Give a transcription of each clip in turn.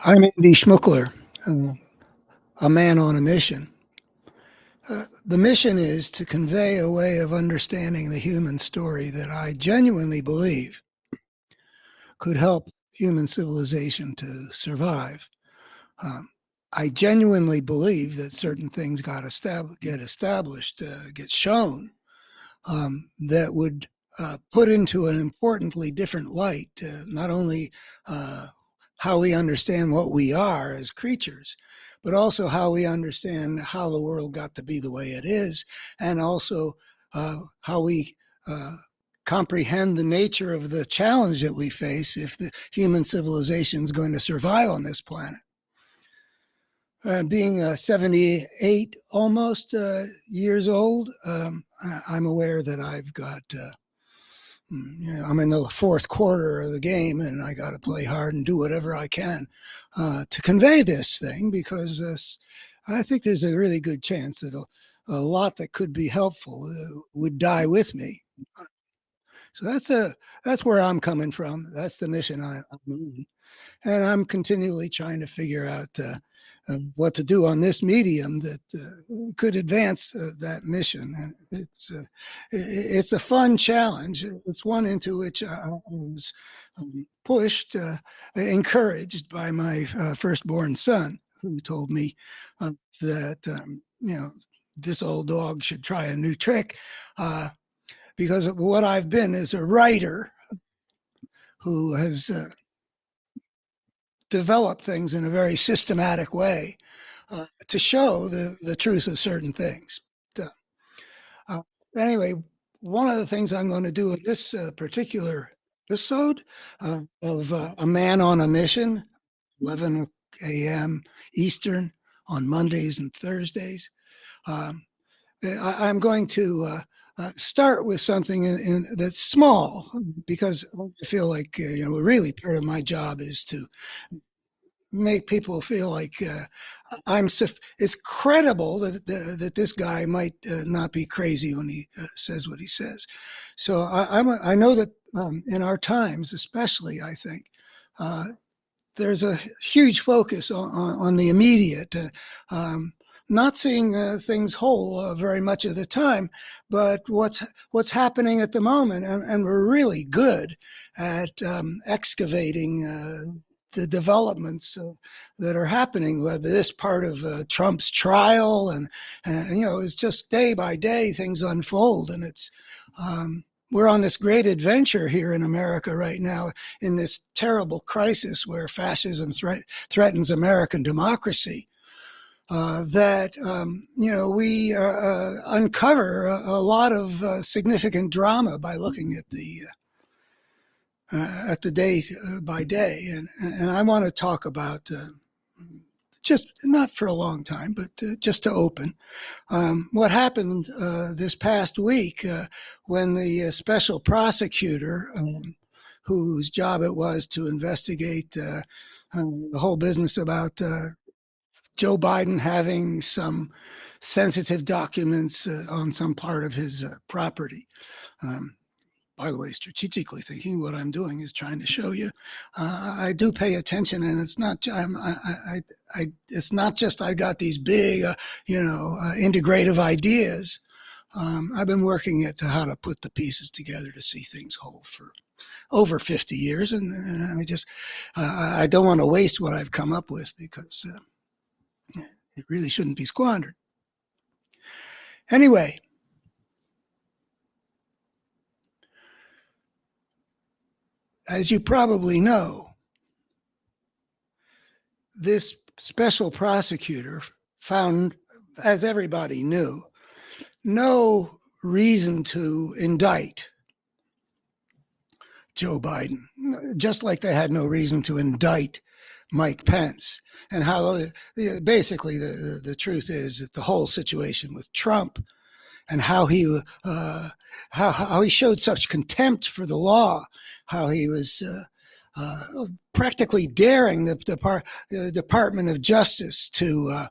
I'm Andy Schmuckler, a man on a mission. The mission is to convey a way of understanding the human story that I genuinely believe could help human civilization to survive. Um, I genuinely believe that certain things get established, get shown, that would put into an importantly different light not only uh, how we understand what we are as creatures, but also how we understand how the world got to be the way it is, and also how we comprehend the nature of the challenge that we face if the human civilization is going to survive on this planet. Being 78 almost years old, I'm aware that I've got I'm in the fourth quarter of the game, and I got to play hard and do whatever I can to convey this thing, because I think there's a really good chance that a lot that could be helpful would die with me. So that's where I'm coming from. That's the mission I'm on, and I'm continually trying to figure out what to do on this medium that could advance that mission. And it's a fun challenge. It's one into which I was pushed, encouraged by my firstborn son, who told me that this old dog should try a new trick, because of what I've been as a writer who has develop things in a very systematic way to show the truth of certain things. Uh, anyway, one of the things I'm going to do in this particular episode of A Man on a Mission, 11 a.m. Eastern on Mondays and Thursdays, I'm going to start with something that's small, because I feel like really part of my job is to make people feel like it's credible that this guy might not be crazy when he says what he says. So I know that in our times, especially, I think there's a huge focus on the immediate. Not seeing things whole very much of the time, but what's happening at the moment, and we're really good at excavating the developments that are happening, whether this part of Trump's trial, and it's just day by day things unfold, and it's we're on this great adventure here in America right now, in this terrible crisis where fascism threatens American democracy. That we uncover a lot of significant drama by looking at the day by day, and I want to talk about just not for a long time, but just to open what happened this past week when the special prosecutor, whose job it was to investigate the whole business about Joe Biden having some sensitive documents on some part of his property. By the way, strategically thinking, what I'm doing is trying to show you I do pay attention, and it's not it's not just I got these big integrative ideas. I've been working at how to put the pieces together to see things whole for over 50 years, and I don't want to waste what I've come up with, because it really shouldn't be squandered. Anyway, as you probably know, this special prosecutor found, as everybody knew, no reason to indict Joe Biden, just like they had no reason to indict Mike Pence. And how basically the truth is that the whole situation with Trump, and how he showed such contempt for the law, how he was practically daring the Department of Justice to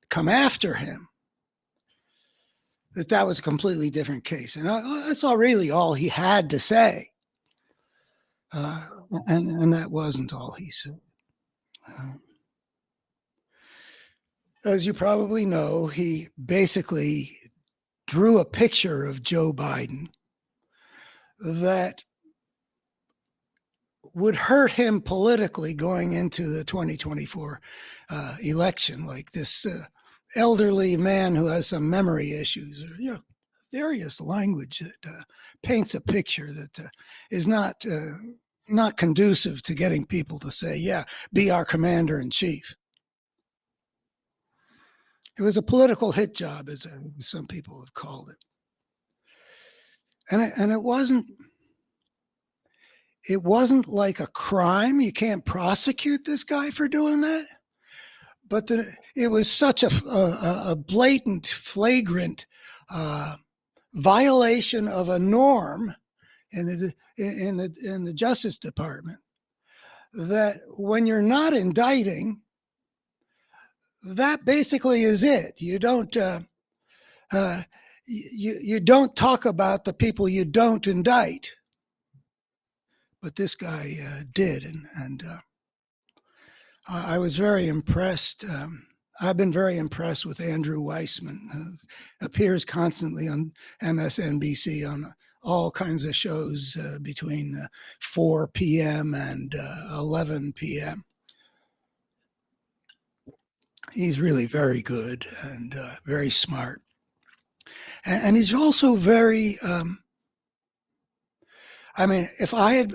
come after him, that was a completely different case. And that's really all he had to say. And that wasn't all he said. As you probably know, he basically drew a picture of Joe Biden that would hurt him politically going into the 2024 election, like this elderly man who has some memory issues, or various language that paints a picture that is not conducive to getting people to say, "Yeah, be our commander in chief." It was a political hit job, as some people have called it, and it wasn't like a crime. You can't prosecute this guy for doing that. But it was such a blatant, flagrant violation of a norm in the Justice Department that when you're not indicting, that basically is it. You don't you don't talk about the people you don't indict. But this guy did, and I was very impressed. I've been very impressed with Andrew Weissman, who appears constantly on MSNBC on all kinds of shows between 4 p.m. and 11 p.m. He's really very good and very smart. And he's also very, I mean, if I had,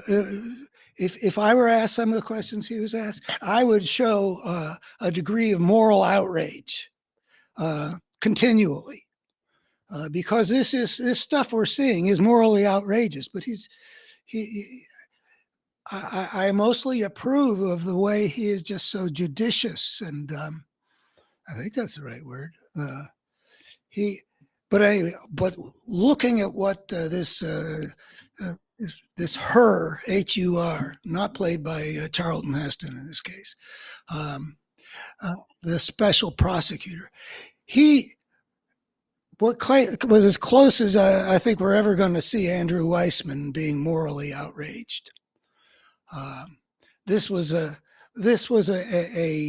if I were asked some of the questions he was asked, I would show a degree of moral outrage continually, because this stuff we're seeing is morally outrageous. But I mostly approve of the way he is just so judicious, and I think that's the right word. But anyway, but looking at what this Hur, H-U-R, not played by Charlton Heston in this case, the special prosecutor, was as close as I think we're ever going to see Andrew Weissman being morally outraged. This was a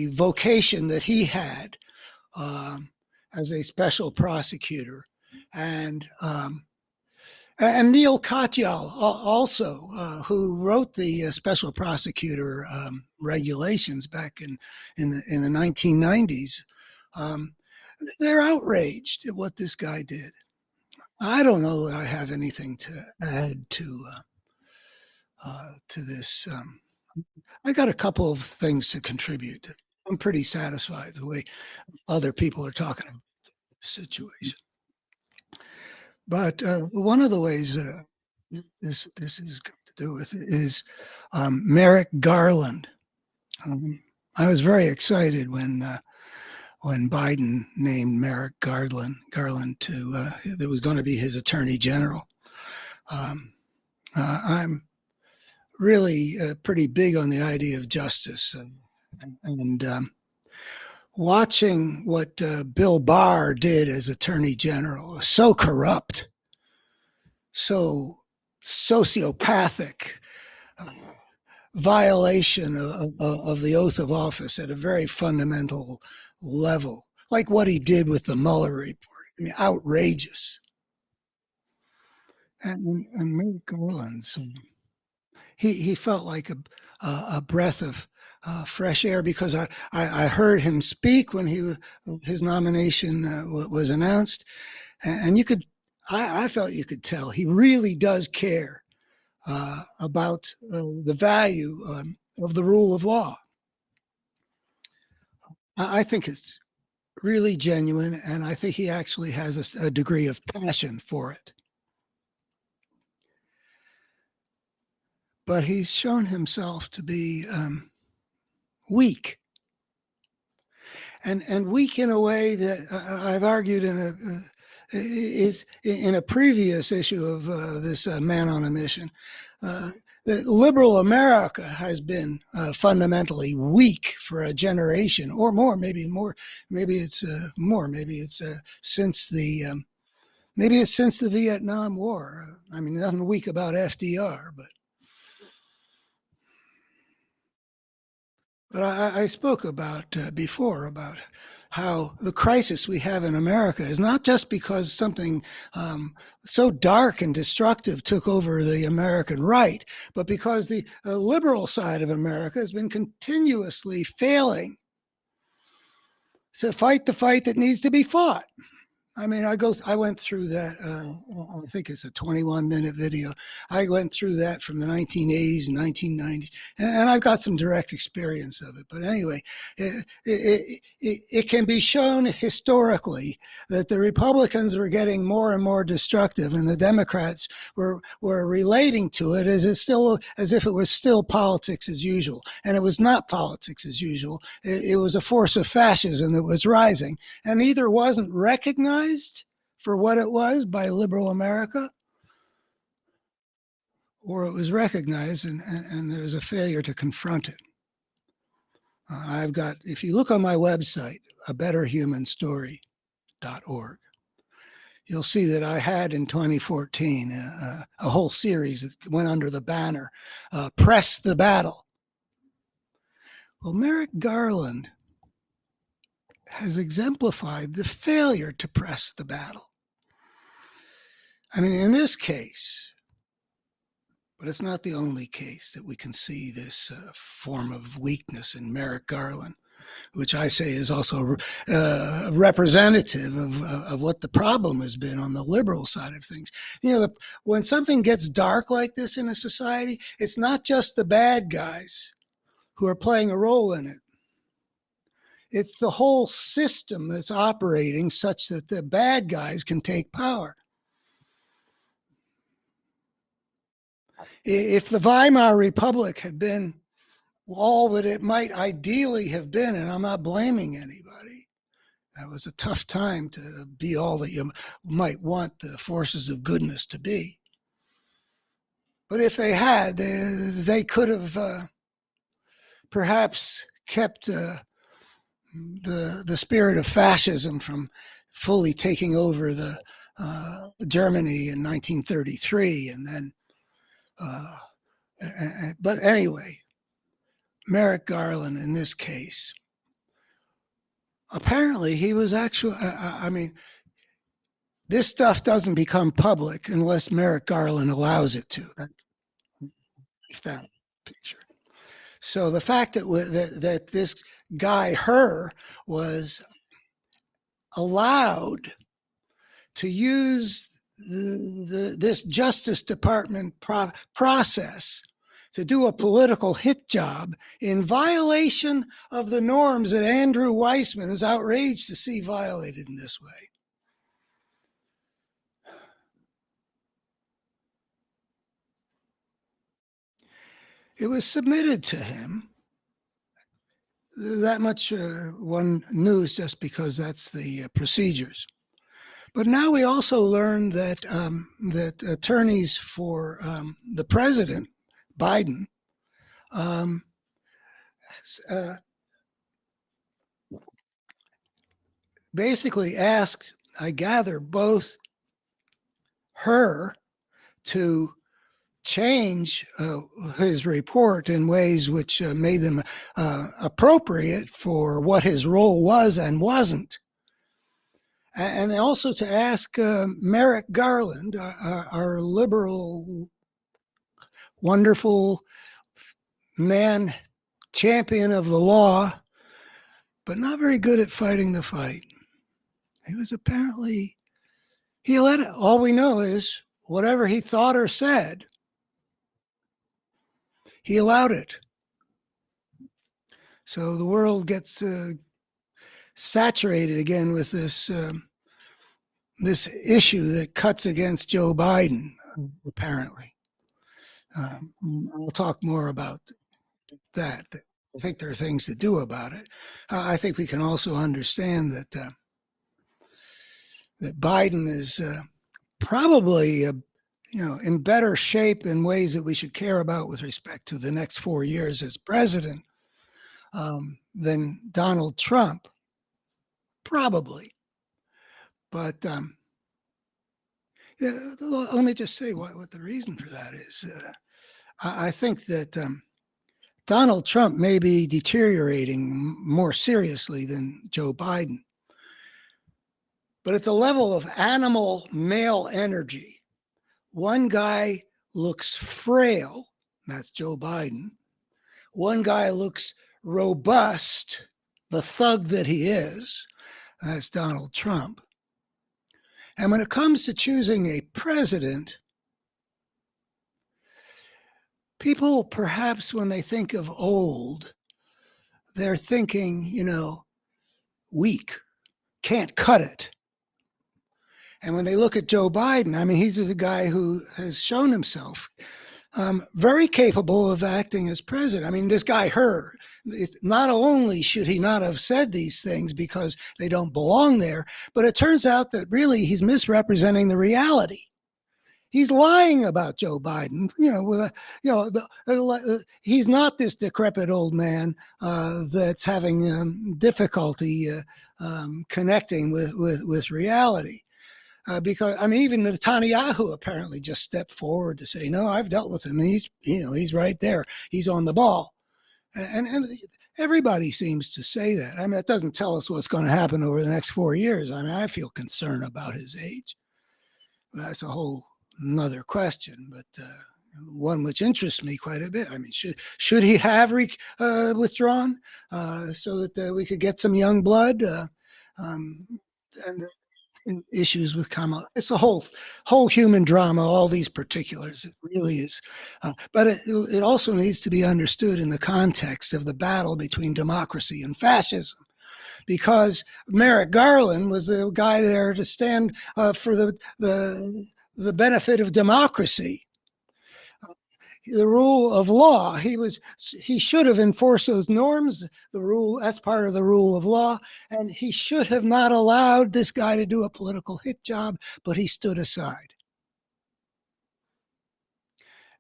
vocation that he had as a special prosecutor, and Neil Katyal also, who wrote the special prosecutor regulations back in the 1990s. They're outraged at what this guy did. I don't know that I have anything to add to this. I got a couple of things to contribute. I'm pretty satisfied the way other people are talking about the situation. But one of the ways this is got to do with it is Merrick Garland. I was very excited when Biden named Merrick Garland to that was going to be his attorney general. I'm really pretty big on the idea of justice, and watching what Bill Barr did as Attorney General, so corrupt, so sociopathic, violation of the oath of office at a very fundamental level, like what he did with the Mueller report. I mean, outrageous. And Merrick Garland, he felt like a breath of fresh air, because I heard him speak when his nomination was announced, and I felt you could tell he really does care about the value of the rule of law. I think it's really genuine, and I think he actually has a degree of passion for it. But he's shown himself to be weak, and weak in a way that I've argued is in a previous issue of this Man on a Mission. That liberal America has been fundamentally weak for a generation or more, maybe it's more, maybe it's since the Vietnam War. I mean, nothing weak about FDR, but I spoke about before about how the crisis we have in America is not just because something so dark and destructive took over the American right, but because the liberal side of America has been continuously failing to fight the fight that needs to be fought. I mean, I went through that. I think it's a 21-minute video. I went through that from the 1980s and 1990s, and I've got some direct experience of it. But anyway, it can be shown historically that the Republicans were getting more and more destructive, and the Democrats were relating to it as if it was still politics as usual, and it was not politics as usual. It was a force of fascism that was rising, and either wasn't recognized for what it was by liberal America, or it was recognized and there was a failure to confront it. I've got, if you look on my website, abetterhumanstory.org, you'll see that I had in 2014 a whole series that went under the banner, Press the Battle. Well, Merrick Garland has exemplified the failure to press the battle. I mean, in this case, but it's not the only case that we can see this form of weakness in Merrick Garland, which I say is also representative of what the problem has been on the liberal side of things. You know, when something gets dark like this in a society, it's not just the bad guys who are playing a role in it. It's the whole system that's operating such that the bad guys can take power. If the Weimar Republic had been all that it might ideally have been, and I'm not blaming anybody, that was a tough time to be all that you might want the forces of goodness to be. But if they had, they could have perhaps kept the spirit of fascism from fully taking over the Germany in 1933, and then. But anyway, Merrick Garland in this case, apparently he was actually. I mean, this stuff doesn't become public unless Merrick Garland allows it to. That picture. So the fact that this guy, Hur, was allowed to use this Justice Department process to do a political hit job in violation of the norms that Andrew Weissman is outraged to see violated in this way. It was submitted to him. That much one knew just because that's the procedures. But now we also learned that that attorneys for the president, Biden, basically asked, I gather, both Hur to change his report in ways which made them appropriate for what his role was and wasn't. And also to ask Merrick Garland, our liberal, wonderful man, champion of the law, but not very good at fighting the fight. He was apparently, he let it, all we know is whatever he thought or said, he allowed it. So the world gets saturated again with this this issue that cuts against Joe Biden, apparently. I'll talk more about that. I think there are things to do about it. I think we can also understand that that Biden is probably in better shape in ways that we should care about with respect to the next 4 years as president than Donald Trump. Probably. But let me just say what the reason for that is. I think that Donald Trump may be deteriorating more seriously than Joe Biden. But at the level of animal male energy, one guy looks frail, that's Joe Biden. One guy looks robust, the thug that he is, that's Donald Trump. And when it comes to choosing a president, people perhaps when they think of old, they're thinking, weak, can't cut it. And when they look at Joe Biden, I mean, he's a guy who has shown himself very capable of acting as president. I mean, this guy, not only should he not have said these things because they don't belong there, but it turns out that really he's misrepresenting the reality. He's lying about Joe Biden. He's not this decrepit old man that's having difficulty connecting with reality. Because I mean, even Netanyahu apparently just stepped forward to say, "No, I've dealt with him. And he's right there. He's on the ball," and everybody seems to say that. I mean, that doesn't tell us what's going to happen over the next 4 years. I mean, I feel concerned about his age. That's a whole another question, but one which interests me quite a bit. I mean, should he have withdrawn so that we could get some young blood? And issues with Kamala. It's a whole human drama, all these particulars. It really is. But it also needs to be understood in the context of the battle between democracy and fascism, because Merrick Garland was the guy there to stand for the benefit of democracy. The rule of law. He should have enforced those norms. That's part of the rule of law. And he should have not allowed this guy to do a political hit job, but he stood aside.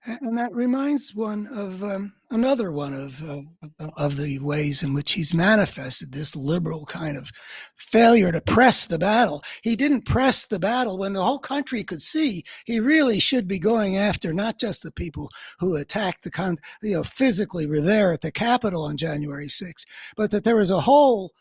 And that reminds one of another one of the ways in which he's manifested this liberal kind of failure to press the battle. He didn't press the battle when the whole country could see he really should be going after not just the people who attacked physically were there at the Capitol on January 6th, but that there was a whole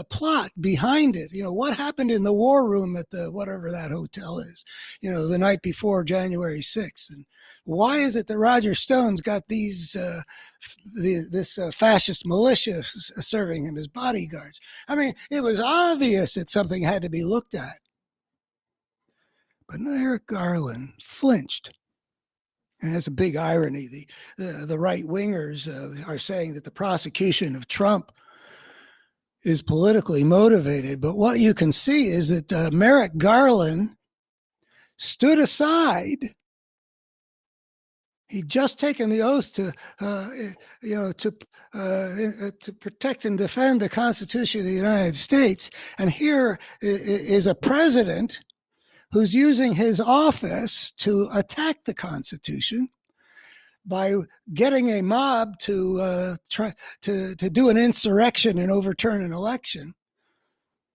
plot behind it. What happened in the war room at the whatever that hotel is, the night before January 6th, and why is it that Roger Stone's got this fascist militia serving him as bodyguards? I mean, it was obvious that something had to be looked at. But Merrick Garland flinched. And that's a big irony. The right-wingers are saying that the prosecution of Trump is politically motivated. But what you can see is that Merrick Garland stood aside. He'd just taken the oath to protect and defend the Constitution of the United States. And here is a president who's using his office to attack the Constitution by getting a mob to try to do an insurrection and overturn an election.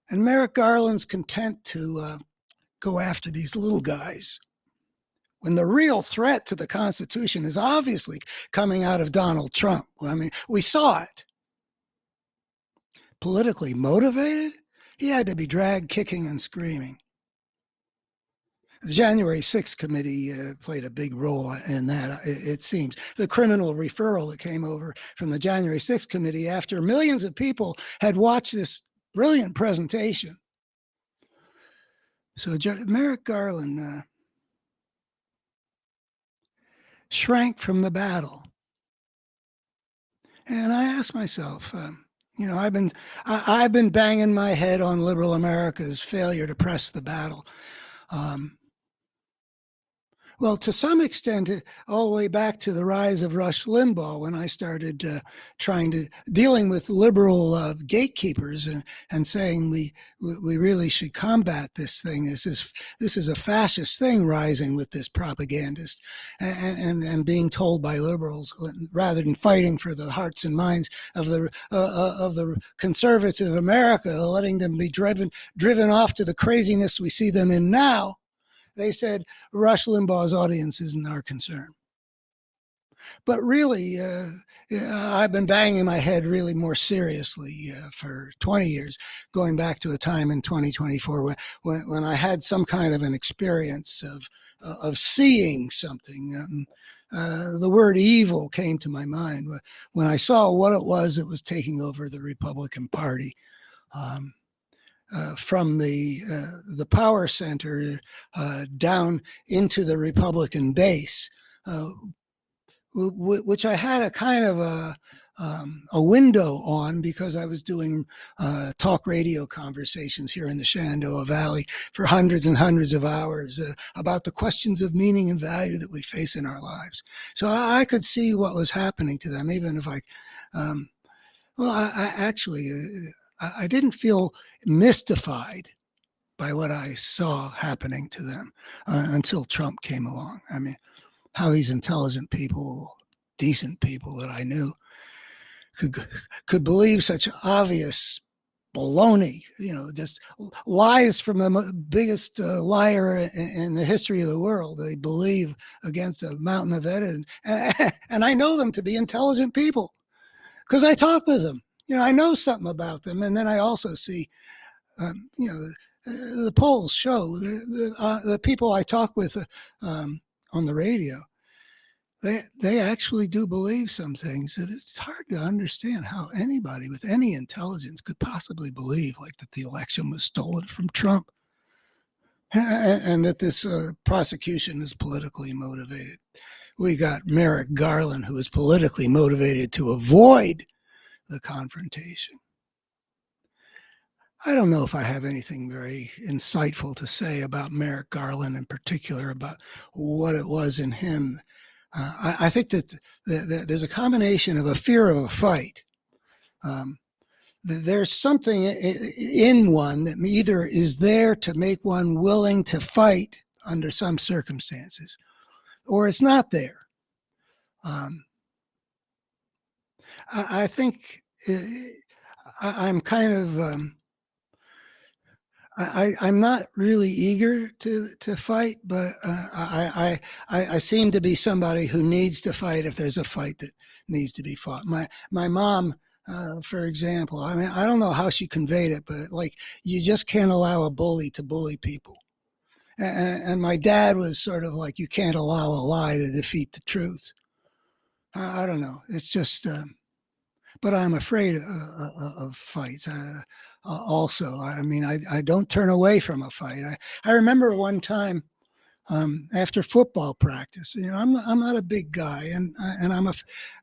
And Merrick Garland's content to go after these little guys, when the real threat to the Constitution is obviously coming out of Donald Trump. I mean, we saw it. Politically motivated, he had to be dragged kicking and screaming. The January 6th committee played a big role in that, it seems. The criminal referral that came over from the January 6th committee after millions of people had watched this brilliant presentation. So Merrick Garland shrank from the battle. And I asked myself, I've been banging my head on liberal America's failure to press the battle. Well, to some extent, all the way back to the rise of Rush Limbaugh, when I started dealing with liberal gatekeepers and saying we really should combat this thing. This is a fascist thing rising with this propagandist, and being told by liberals, rather than fighting for the hearts and minds of the conservative America, letting them be driven off to the craziness we see them in now. They said Rush Limbaugh's audience isn't our concern. But really, yeah, I've been banging my head really more seriously for 20 years, going back to a time in 2024 when I had some kind of an experience of seeing something. The word evil came to my mind when I saw what it was that was taking over the Republican Party. Um, from the power center down into the Republican base, uh, which I had a kind of a window on because I was doing talk radio conversations here in the Shenandoah Valley for hundreds and hundreds of hours about the questions of meaning and value that we face in our lives. So I could see what was happening to them, even if um, I actually, I didn't feel mystified by what I saw happening to them until Trump came along. I mean, how these intelligent people, decent people that I knew, could could believe such obvious baloney, just lies from the biggest liar in the history of the world. They believe against a mountain of evidence, and I know them to be intelligent people because I talk with them. I know something about them, and then I also see, um, you know, the polls show the people I talk with on the radio, they actually do believe some things that it's hard to understand how anybody with any intelligence could possibly believe, like that the election was stolen from Trump and that this prosecution is politically motivated. We got Merrick Garland, who is politically motivated to avoid the confrontation. I don't know if I have anything very insightful to say about Merrick Garland in particular, about what it was in him. I think that there's a combination of a fear of a fight. There's something in one that either is there to make one willing to fight under some circumstances, or it's not there. I think I'm kind of I'm not really eager to fight, but I seem to be somebody who needs to fight if there's a fight that needs to be fought. My mom, for example, I mean, I don't know how she conveyed it, but like, you just can't allow a bully to bully people. And my dad was sort of like, you can't allow a lie to defeat the truth. I don't know. It's just but I'm afraid of fights. Also, I mean, I don't turn away from a fight. I remember one time after football practice. I'm not a big guy, and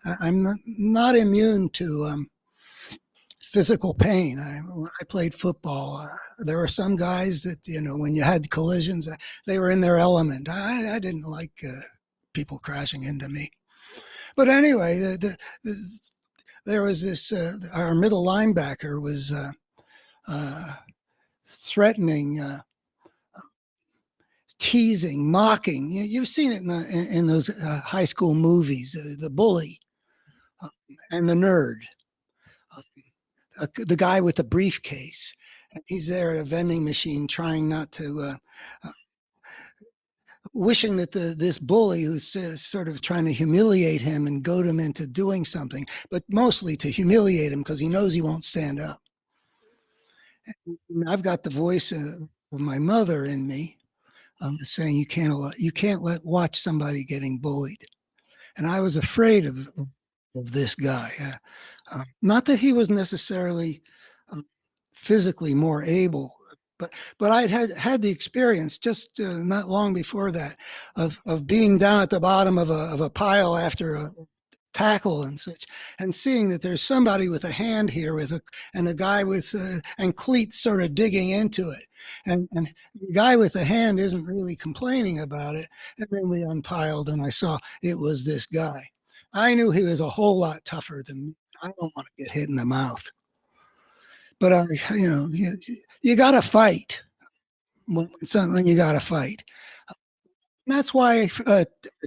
I'm not immune to physical pain. When I played football, there were some guys that when you had collisions, they were in their element. I didn't like people crashing into me. But anyway, there was this our middle linebacker was threatening, teasing, mocking. You've seen it in those high school movies, the bully and the nerd, the guy with the briefcase. He's there at a vending machine trying not to wishing that this bully who's sort of trying to humiliate him and goad him into doing something, but mostly to humiliate him because he knows he won't stand up. I've got the voice of my mother in me, saying you can't watch somebody getting bullied, and I was afraid of this guy. Not that he was necessarily physically more able, but I'd had the experience just not long before that of being down at the bottom of a pile after a tackle and such, and seeing that there's somebody with a hand here and a guy with and cleats sort of digging into it, and the guy with the hand isn't really complaining about it. And then we unpiled, and I saw it was this guy. I knew he was a whole lot tougher than me. I don't want to get hit in the mouth, but you got to fight when something you got to fight. And that's why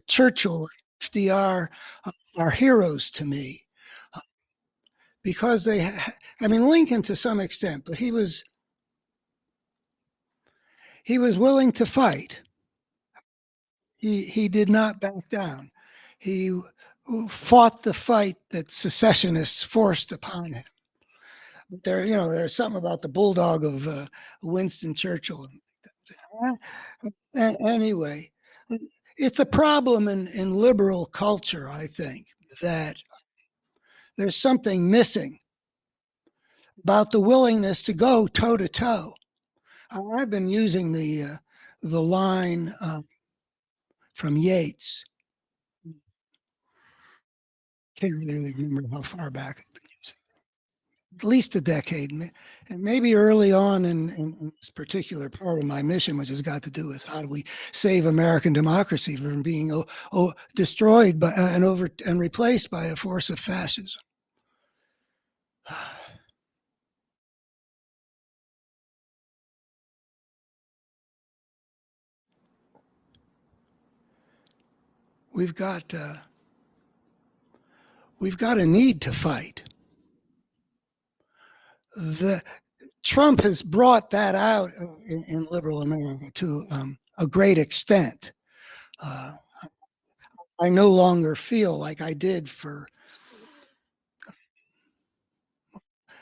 Churchill, FDR are heroes to me, because I mean, Lincoln to some extent, but he was willing to fight. He did not back down. He who fought the fight that secessionists forced upon him. There's something about the bulldog of Winston Churchill. Anyway, it's a problem in liberal culture, I think, that there's something missing about the willingness to go toe to toe. I've been using the line from Yeats. Can't really remember how far back. At least a decade, and maybe early on in this particular part of my mission, which has got to do with how do we save American democracy from being destroyed by and replaced by a force of fascism. We've got a need to fight. Trump has brought that out in liberal America to a great extent. I no longer feel like I did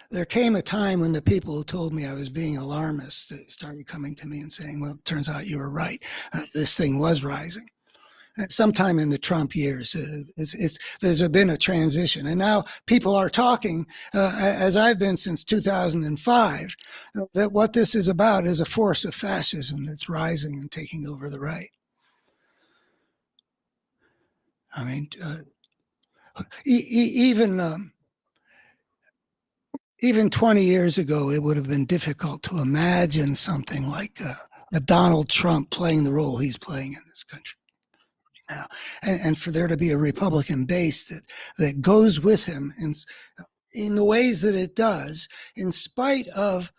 there came a time when the people who told me I was being alarmist started coming to me and saying, well, it turns out you were right. This thing was rising. Sometime in the Trump years, there's been a transition. And now people are talking, as I've been since 2005, that what this is about is a force of fascism that's rising and taking over the right. I mean, even 20 years ago, it would have been difficult to imagine something like a Donald Trump playing the role he's playing in this country now, and for there to be a Republican base that goes with him in the ways that it does, in spite of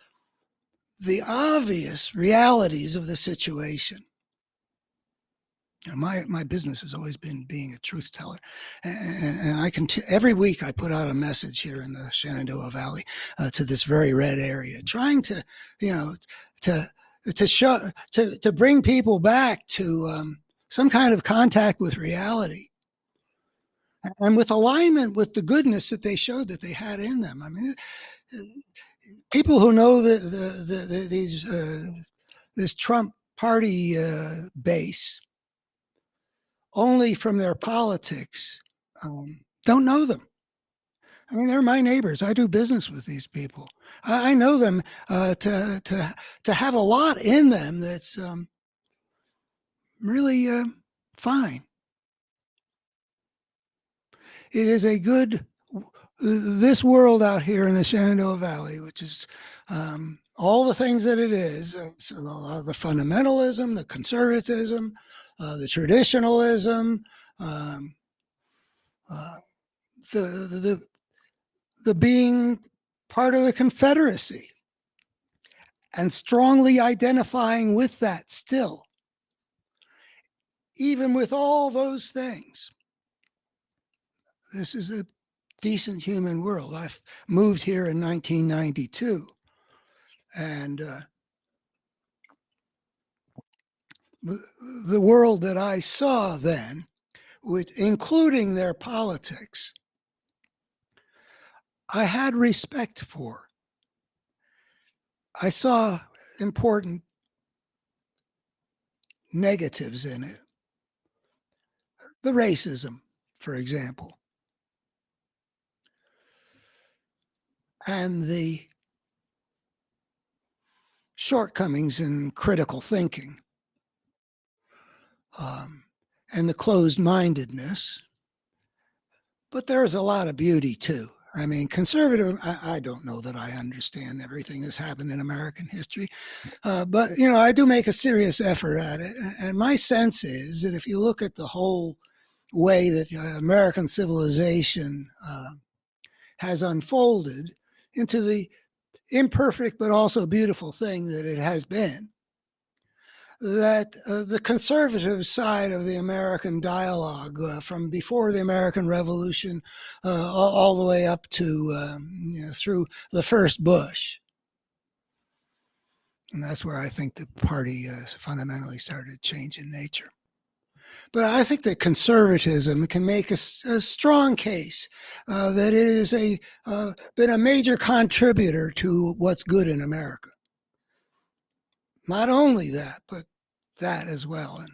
the obvious realities of the situation. My business has always been being a truth teller, and I can every week I put out a message here in the Shenandoah Valley to this very red area, trying to show to bring people back to some kind of contact with reality and with alignment with the goodness that they showed that they had in them. I mean, people who know this Trump party base only from their politics don't know them. I mean, they're my neighbors. I do business with these people. I know them to have a lot in them that's really fine. It is a good, this world out here in the Shenandoah Valley, which is all the things that it is, a lot of the fundamentalism, the conservatism, the traditionalism, the being part of the Confederacy and strongly identifying with that still. Even with all those things, this is a decent human world. I moved here in 1992, and the world that I saw then, including their politics, I had respect for. I saw important negatives in it. The racism, for example, and the shortcomings in critical thinking, and the closed-mindedness. But there's a lot of beauty too. I mean, conservative, I don't know that I understand everything that's happened in American history, but, I do make a serious effort at it. And my sense is that if you look at the whole way that American civilization has unfolded into the imperfect but also beautiful thing that it has been, that the conservative side of the American dialogue, from before the American Revolution all the way up to through the first Bush, and that's where I think the party fundamentally started changing nature. But I think that conservatism can make a strong case that it is been a major contributor to what's good in America. Not only that, but that as well. And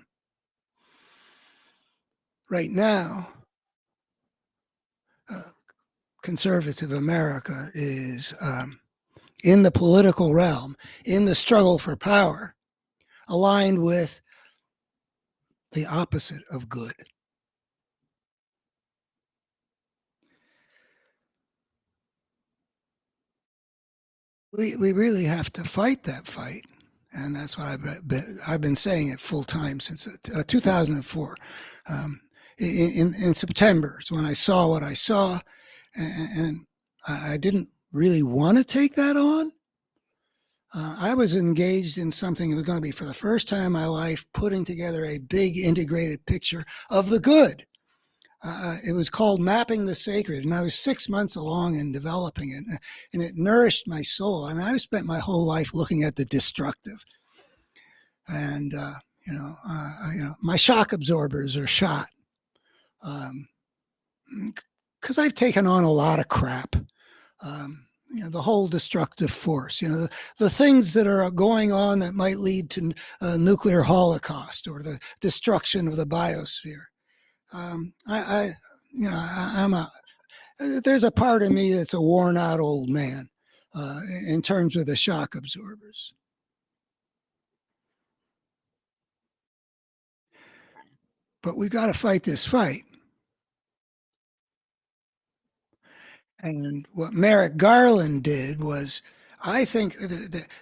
right now, conservative America is in the political realm, in the struggle for power, aligned with the opposite of good. We really have to fight that fight. And that's why I've been saying it full time since 2004. In September is when I saw what I saw, and I didn't really want to take that on. I was engaged in something that was going to be, for the first time in my life, putting together a big integrated picture of the good. It was called Mapping the Sacred, and I was 6 months along in developing it, and it nourished my soul. I mean, I've spent my whole life looking at the destructive, and my shock absorbers are shot because I've taken on a lot of crap. The whole destructive force, the things that are going on that might lead to a nuclear holocaust or the destruction of the biosphere. There's a part of me that's a worn out old man in terms of the shock absorbers. But we've got to fight this fight. And what Merrick Garland did was, I think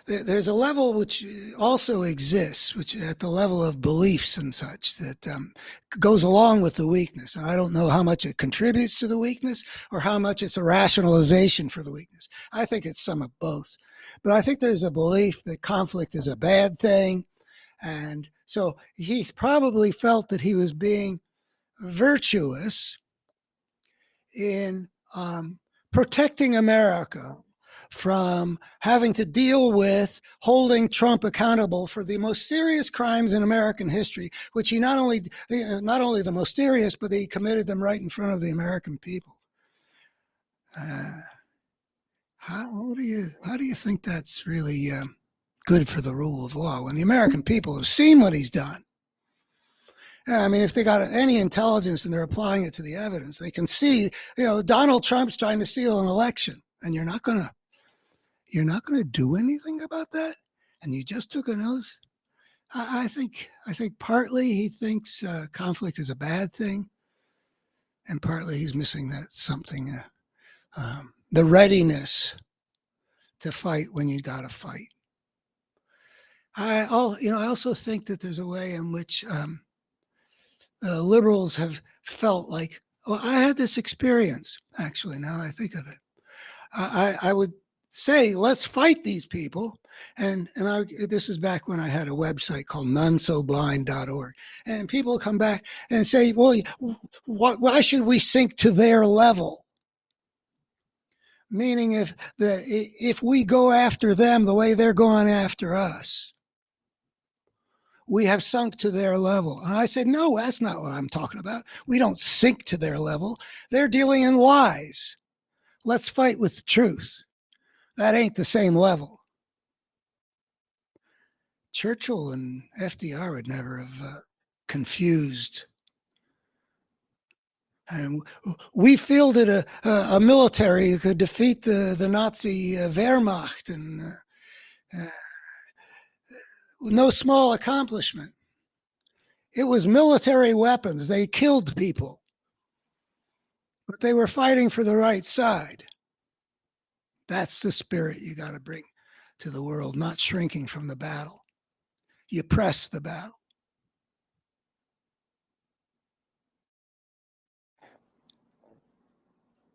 there's a level which also exists, which at the level of beliefs and such, that goes along with the weakness. And I don't know how much it contributes to the weakness or how much it's a rationalization for the weakness. I think it's some of both. But I think there's a belief that conflict is a bad thing. And so he probably felt that he was being virtuous in protecting America from having to deal with holding Trump accountable for the most serious crimes in American history, which he not only the most serious, but he committed them right in front of the American people. How do you think that's really good for the rule of law when the American people have seen what he's done? I mean, if they got any intelligence and they're applying it to the evidence, they can see, Donald Trump's trying to steal an election, and you're not gonna do anything about that. And you just took an oath. I think partly he thinks conflict is a bad thing, and partly he's missing that something, the readiness to fight when you got to fight. I also think that there's a way in which liberals have felt like, I had this experience, actually, now that I think of it. I would say, let's fight these people. And this is back when I had a website called nonesoblind.org. And people come back and say, well, why should we sink to their level? Meaning if we go after them the way they're going after us, we have sunk to their level. And I said, no, that's not what I'm talking about. We don't sink to their level. They're dealing in lies. Let's fight with the truth. That ain't the same level. Churchill and FDR would never have confused. And we fielded a military that could defeat the Nazi Wehrmacht, and no small accomplishment. It was military weapons. They killed people, but they were fighting for the right side. That's the spirit you got to bring to the world, not shrinking from the battle. You press the battle.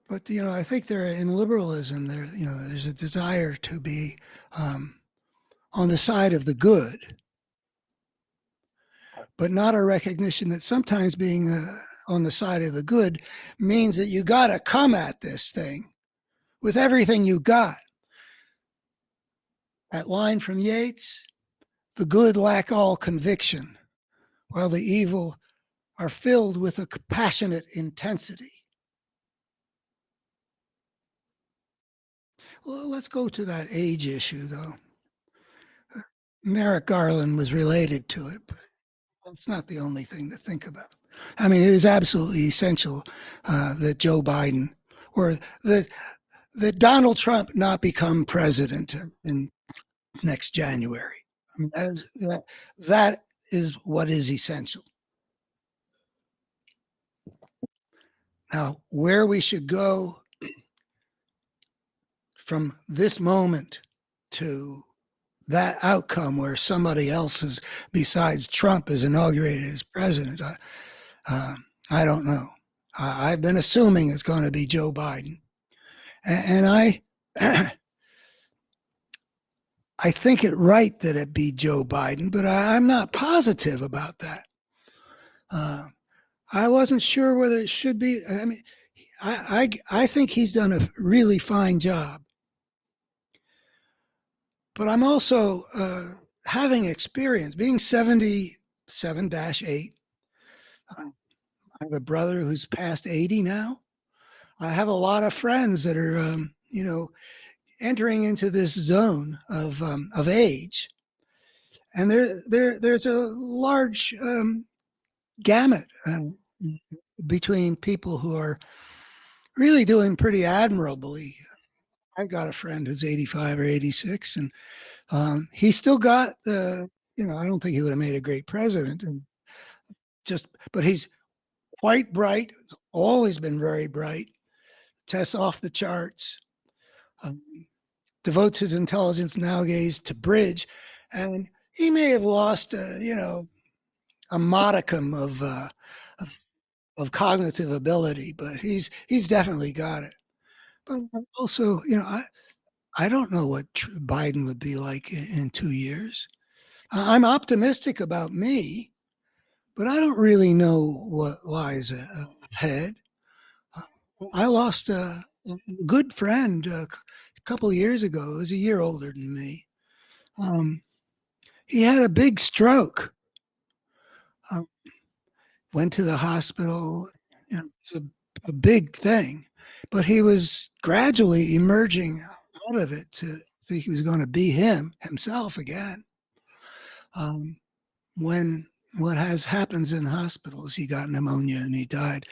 But, I think in liberalism, there's a desire to be on the side of the good, but not a recognition that sometimes being on the side of the good means that you got to come at this thing with everything you got. That line from Yeats, the good lack all conviction, while the evil are filled with a passionate intensity. Well, let's go to that age issue, though. Merrick Garland was related to it, but it's not the only thing to think about. I mean, it is absolutely essential that Joe Biden or that Donald Trump not become president in next January. I mean, that is what is essential. Now, where we should go from this moment to that outcome where somebody else is, besides Trump, is inaugurated as president, I don't know. I've been assuming it's going to be Joe Biden, and I think it right that it be Joe Biden, but I'm not positive about that. I wasn't sure whether it should be. I mean, I think he's done a really fine job, but I'm also having experience being 77-8. I have a brother who's past 80 now. I have a lot of friends that are, entering into this zone of age, and there's a large gamut between people who are really doing pretty admirably. I've got a friend who's 85 or 86, and he still got I don't think he would have made a great president, and but he's quite bright. Always been very bright. Tests off the charts. Devotes his intelligence nowadays to bridge, and he may have lost, a modicum of cognitive ability, but he's definitely got it. But also, I don't know what Biden would be like in 2 years. I'm optimistic about me, but I don't really know what lies ahead. I lost a good friend a couple of years ago. He was a year older than me. He had a big stroke. Went to the hospital. It's a big thing, but he was gradually emerging out of it to think he was going to be himself again. When what happens in hospitals, he got pneumonia and he died.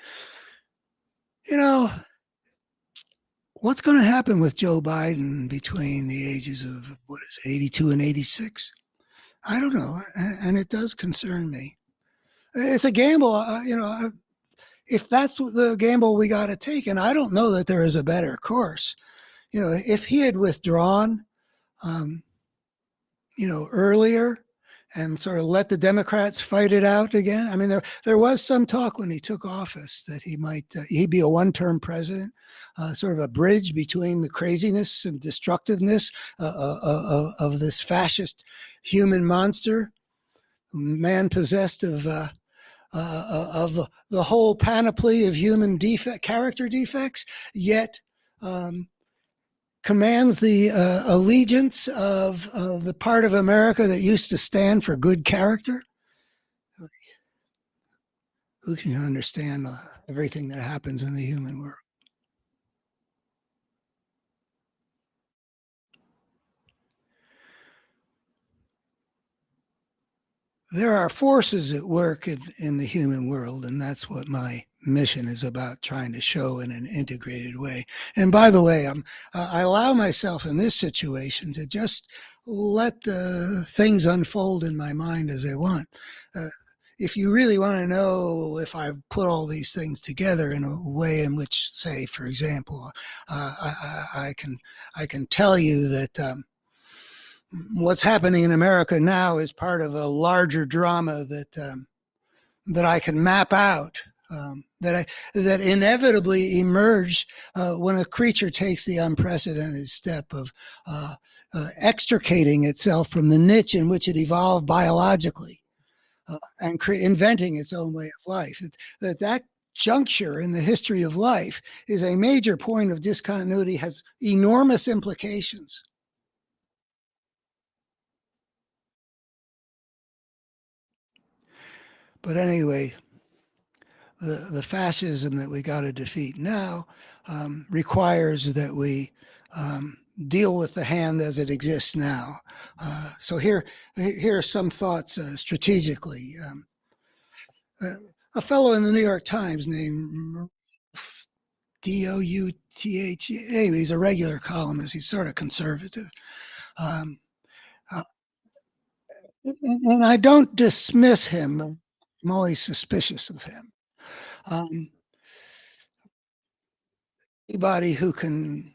What's going to happen with Joe Biden between the ages of 82 and 86? I don't know, and it does concern me. It's a gamble, if that's the gamble we got to take, and I don't know that there is a better course. If he had withdrawn, earlier and sort of let the Democrats fight it out again. I mean, there was some talk when he took office that he'd be a one-term president, sort of a bridge between the craziness and destructiveness of this fascist human monster, man possessed of the whole panoply of human character defects, yet commands the allegiance of the part of America that used to stand for good character. Who can understand everything that happens in the human world? There are forces at work in the human world, and that's what my mission is about, trying to show in an integrated way. And by the way, I allow myself in this situation to just let the things unfold in my mind as they want. If you really want to know if I've put all these things together in a way in which, say, for example, I can tell you that what's happening in America now is part of a larger drama that I can map out. That inevitably emerge when a creature takes the unprecedented step of extricating itself from the niche in which it evolved biologically and inventing its own way of life. That juncture in the history of life is a major point of discontinuity, has enormous implications. But anyway, the fascism that we got to defeat now requires that we deal with the hand as it exists now. So here are some thoughts strategically. A fellow in the New York Times named Doutha. He's a regular columnist. He's sort of conservative. Um, uh, and I don't dismiss him. I'm always suspicious of him. Anybody who can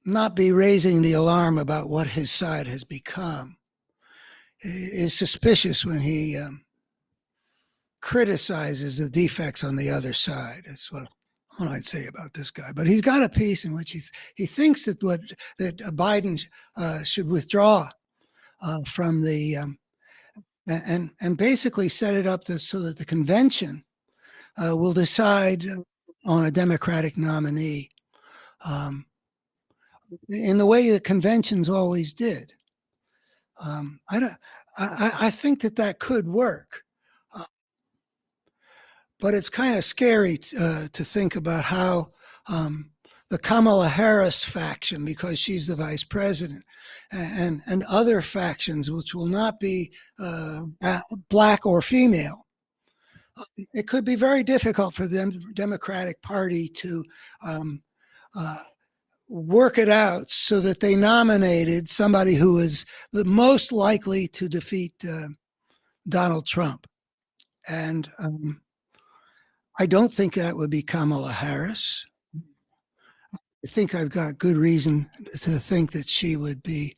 not be raising the alarm about what his side has become is suspicious when he criticizes the defects on the other side. That's what I'd say about this guy. But he's got a piece in which he thinks that Biden should withdraw from the and basically set it up so that the convention will decide on a Democratic nominee in the way the conventions always did. I think that could work. But it's kind of scary to think about how the Kamala Harris faction, because she's the vice president, and other factions which will not be black or female, it could be very difficult for the Democratic Party to work it out so that they nominated somebody who is the most likely to defeat Donald Trump. And I don't think that would be Kamala Harris. I think I've got good reason to think that she would be,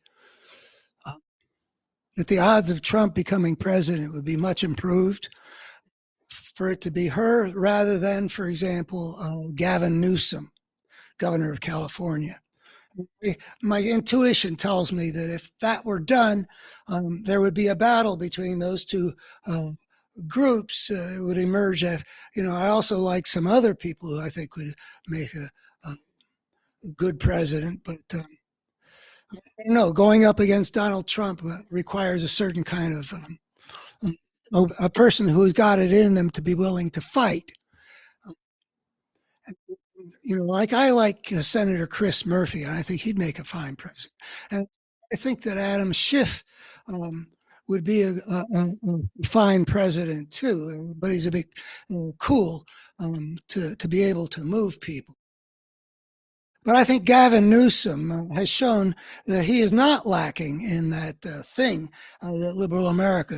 that the odds of Trump becoming president would be much improved for it to be her rather than, for example, Gavin Newsom, governor of California. My intuition tells me that if that were done, there would be a battle between those two groups. Would emerge. I also like some other people who I think would make a good president, but I don't know. Going up against Donald Trump requires a certain kind of a person who's got it in them to be willing to fight. Like I like Senator Chris Murphy, and I think he'd make a fine president. And I think that Adam Schiff would be a fine president too, but he's a bit cool to be able to move people. But I think Gavin Newsom has shown that he is not lacking in that thing that liberal America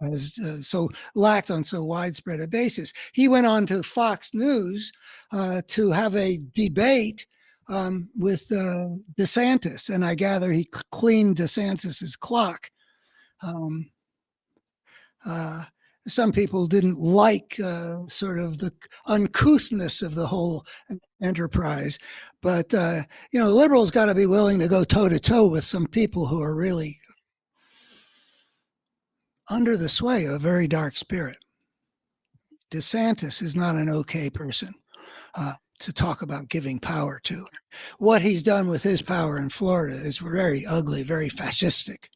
has so lacked on so widespread a basis. He went on to Fox News to have a debate with DeSantis, and I gather he cleaned DeSantis's clock. Some people didn't like sort of the uncouthness of the whole enterprise. But, the liberals got to be willing to go toe to toe with some people who are really under the sway of a very dark spirit. DeSantis is not an okay person to talk about giving power to. What he's done with his power in Florida is very ugly, very fascistic.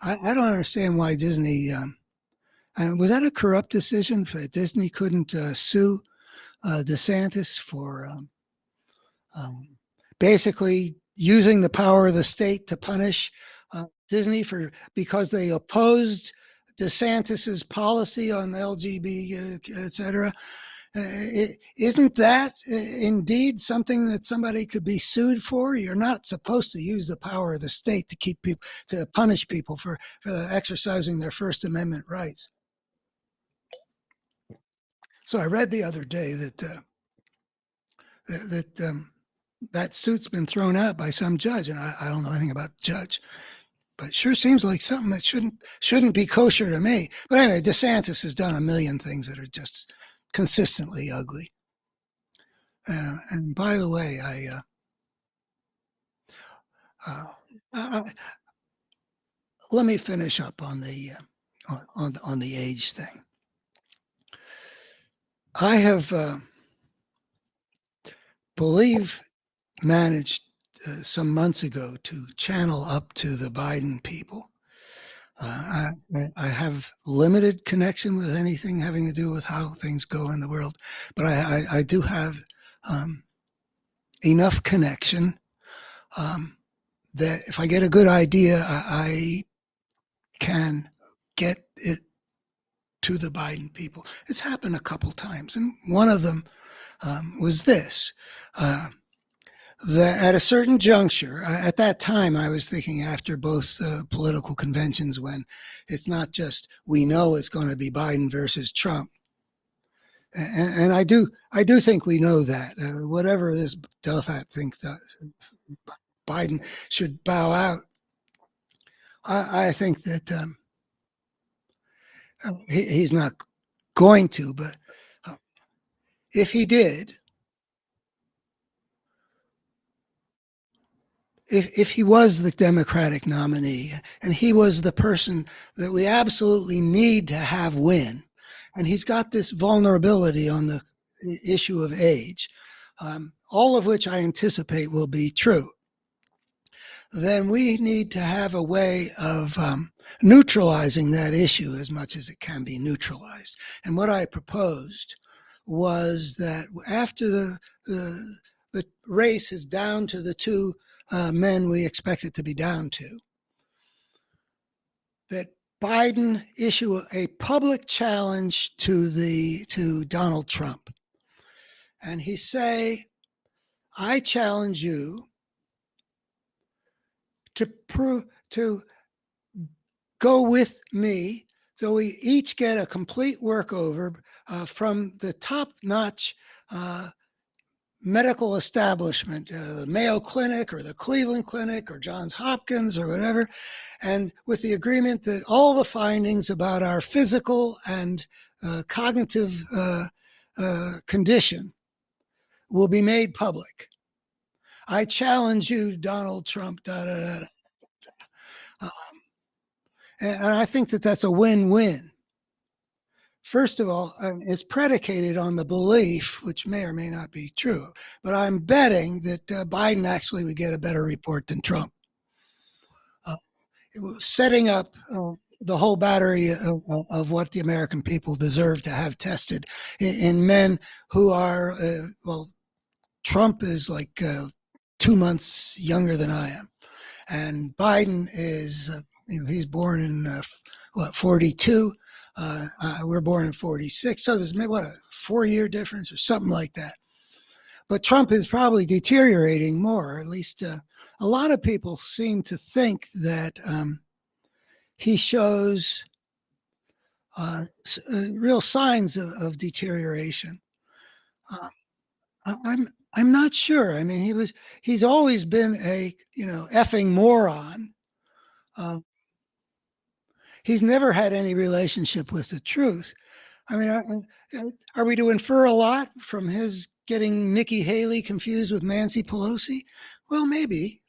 I don't understand why Disney, was that a corrupt decision that Disney couldn't sue DeSantis for basically using the power of the state to punish Disney because they opposed DeSantis's policy on the LGBT, et cetera. Isn't that indeed something that somebody could be sued for? You're not supposed to use the power of the state to keep people, to punish people for exercising their First Amendment rights. So I read the other day that suit's been thrown out by some judge, and I don't know anything about the judge, but it sure seems like something that shouldn't be kosher to me. But anyway, DeSantis has done a million things that are just consistently ugly. And by the way, let me finish up on the age thing. I have managed some months ago to channel up to the Biden people I have limited connection with anything having to do with how things go in the world, but I do have um, enough connection um, that if I get a good idea, I can get it to the Biden people. It's happened a couple times, and one of them was this. That at a certain juncture, at that time, I was thinking after both political conventions when it's not just we know it's going to be Biden versus Trump, and I do think we know that whatever this Delphat thinks Biden should bow out. I think that he's not going to, but if he did, if he was the Democratic nominee and he was the person that we absolutely need to have win, and he's got this vulnerability on the issue of age, all of which I anticipate will be true, then we need to have a way of neutralizing that issue as much as it can be neutralized. And what I proposed was that after the race is down to the two men we expect it to be down to, that Biden issue a public challenge to Donald Trump, and he say, "I challenge you to go with me, so we each get a complete workover from the top-notch medical establishment, the Mayo Clinic or the Cleveland Clinic or Johns Hopkins or whatever, and with the agreement that all the findings about our physical and cognitive condition will be made public. I challenge you, Donald Trump, da, da, da." And I think that that's a win-win. First of all, it's predicated on the belief, which may or may not be true, but I'm betting that Biden actually would get a better report than Trump. Setting up the whole battery of what the American people deserve to have tested in men who are, well, Trump is like 2 months younger than I am. And Biden is, he's born in, 42. We're born in 46. So there's maybe, a 4-year difference or something like that. But Trump is probably deteriorating more. At least a lot of people seem to think that he shows real signs of deterioration. I'm not sure. I mean, he's always been a effing moron. He's never had any relationship with the truth. I mean, are we to infer a lot from his getting Nikki Haley confused with Nancy Pelosi? Well, maybe.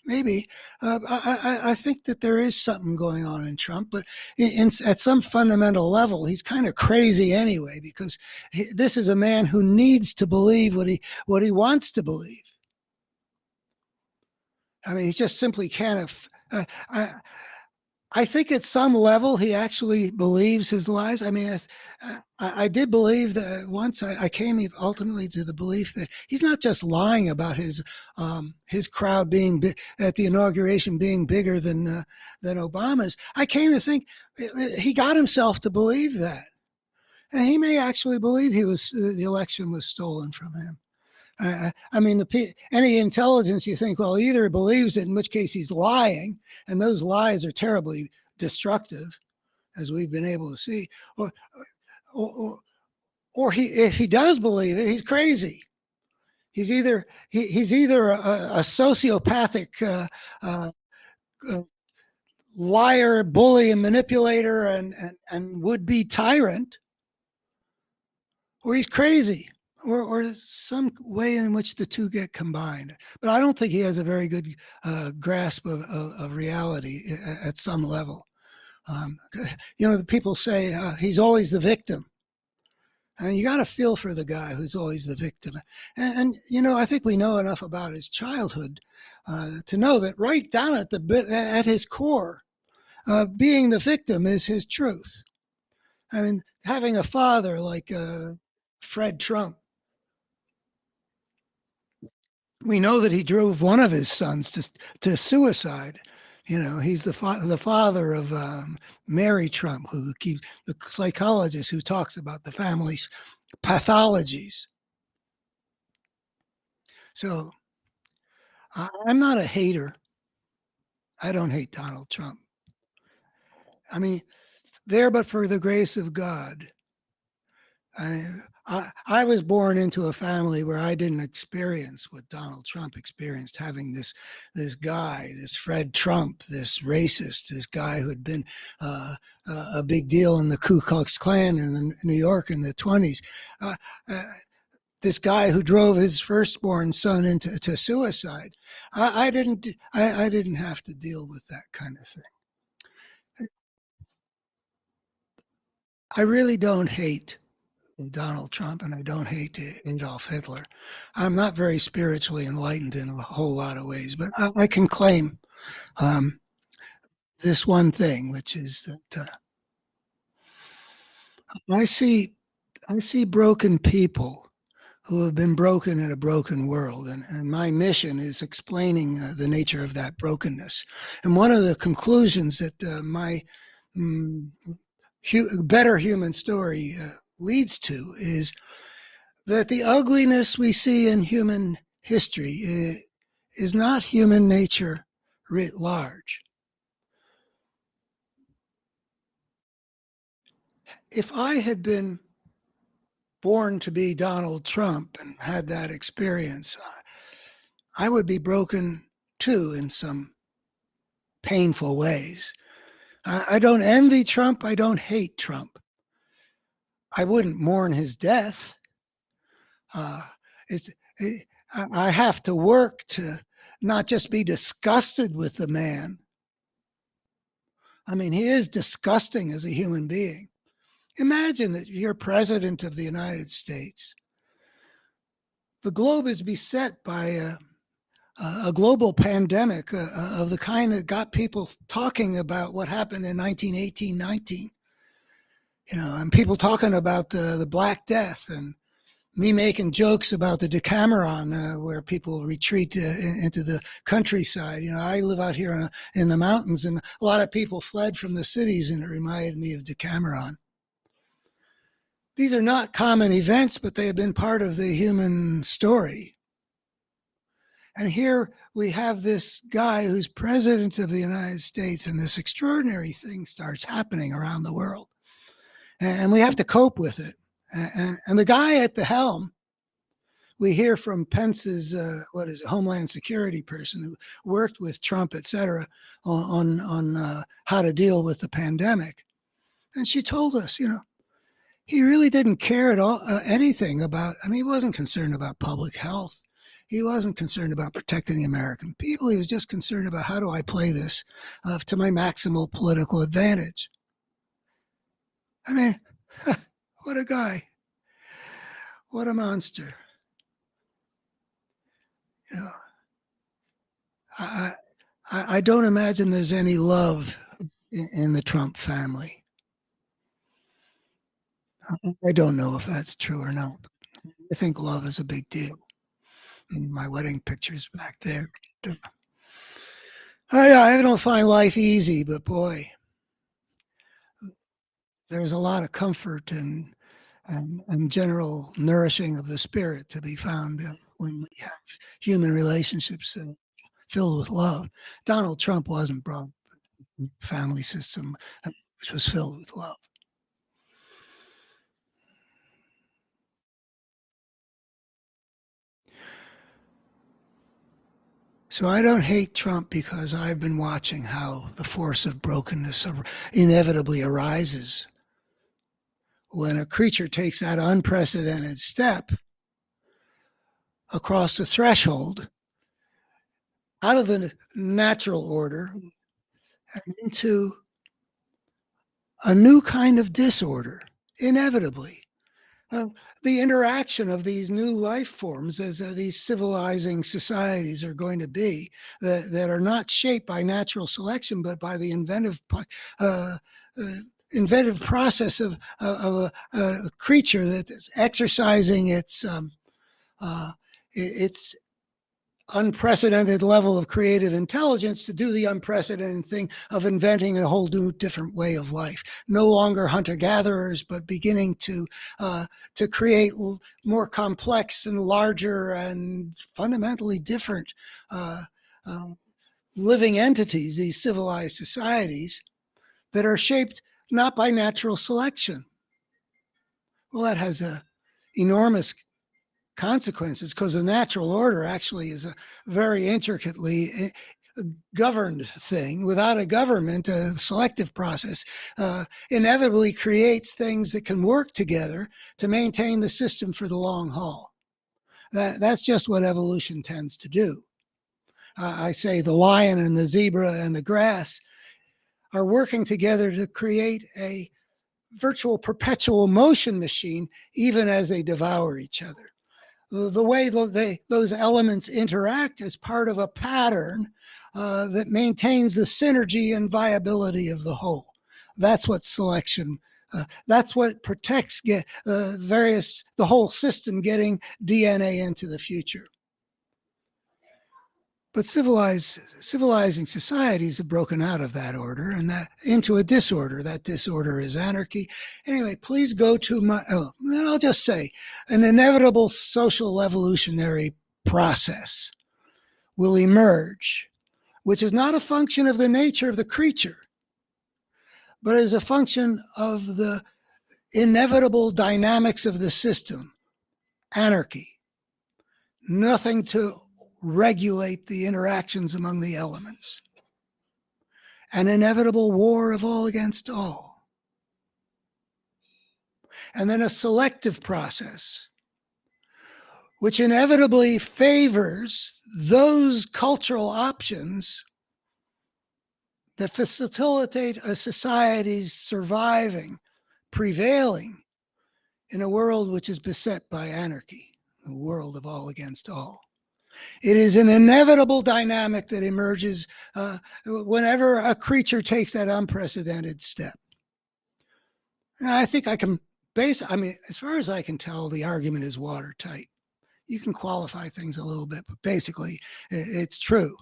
I think that there is something going on in Trump, but at some fundamental level, he's kind of crazy anyway, because this is a man who needs to believe what he wants to believe. I mean, he just simply can't. I think at some level he actually believes his lies. I mean, I did believe that once. I came ultimately to the belief that he's not just lying about his crowd being at the inauguration being bigger than Obama's. I came to think he got himself to believe that, and he may actually believe the election was stolen from him. I mean, any intelligence, you think, well, he either believes it, in which case he's lying, and those lies are terribly destructive, as we've been able to see, or if he does believe it, he's crazy. He's either a sociopathic liar, bully, and manipulator, and would-be tyrant, or he's crazy. Or some way in which the two get combined. But I don't think he has a very good grasp of reality at some level. The people say he's always the victim. I mean, you got to feel for the guy who's always the victim. And I think we know enough about his childhood to know that right down at his core, being the victim is his truth. I mean, having a father like Fred Trump, we know that he drove one of his sons to suicide. You know, he's the father of Mary Trump, who keeps the psychologist who talks about the family's pathologies. So I'm not a hater. I don't hate Donald Trump. I mean, there but for the grace of God. I was born into a family where I didn't experience what Donald Trump experienced, having this guy, this Fred Trump, this racist, this guy who had been a big deal in the Ku Klux Klan in New York in the 20s. This guy who drove his firstborn son into suicide. I didn't have to deal with that kind of thing. I really don't hate Donald Trump and I don't hate Adolf Hitler. I'm not very spiritually enlightened in a whole lot of ways, but I can claim this one thing, which is that I see broken people who have been broken in a broken world. And my mission is explaining the nature of that brokenness. And one of the conclusions that my better human story leads to is that the ugliness we see in human history is not human nature writ large. If I had been born to be Donald Trump and had that experience, I would be broken too in some painful ways. I don't envy Trump. I don't hate Trump. I wouldn't mourn his death. I have to work to not just be disgusted with the man. I mean, he is disgusting as a human being. Imagine that you're president of the United States. The globe is beset by a global pandemic of the kind that got people talking about what happened in 1918-19. You know, and people talking about the Black Death, and me making jokes about the Decameron, where people retreat into the countryside. You know, I live out here in the mountains, and a lot of people fled from the cities, and it reminded me of Decameron. These are not common events, but they have been part of the human story. And here we have this guy who's president of the United States, and this extraordinary thing starts happening around the world. And we have to cope with it. And the guy at the helm, we hear from Pence's, Homeland Security person who worked with Trump, et cetera, on how to deal with the pandemic. And she told us, you know, he really didn't care at all anything about, I mean, he wasn't concerned about public health. He wasn't concerned about protecting the American people. He was just concerned about how do I play this to my maximal political advantage. I mean, what a guy. What a monster. You know, I don't imagine there's any love in the Trump family. I don't know if that's true or not. I think love is a big deal. My wedding picture's back there. I don't find life easy, but boy, there's a lot of comfort and general nourishing of the spirit to be found when we have human relationships filled with love. Donald Trump wasn't brought a family system which was filled with love. So I don't hate Trump because I've been watching how the force of brokenness inevitably arises when a creature takes that unprecedented step across the threshold out of the natural order and into a new kind of disorder, inevitably. uh, the interaction of these new life forms as these civilizing societies are going to be that are not shaped by natural selection, but by the uh, uh, inventive process of a creature that is exercising its unprecedented level of creative intelligence to do the unprecedented thing of inventing a whole new different way of life. No longer hunter-gatherers, but beginning to create more complex and larger and fundamentally different uh, um, living entities, these civilized societies that are shaped not by natural selection. Well, that has enormous consequences because the natural order actually is a very intricately governed thing. Without a government, a selective process inevitably creates things that can work together to maintain the system for the long haul. That's just what evolution tends to do. I say the lion and the zebra and the grass are working together to create a virtual perpetual motion machine, even as they devour each other. The way those elements interact is part of a pattern that maintains the synergy and viability of the whole. That's what selection. That's what protects the whole system getting DNA into the future. But civilizing societies have broken out of that order and that into a disorder. That disorder is anarchy. Anyway, please go to I'll just say, an inevitable social evolutionary process will emerge, which is not a function of the nature of the creature, but is a function of the inevitable dynamics of the system. Anarchy. Nothing to regulate the interactions among the elements. An inevitable war of all against all. And then a selective process, which inevitably favors those cultural options that facilitate a society's surviving, prevailing in a world which is beset by anarchy, a world of all against all. It is an inevitable dynamic that emerges whenever a creature takes that unprecedented step. And I think I can as far as I can tell, the argument is watertight. You can qualify things a little bit, but basically it's true.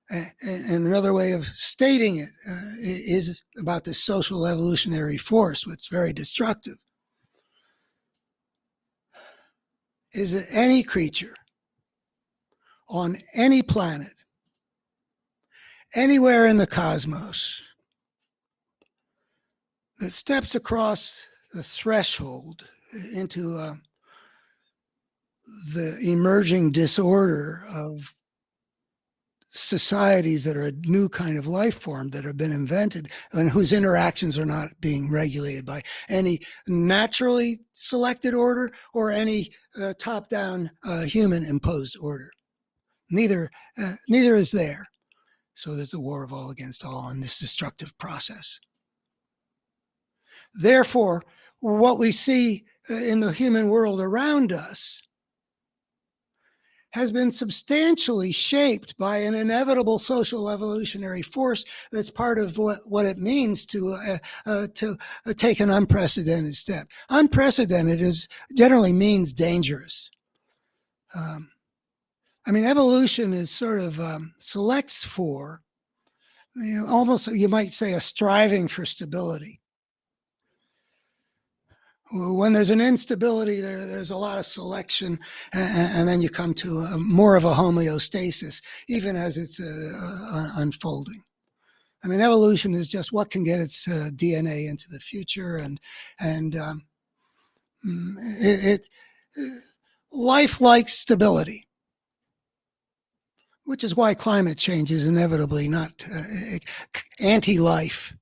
And another way of stating it is about this social evolutionary force, which is very destructive, is that any creature on any planet, anywhere in the cosmos, that steps across the threshold into the emerging disorder of societies that are a new kind of life form that have been invented and whose interactions are not being regulated by any naturally selected order or any top-down human imposed order. Neither is there. So there's a war of all against all in this destructive process. Therefore, what we see in the human world around us has been substantially shaped by an inevitable social evolutionary force that's part of what it means to take an unprecedented step. Unprecedented generally means dangerous. Evolution is sort of selects for, almost you might say, a striving for stability. When there's an instability, there's a lot of selection, and then you come to more of a homeostasis, even as it's unfolding. Evolution is just what can get its DNA into the future, and life likes stability, which is why climate change is inevitably not anti-life.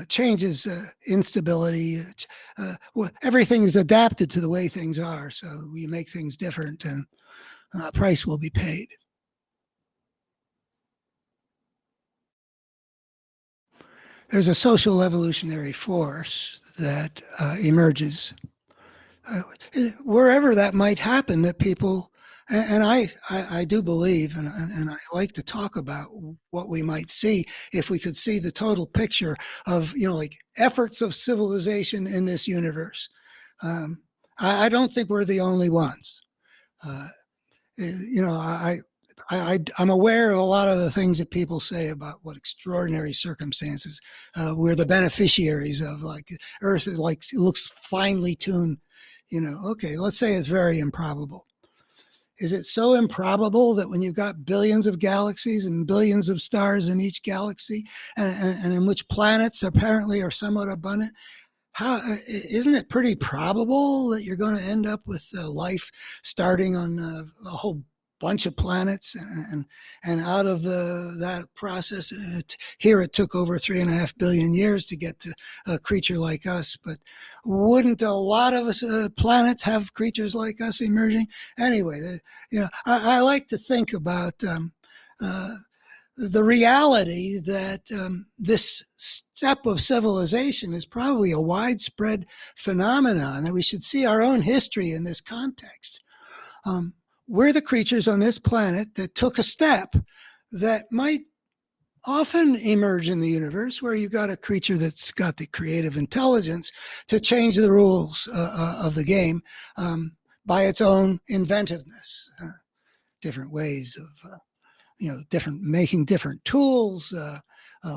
Change is instability. Everything is adapted to the way things are. So we make things different and a price will be paid. There's a social evolutionary force that emerges. Wherever that might happen, that people, and I do believe, and I like to talk about what we might see if we could see the total picture of, like efforts of civilization in this universe. I don't think we're the only ones. Uh, I'm aware of a lot of the things that people say about what extraordinary circumstances we're the beneficiaries of. Like Earth is like it looks finely tuned. Okay, let's say it's very improbable. Is it so improbable that when you've got billions of galaxies and billions of stars in each galaxy, and in which planets apparently are somewhat abundant, how isn't it pretty probable that you're going to end up with life starting on a whole bunch of planets, and out of that process, here it took over 3.5 billion years to get to a creature like us, but wouldn't a lot of us planets have creatures like us emerging anyway? I like to think about the reality that this step of civilization is probably a widespread phenomenon, that we should see our own history in this context. We're the creatures on this planet that took a step that might often emerge in the universe, where you've got a creature that's got the creative intelligence to change the rules of the game by its own inventiveness, different ways of making different tools,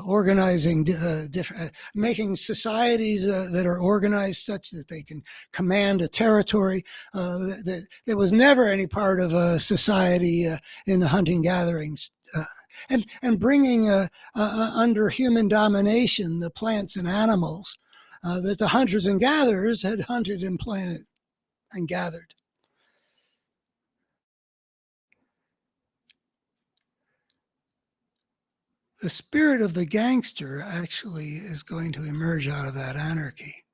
organizing different, making societies that are organized such that they can command a territory that was never any part of a society in the hunting gatherings, and bringing under human domination the plants and animals that the hunters and gatherers had hunted and planted and gathered. The spirit of the gangster actually is going to emerge out of that anarchy.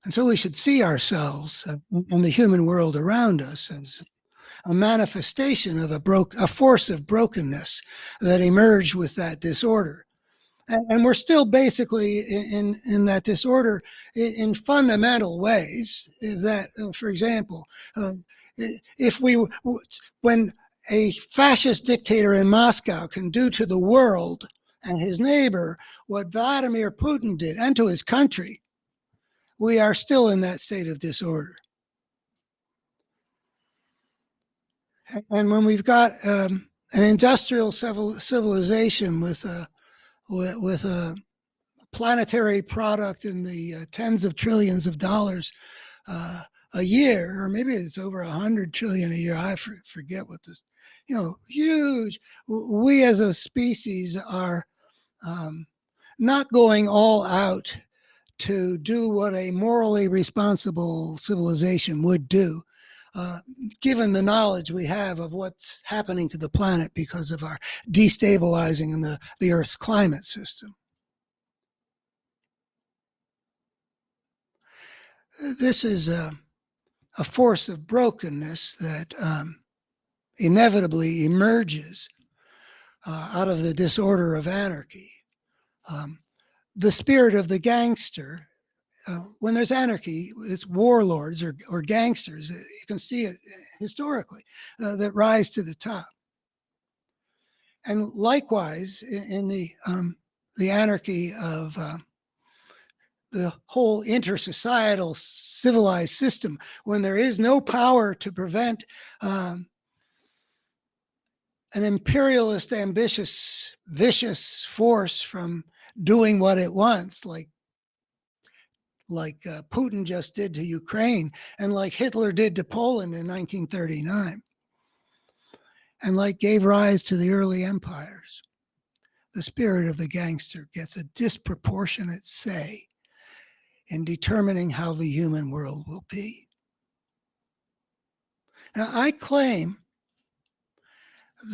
And so we should see ourselves and the human world around us as a manifestation of a force of brokenness that emerged with that disorder. And we're still basically in that disorder in fundamental ways. That, for example, when a fascist dictator in Moscow can do to the world and his neighbor what Vladimir Putin did, and to his country, we are still in that state of disorder. And when we've got an industrial civilization with a planetary product in the tens of trillions of dollars a year, or maybe it's over 100 trillion a year, I forget what this, huge. We as a species are not going all out to do what a morally responsible civilization would do, given the knowledge we have of what's happening to the planet because of our destabilizing the Earth's climate system. This is a force of brokenness that inevitably emerges out of the disorder of anarchy. The spirit of the gangster, when there's anarchy, it's warlords or gangsters. You can see it historically that rise to the top. And likewise, in the anarchy of the whole intersocietal civilized system, when there is no power to prevent an imperialist, ambitious, vicious force from doing what it wants, like Putin just did to Ukraine, and like Hitler did to Poland in 1939, and like gave rise to the early empires. The spirit of the gangster gets a disproportionate say in determining how the human world will be. Now, I claim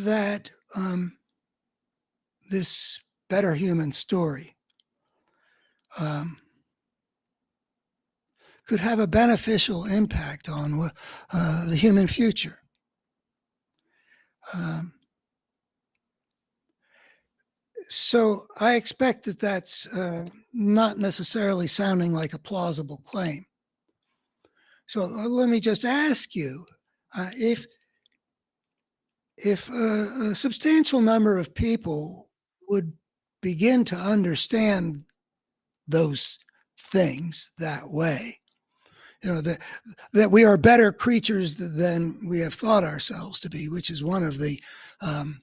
that this better human story could have a beneficial impact on the human future. So I expect that that's not necessarily sounding like a plausible claim. So let me just ask you, if a substantial number of people would begin to understand those things that way, that we are better creatures than we have thought ourselves to be, which is one of the um,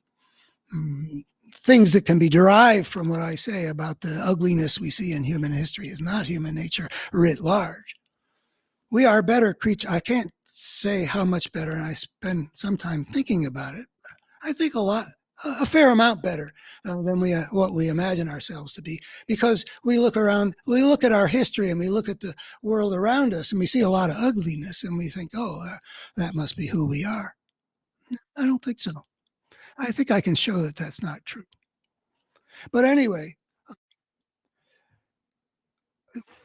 things that can be derived from what I say about the ugliness we see in human history is not human nature writ large. We are better creatures. I can't say how much better, and I spend some time thinking about it. I think a fair amount better than what we imagine ourselves to be, because we look at our history, and we look at the world around us, and we see a lot of ugliness, and we think, oh, that must be who we are. I don't think so. I think I can show that that's not true. But anyway,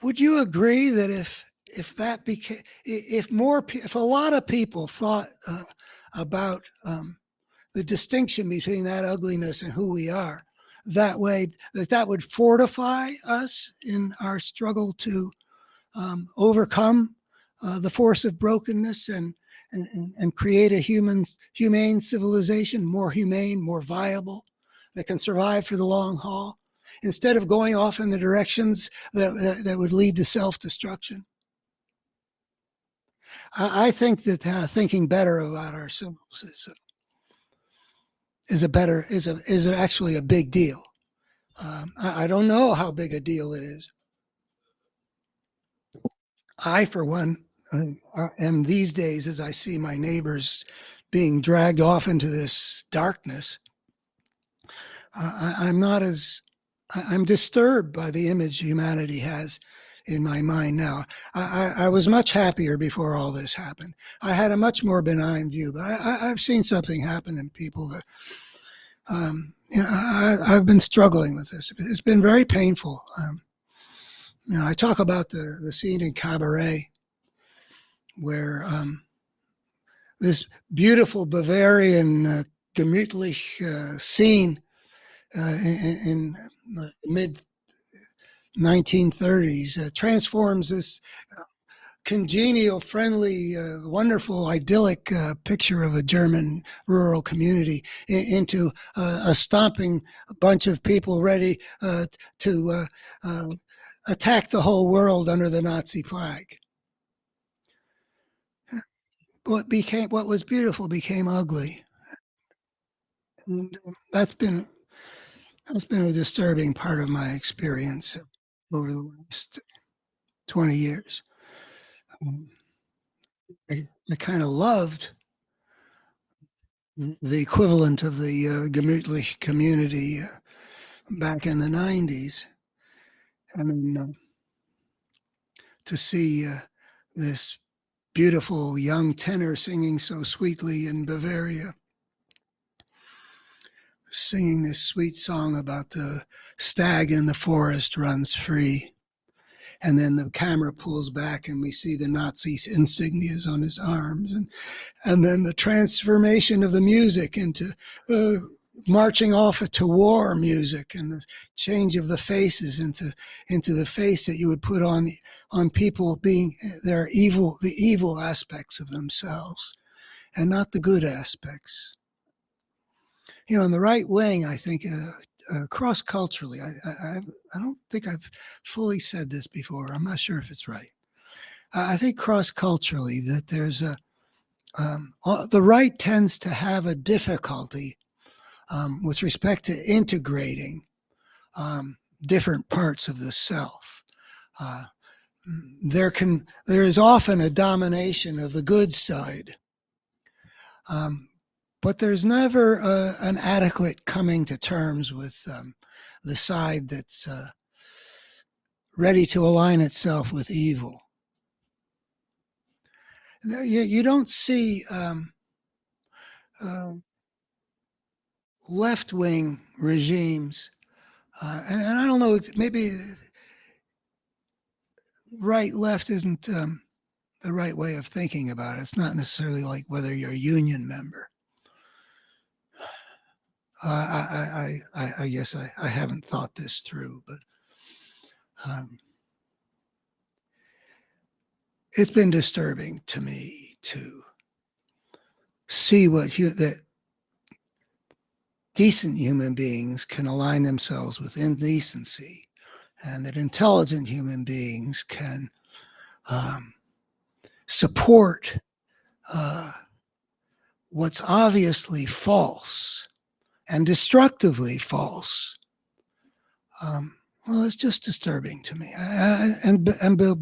would you agree that if a lot of people thought about the distinction between that ugliness and who we are, that way, that would fortify us in our struggle to overcome the force of brokenness and create a humane civilization, more humane, more viable, that can survive for the long haul, instead of going off in the directions that would lead to self-destruction. I think that thinking better about ourselves is actually a big deal. I don't know how big a deal it is. I, for one, am these days, as I see my neighbors being dragged off into this darkness, I'm disturbed by the image humanity has in my mind now. I was much happier before all this happened. I had a much more benign view, but I've seen something happen in people that I've been struggling with this. It's been very painful. I talk about the scene in Cabaret where this beautiful Bavarian gemütlich scene in the mid 1930s transforms this congenial, friendly, wonderful, idyllic picture of a German rural community into a stomping bunch of people ready to attack the whole world under the Nazi flag. What was beautiful became ugly. And that's been a disturbing part of my experience over the last 20 years. I kind of loved the equivalent of the gemütlich community back in the 90s. I mean, to see this beautiful young tenor singing so sweetly in Bavaria, singing this sweet song about the stag in the forest runs free. And then the camera pulls back and we see the Nazi insignias on his arms. And then the transformation of the music into marching off to war music, and the change of the faces into the face that you would put on people being the evil aspects of themselves and not the good aspects. In the right wing, I think cross-culturally, I don't think I've fully said this before. I'm not sure if it's right. I think cross-culturally that there's the right tends to have a difficulty with respect to integrating different parts of the self. There is often a domination of the good side, but there's never an adequate coming to terms with the side that's ready to align itself with evil. You don't see left-wing regimes, and I don't know, maybe right-left isn't the right way of thinking about it. It's not necessarily like whether you're a union member. I guess I haven't thought this through, but um, it's been disturbing to me to see that decent human beings can align themselves with indecency, and that intelligent human beings can support what's obviously false and destructively false. Well, it's just disturbing to me and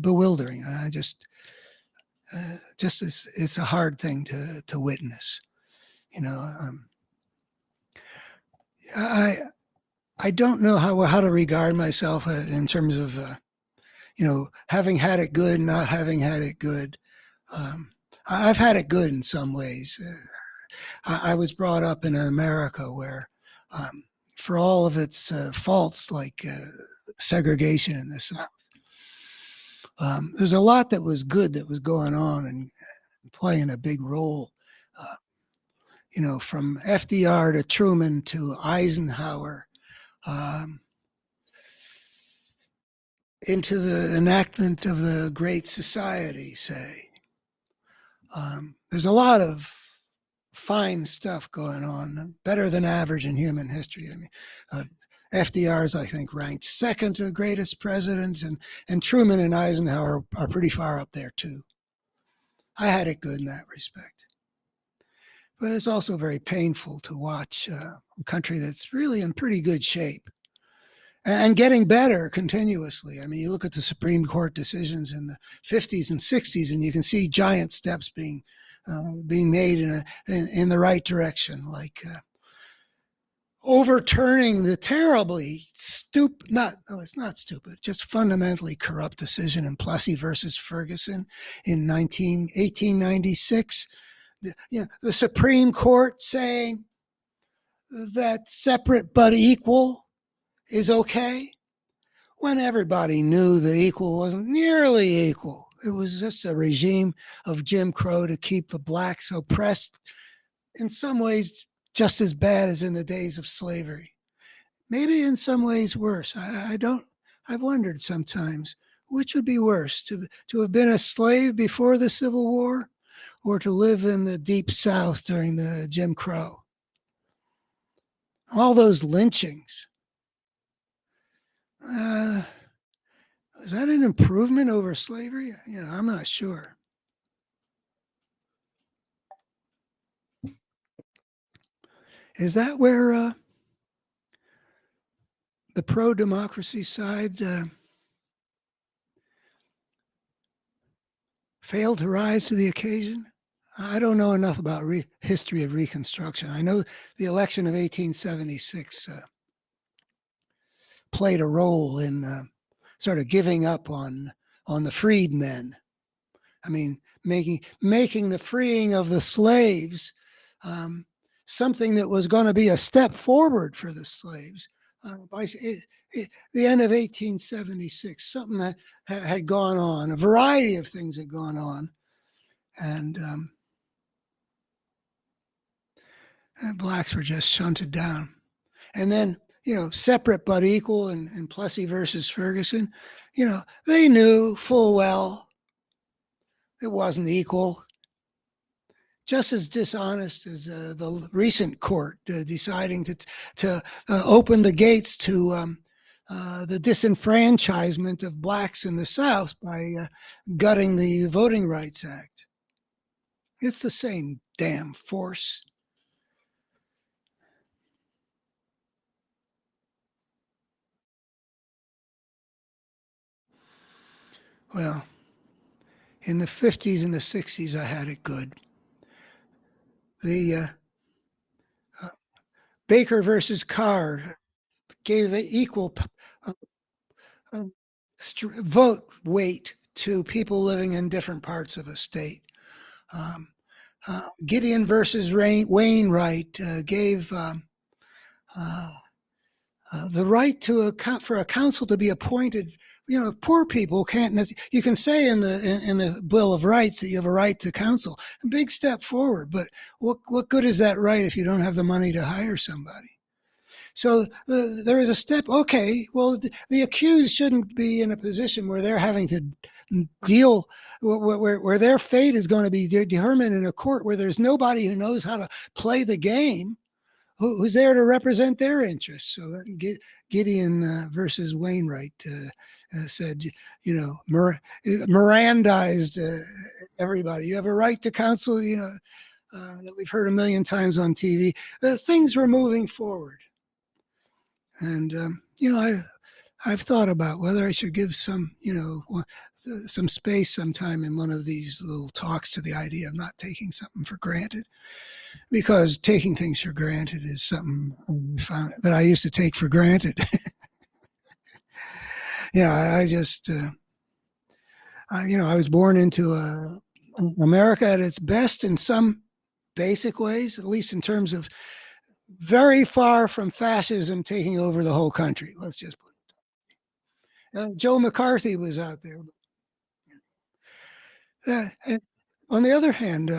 bewildering. I just it's a hard thing to witness. You know, I don't know how to regard myself in terms of having had it good, not having had it good. I've had it good in some ways. I was brought up in America where, for all of its faults, like segregation in the South, there's a lot that was good that was going on and playing a big role. From FDR to Truman to Eisenhower, into the enactment of the Great Society, say. There's a lot of fine stuff going on, better than average in human history. I mean, FDR's, I think, ranked second to the greatest president, and Truman and Eisenhower are pretty far up there, too. I had it good in that respect. But it's also very painful to watch a country that's really in pretty good shape and getting better continuously. I mean, you look at the Supreme Court decisions in the 50s and 60s, and you can see giant steps being made in the right direction, like overturning the terribly it's not stupid, just fundamentally corrupt decision in Plessy versus Ferguson in 1896. The Supreme Court saying that separate but equal is okay, when everybody knew that equal wasn't nearly equal. It was just a regime of Jim Crow to keep the blacks oppressed, in some ways just as bad as in the days of slavery. Maybe in some ways worse. I've wondered sometimes, which would be worse, to have been a slave before the Civil War, or to live in the Deep South during the Jim Crow. All those lynchings. Is that an improvement over slavery? I'm not sure. Is that where the pro-democracy side failed to rise to the occasion? I don't know enough about history of Reconstruction. I know the election of 1876 played a role in sort of giving up on the freedmen. I mean, making the freeing of the slaves something that was going to be a step forward for the slaves. By the end of 1876, something had gone on. A variety of things had gone on, and blacks were just shunted down. And then, separate but equal in Plessy versus Ferguson, they knew full well it wasn't equal. Just as dishonest as the recent court deciding to open the gates to the disenfranchisement of blacks in the South by gutting the Voting Rights Act. It's the same damn force. Well, in the 50s and the 60s, I had it good. The Baker versus Carr gave equal vote weight to people living in different parts of a state. Gideon versus Wainwright gave the right for a council to be appointed. Poor people can't. You can say in the Bill of Rights that you have a right to counsel. A big step forward, but what good is that right if you don't have the money to hire somebody? So there is a step. Okay, well, the accused shouldn't be in a position where they're having to deal where their fate is going to be determined in a court where there's nobody who knows how to play the game, who's there to represent their interests. So Gideon versus Wainwright said, Mirandized everybody. You have a right to counsel, that we've heard a million times on TV. Things were moving forward. And, I've thought about whether I should give some space sometime in one of these little talks to the idea of not taking something for granted, because taking things for granted is something that I used to take for granted. I just, I was born into America at its best in some basic ways, at least in terms of very far from fascism taking over the whole country. Let's just put it. Joe McCarthy was out there. On the other hand,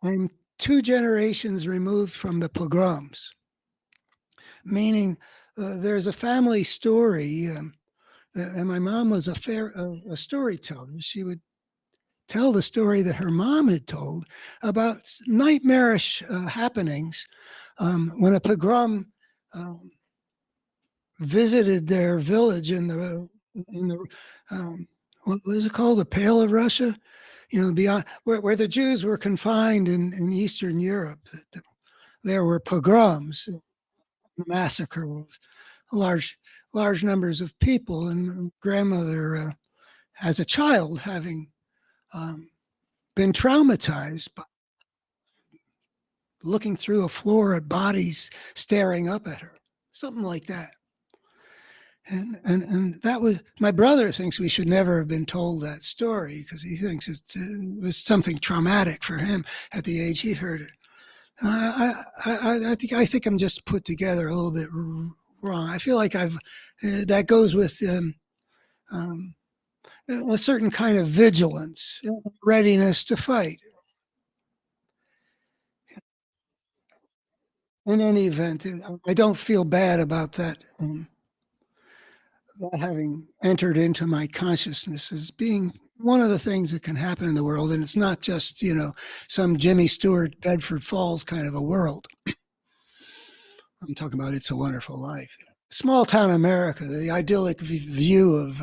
I'm 2 generations removed from the pogroms, meaning there's a family story, and my mom was a storyteller. She would tell the story that her mom had told about nightmarish happenings when a pogrom visited their village in the what was it called, the Pale of Russia, beyond where the Jews were confined in Eastern Europe. There were pogroms, massacre of large numbers of people. And grandmother, as a child, having been traumatized by looking through a floor at bodies staring up at her, something like that. And that was, my brother thinks we should never have been told that story because he thinks it was something traumatic for him at the age he heard it. I think I'm just put together a little bit wrong. I feel like that goes with a certain kind of vigilance, readiness to fight. In any event, I don't feel bad about that. Having entered into my consciousness as being one of the things that can happen in the world. And it's not just, some Jimmy Stewart, Bedford Falls kind of a world. I'm talking about It's a Wonderful Life. Small town America, the idyllic view of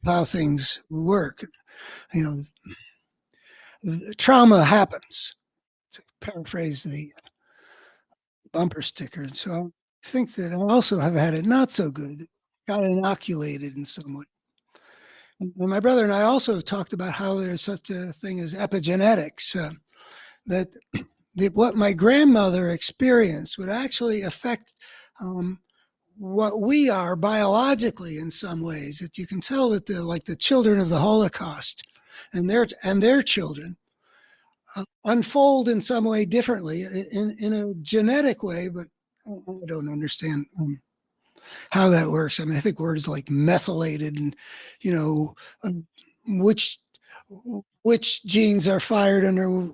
how things work. Trauma happens, to paraphrase the bumper sticker. And so I think that I also have had it not so good. Got inoculated in some way. And my brother and I also talked about how there's such a thing as epigenetics, that what my grandmother experienced would actually affect what we are biologically in some ways. That you can tell that the children of the Holocaust and their children unfold in some way differently in a genetic way, but I don't understand how that works. I mean, I think words like methylated and, which genes are fired under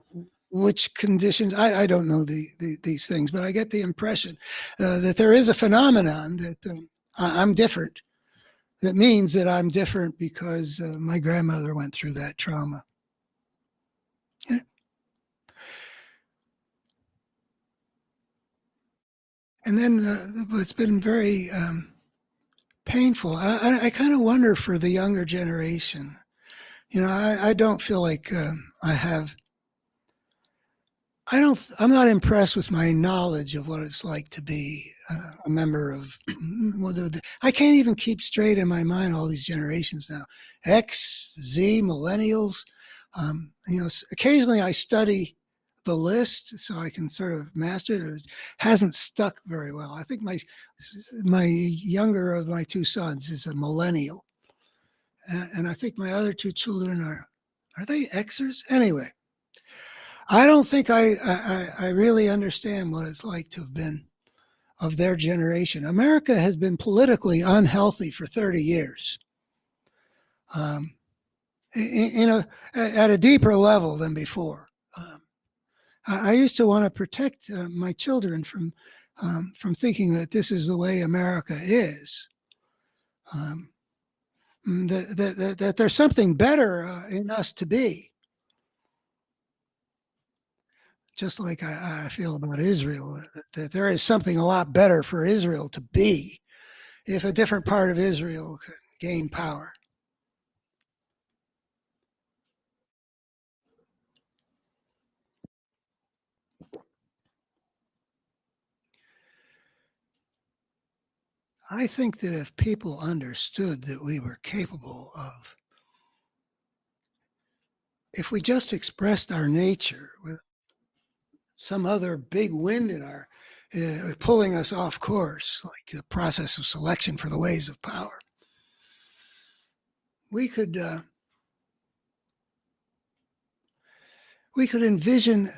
which conditions. I don't know these things, but I get the impression that there is a phenomenon that I'm different. That means that I'm different because my grandmother went through that trauma. And then it's been very painful. I kind of wonder for the younger generation. I don't feel like I'm not impressed with my knowledge of what it's like to be a member of, I can't even keep straight in my mind all these generations now. X, Z, millennials. Occasionally I study the list so I can sort of master it. It hasn't stuck very well. I think my younger of my 2 sons is a millennial. And I think my other 2 children are they Xers? Anyway, I don't think I really understand what it's like to have been of their generation. America has been politically unhealthy for 30 years. At a deeper level than before. I used to want to protect my children from thinking that this is the way America is. Um, that there's something better in us to be, just like I feel about Israel, that there is something a lot better for Israel to be if a different part of Israel could gain power. I think that if people understood that we were capable of, if we just expressed our nature with some other big wind in our pulling us off course, like the process of selection for the ways of power, we could we could envision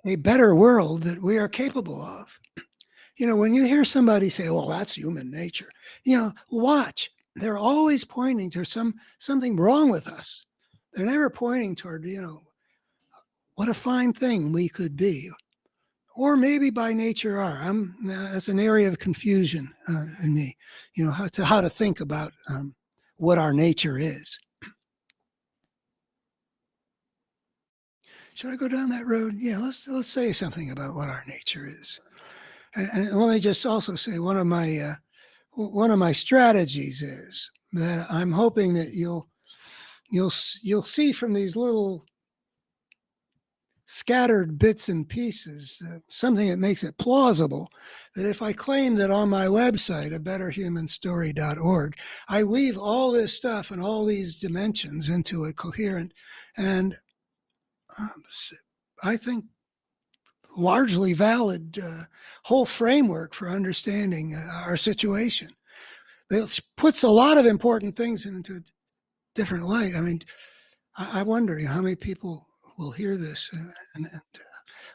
a better world that we are capable of. You know, when you hear somebody say, "Well, that's human nature," watch. They're always pointing to something wrong with us. They're never pointing toward, what a fine thing we could be, or maybe by nature are. That's an area of confusion in me. How to think about what our nature is. Should I go down that road? Yeah, let's say something about what our nature is. And let me just also say one of my strategies is that I'm hoping that you'll see from these little scattered bits and pieces something that makes it plausible that if I claim that on my website, a betterhumanstory.org, I weave all this stuff and all these dimensions into a coherent and I think largely valid whole framework for understanding our situation. It puts a lot of important things into different light. I mean, I wonder how many people will hear this and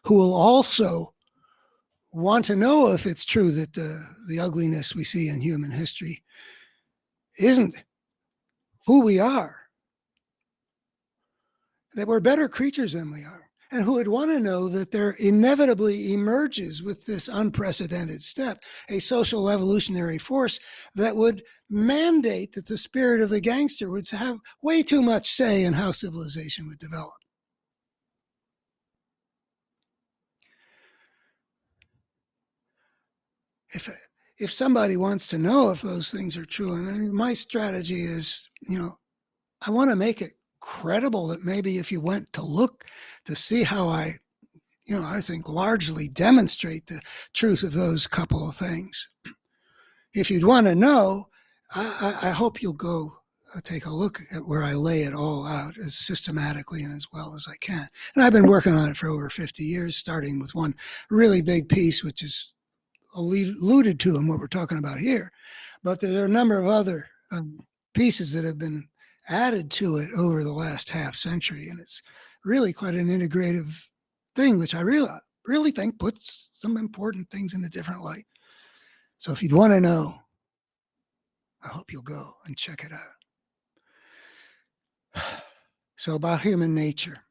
who will also want to know if it's true that the ugliness we see in human history isn't who we are, that we're better creatures than we are, and who would want to know that there inevitably emerges with this unprecedented step a social evolutionary force that would mandate that the spirit of the gangster would have way too much say in how civilization would develop. If if somebody wants to know if those things are true, and then my strategy is, I want to make it credible that maybe if you went to look to see how I think largely demonstrate the truth of those couple of things. If you'd want to know, I hope you'll go take a look at where I lay it all out as systematically and as well as I can. And I've been working on it for over 50 years, starting with one really big piece, which is alluded to in what we're talking about here. But there are a number of other pieces that have been added to it over the last half century. And it's really quite an integrative thing, which I really think puts some important things in a different light. So if you'd want to know, I hope you'll go and check it out. So about human nature.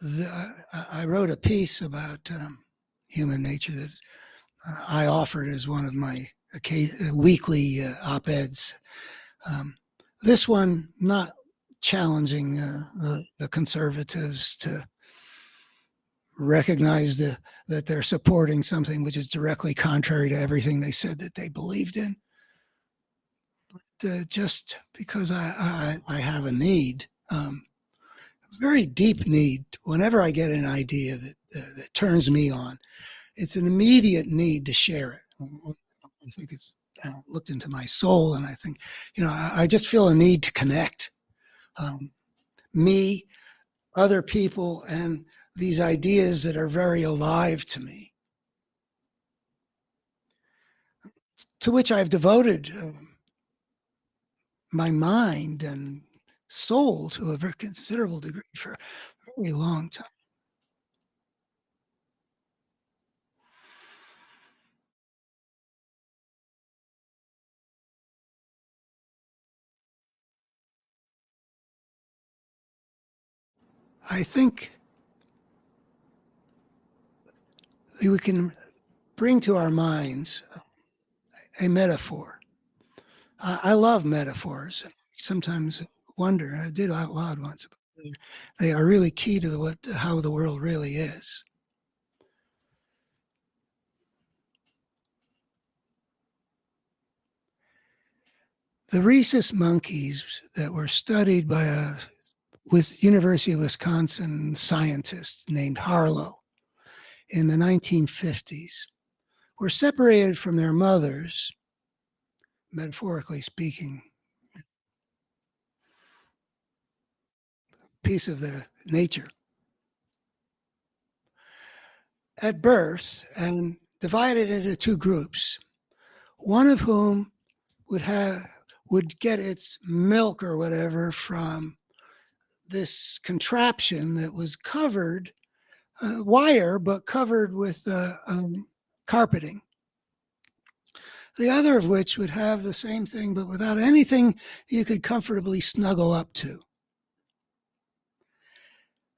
I wrote a piece about human nature that I offered as one of my weekly op-eds. This one not challenging the conservatives to recognize that they're supporting something which is directly contrary to everything they said that they believed in. But just because I have a need, very deep need, whenever I get an idea that turns me on, it's an immediate need to share it. I think it's looked into my soul, and I think, I just feel a need to connect me, other people, and these ideas that are very alive to me, to which I've devoted my mind and soul to a very considerable degree for a very long time. I think we can bring to our minds a metaphor. I love metaphors. Sometimes wonder, I did out loud once, they are really key to how the world really is. The rhesus monkeys that were studied by a University of Wisconsin scientist named Harlow in the 1950s were separated from their mothers, metaphorically speaking, piece of their nature, at birth and divided into two groups, one of whom would get its milk or whatever from this contraption that was covered wire, but covered with carpeting. The other of which would have the same thing, but without anything you could comfortably snuggle up to.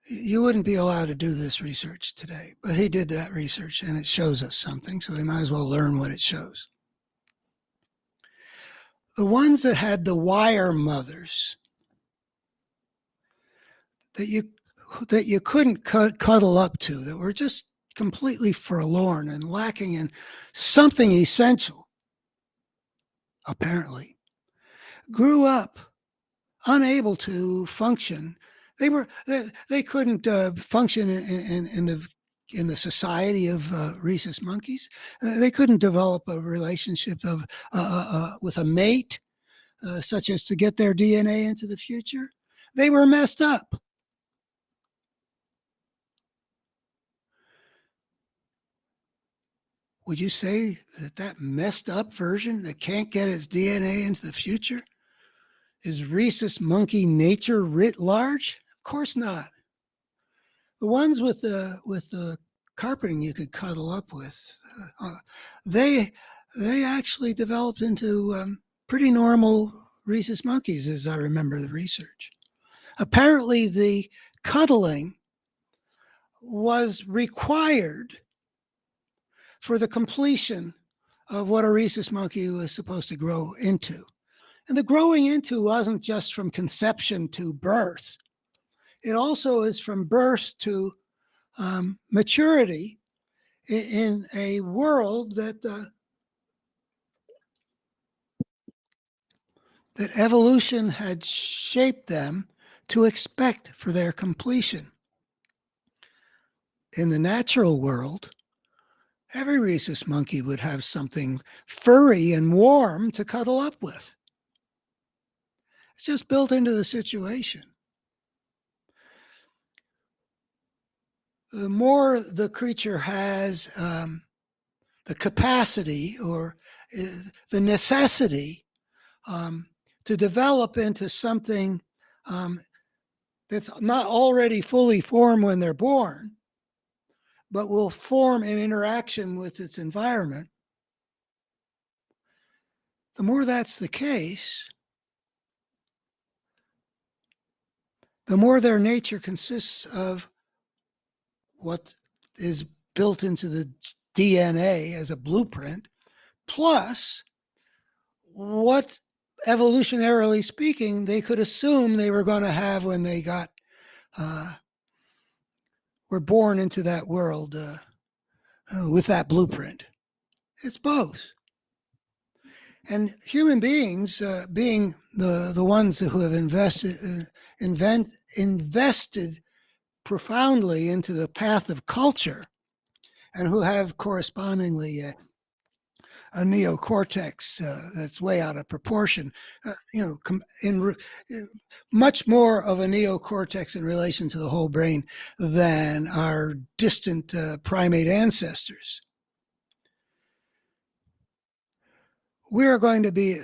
You wouldn't be allowed to do this research today, but he did that research and it shows us something, so we might as well learn what it shows. The ones that had the wire mothers that you couldn't cuddle up to, that were just completely forlorn and lacking in something essential, apparently, grew up unable to function. They couldn't function in the society of rhesus monkeys. They couldn't develop a relationship with a mate, such as to get their DNA into the future. They were messed up. Would you say that messed up version that can't get its DNA into the future is rhesus monkey nature writ large? Of course not. The ones with the carpeting you could cuddle up with, they actually developed into pretty normal rhesus monkeys, as I remember the research. Apparently, the cuddling was required for the completion of what a rhesus monkey was supposed to grow into. And the growing into wasn't just from conception to birth. It also is from birth to maturity in a world that evolution had shaped them to expect for their completion. In the natural world, every rhesus monkey would have something furry and warm to cuddle up with. It's just built into the situation. The more the creature has the capacity or the necessity to develop into something that's not already fully formed when they're born, but will form in interaction with its environment, the more that's the case, the more their nature consists of what is built into the DNA as a blueprint, plus what, evolutionarily speaking, they could assume they were going to have when they were born into that world with that blueprint. It's both. And human beings, being the ones who have invested profoundly into the path of culture, and who have correspondingly a neocortex that's way out of proportion, much more of a neocortex in relation to the whole brain than our distant primate ancestors. We're going to be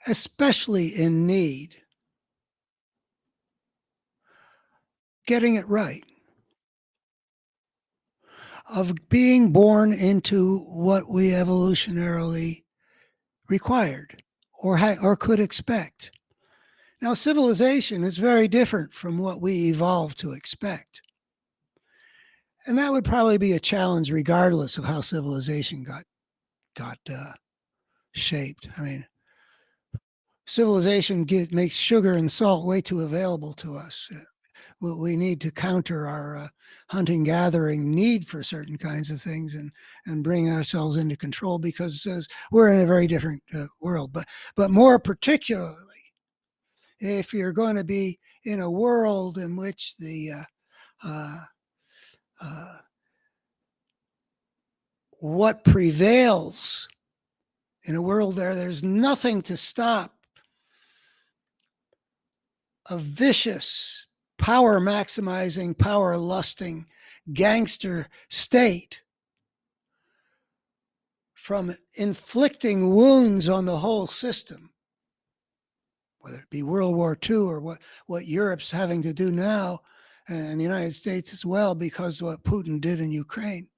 especially in need getting it right, of being born into what we evolutionarily required or could expect. Now, civilization is very different from what we evolved to expect. And that would probably be a challenge regardless of how civilization got shaped. I mean, civilization makes sugar and salt way too available to us. We need to counter our hunting gathering need for certain kinds of things and bring ourselves into control because we're in a very different world. But more particularly, if you're going to be in a world in which what prevails in a world there's nothing to stop a vicious, power maximizing, power lusting gangster state from inflicting wounds on the whole system, whether it be World War II or what Europe's having to do now, and the United States as well, because of what Putin did in Ukraine.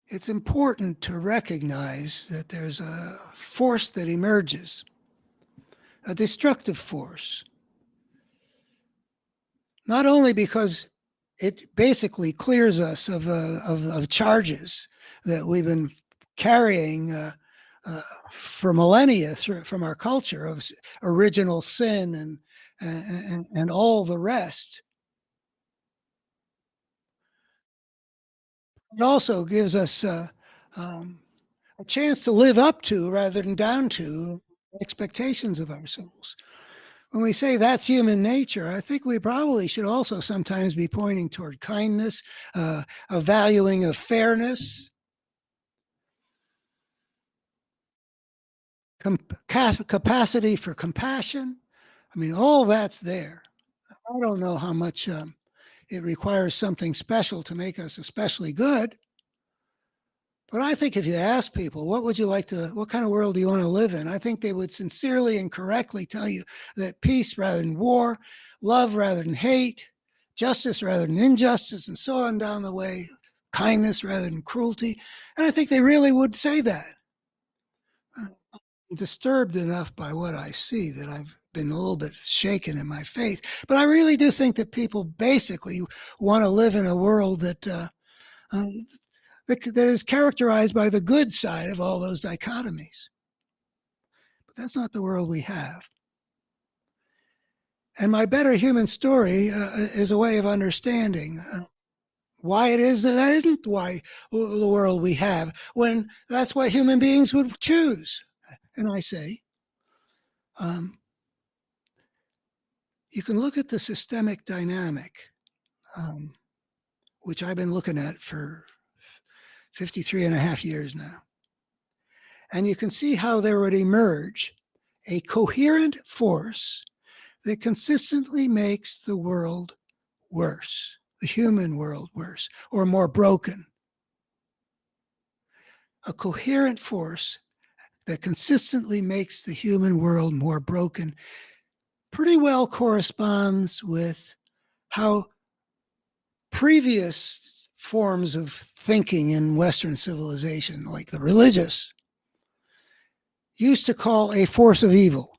It's important to recognize that there's a force that emerges, a destructive force, not only because it basically clears us of charges that we've been carrying for millennia from our culture of original sin and all the rest. It also gives us a chance to live up to rather than down to expectations of ourselves. When we say that's human nature, I think we probably should also sometimes be pointing toward kindness, a valuing of fairness, capacity for compassion. I mean, all that's there. I don't know how much it requires something special to make us especially good. But I think if you ask people, what kind of world do you want to live in? I think they would sincerely and correctly tell you that peace rather than war, love rather than hate, justice rather than injustice, and so on down the way, kindness rather than cruelty. And I think they really would say that. I'm disturbed enough by what I see that I've been a little bit shaken in my faith. But I really do think that people basically want to live in a world that is characterized by the good side of all those dichotomies. But that's not the world we have. And my better human story is a way of understanding why it is that isn't why the world we have, when that's what human beings would choose. And I say, you can look at the systemic dynamic, which I've been looking at for 53 and a half years now. And you can see how there would emerge a coherent force that consistently makes the world worse, the human world worse, or more broken. A coherent force that consistently makes the human world more broken pretty well corresponds with how previous forms of thinking in Western civilization, like the religious, used to call a force of evil.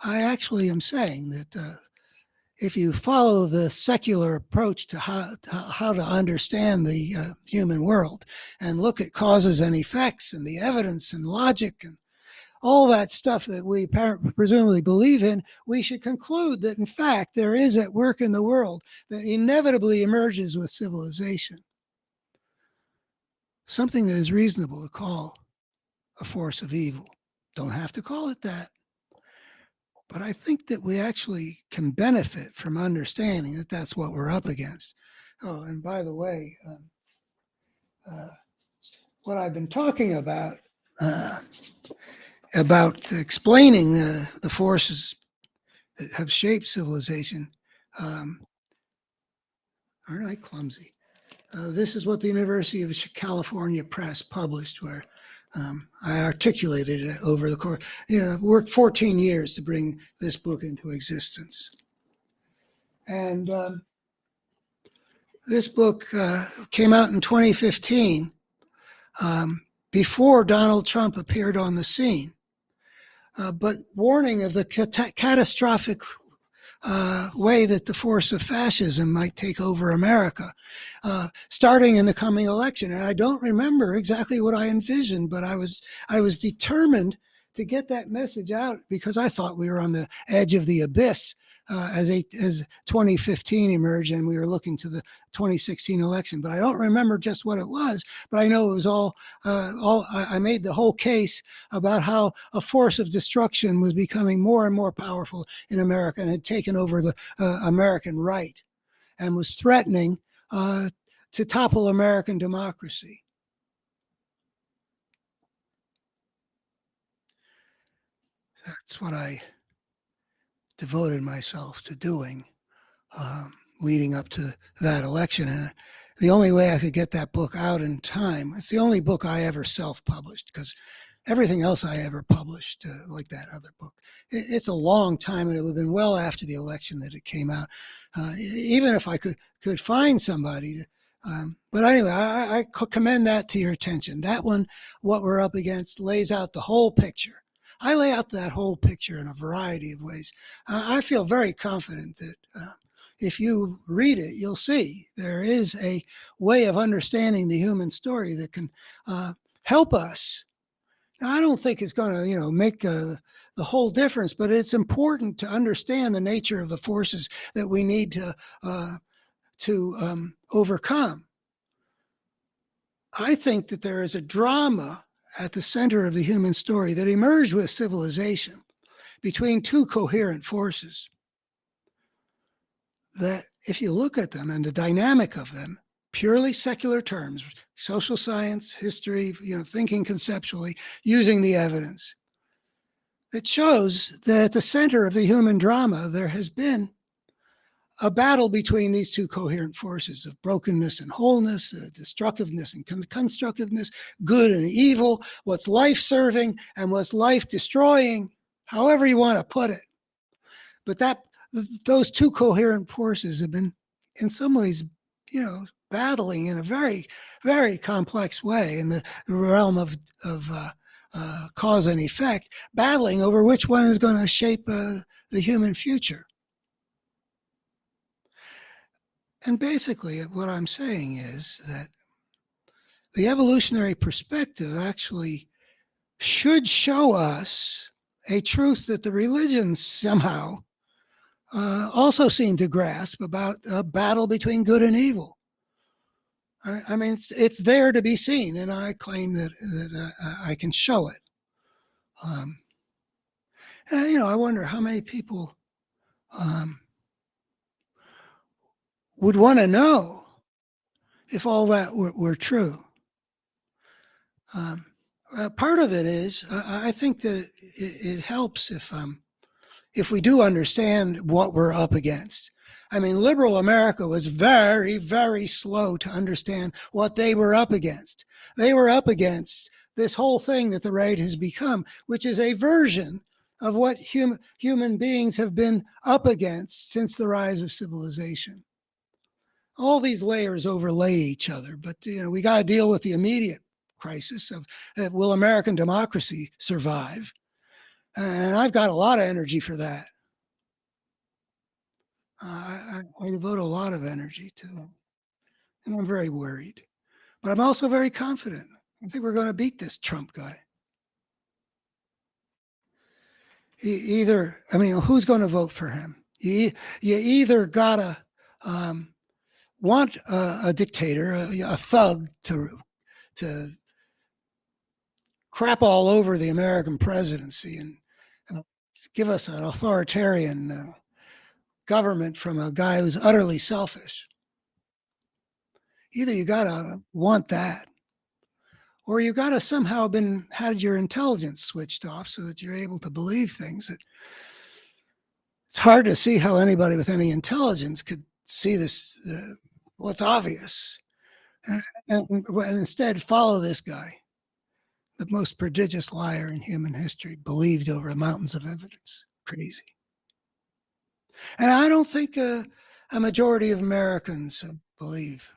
I actually am saying that if you follow the secular approach to how to understand the human world and look at causes and effects and the evidence and logic and all that stuff that we presumably believe in, we should conclude that, in fact, there is at work in the world that inevitably emerges with civilization something that is reasonable to call a force of evil. Don't have to call it that. But I think that we actually can benefit from understanding that that's what we're up against. Oh, and by the way, what I've been talking about explaining the forces that have shaped civilization, aren't I clumsy? This is what the University of California Press published, where I articulated it over the course. Worked 14 years to bring this book into existence. And This book came out in 2015, before Donald Trump appeared on the scene, but warning of the catastrophic way that the force of fascism might take over America, starting in the coming election. And I don't remember exactly what I envisioned, but I was determined to get that message out because I thought we were on the edge of the abyss as 2015 emerged and we were looking to the 2016 election. But I don't remember just what it was, but I know it was all I made the whole case about how a force of destruction was becoming more and more powerful in America and had taken over the American right and was threatening to topple American democracy. That's what I devoted myself to doing leading up to that election. And the only way I could get that book out in time, it's the only book I ever self-published because everything else I ever published, like that other book, it's a long time, and it would have been well after the election that it came out. Even if I could find somebody but anyway, I commend that to your attention. That one, What We're Up Against, lays out the whole picture. I lay out that whole picture in a variety of ways. I feel very confident that if you read it, you'll see there is a way of understanding the human story that can help us. Now, I don't think it's going to, make the whole difference, but it's important to understand the nature of the forces that we need to overcome. I think that there is a drama at the center of the human story that emerged with civilization between two coherent forces that, if you look at them and the dynamic of them, purely secular terms, social science, history, thinking conceptually, using the evidence, it shows that at the center of the human drama, there has been a battle between these two coherent forces of brokenness and wholeness, destructiveness and constructiveness, good and evil, what's life-serving and what's life-destroying, however you want to put it. But those two coherent forces have been, in some ways, battling in a very, very complex way in the realm of cause and effect, battling over which one is going to shape the human future. And basically, what I'm saying is that the evolutionary perspective actually should show us a truth that the religions somehow also seem to grasp about a battle between good and evil. I mean, it's there to be seen, and I claim that I can show it. And, I wonder how many people would want to know if all that were true. Part of it is, I think that it helps if we do understand what we're up against. I mean, liberal America was very, very slow to understand what they were up against. They were up against this whole thing that the right has become, which is a version of what human beings have been up against since the rise of civilization. All these layers overlay each other, but we got to deal with the immediate crisis of will American democracy survive? And I've got a lot of energy for that. I devote a lot of energy to it, and I'm very worried. But I'm also very confident. I think we're going to beat this Trump guy. Who's going to vote for him? You either got to want a dictator, a thug to crap all over the American presidency and give us an authoritarian government from a guy who's utterly selfish. Either you got to want that, or you got to somehow had your intelligence switched off so that you're able to believe things. It's hard to see how anybody with any intelligence could see this, what's obvious, and instead follow this guy, the most prodigious liar in human history, believed over mountains of evidence. Crazy. And I don't think a majority of Americans believe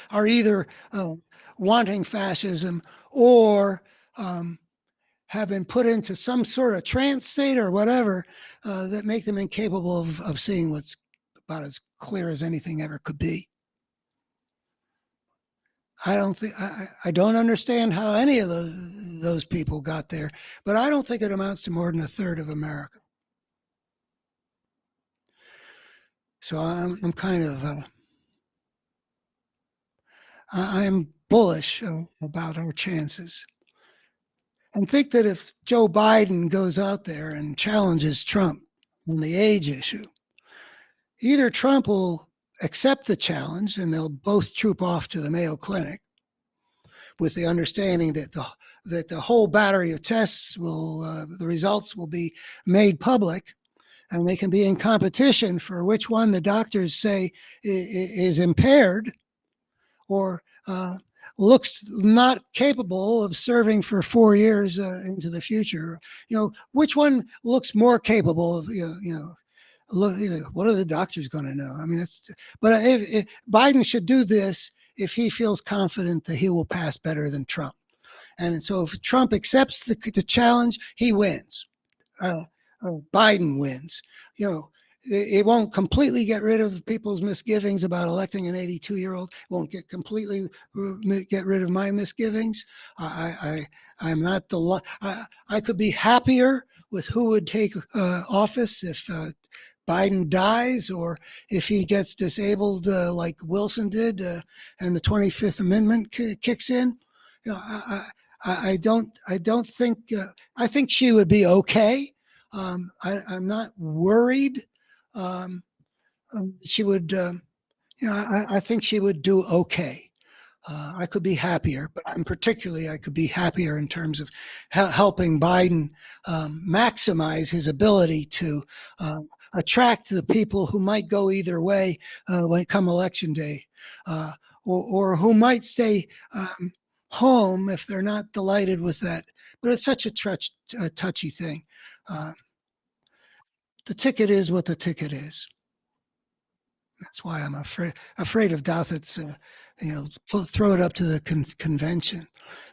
are either wanting fascism or have been put into some sort of trance state or whatever that make them incapable of seeing what's about as clear as anything ever could be. I don't think I don't understand how any of those people got there, but I don't think it amounts to more than a third of America. So I'm kind of I'm bullish about our chances, and think that if Joe Biden goes out there and challenges Trump on the age issue, either Trump will accept the challenge and they'll both troop off to the Mayo Clinic with the understanding that the whole battery of tests the results will be made public, and they can be in competition for which one the doctors say is impaired or looks not capable of serving for 4 years into the future. Which one looks more capable of, look, what are the doctors going to know? I mean, but if Biden should do this if he feels confident that he will pass better than Trump. And so if Trump accepts the challenge, he wins. Biden wins. It won't completely get rid of people's misgivings about electing an 82-year-old. It won't completely get rid of my misgivings. I'm not I could be happier with who would take office if Biden dies or if he gets disabled like Wilson did and the 25th Amendment kicks in. I don't think I think she would be okay. I'm not worried. She would, I think she would do okay. I could be happier, but I could be happier in terms of helping Biden maximize his ability to attract the people who might go either way when it come election day, or who might stay home if they're not delighted with that. But it's such a touchy thing. The ticket is what the ticket is. That's why I'm afraid of Douthat's, throw it up to the convention.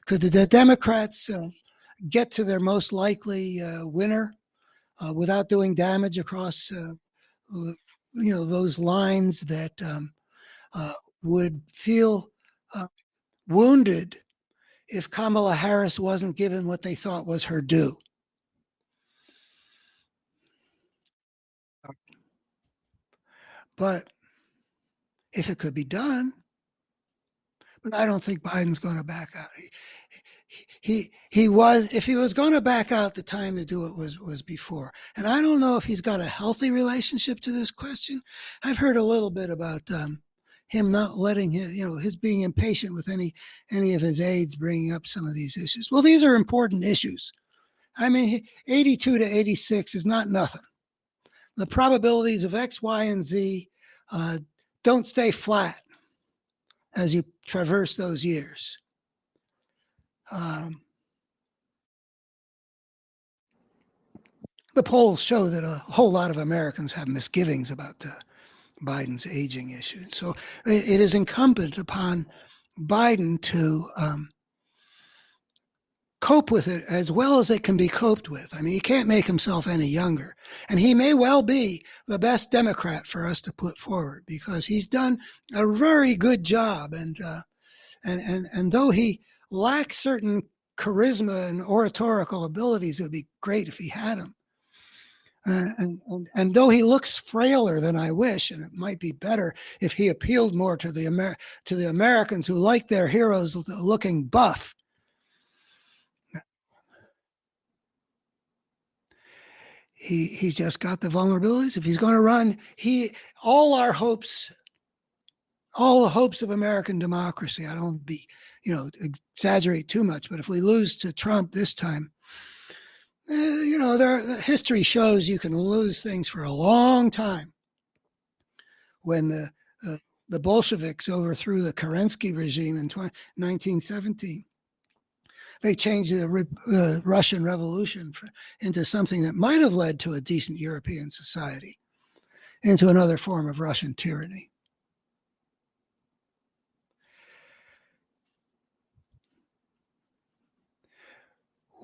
Could the Democrats get to their most likely winner without doing damage across, those lines that would feel wounded if Kamala Harris wasn't given what they thought was her due? But if it could be done, but I don't think Biden's going to back out. He was, if he was going to back out, the time to do it was before. And I don't know if he's got a healthy relationship to this question. I've heard a little bit about him not letting his being impatient with any of his aides bringing up some of these issues. Well, these are important issues. I mean, 82 to 86 is not nothing. The probabilities of X, Y, and Z don't stay flat as you traverse those years. The polls show that a whole lot of Americans have misgivings about Biden's aging issue. So it is incumbent upon Biden to cope with it as well as it can be coped with. I mean, he can't make himself any younger. And he may well be the best Democrat for us to put forward because he's done a very good job. And though he lacks certain charisma and oratorical abilities, it would be great if he had them. And though he looks frailer than I wish, and it might be better if he appealed more to the Americans who like their heroes looking buff. He's just got the vulnerabilities. If he's going to run, all the hopes of American democracy. I don't want to be, exaggerate too much, but if we lose to Trump this time, history shows you can lose things for a long time. When the Bolsheviks overthrew the Kerensky regime in 1917, they changed the Russian Revolution into something that might have led to a decent European society. into another form of Russian tyranny.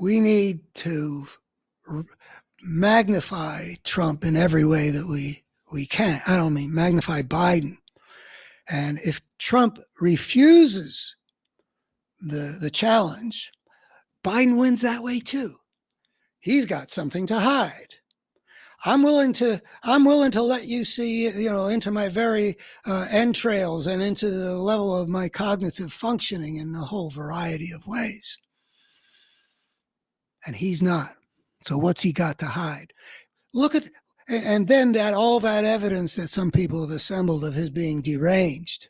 We need to magnify Trump in every way that we can. I don't mean magnify Biden. And if Trump refuses the challenge, Biden wins that way too. He's got something to hide. I'm willing to let you see, into my very entrails and into the level of my cognitive functioning in a whole variety of ways. And he's not. So what's he got to hide? Look at, and then that all that evidence that some people have assembled of his being deranged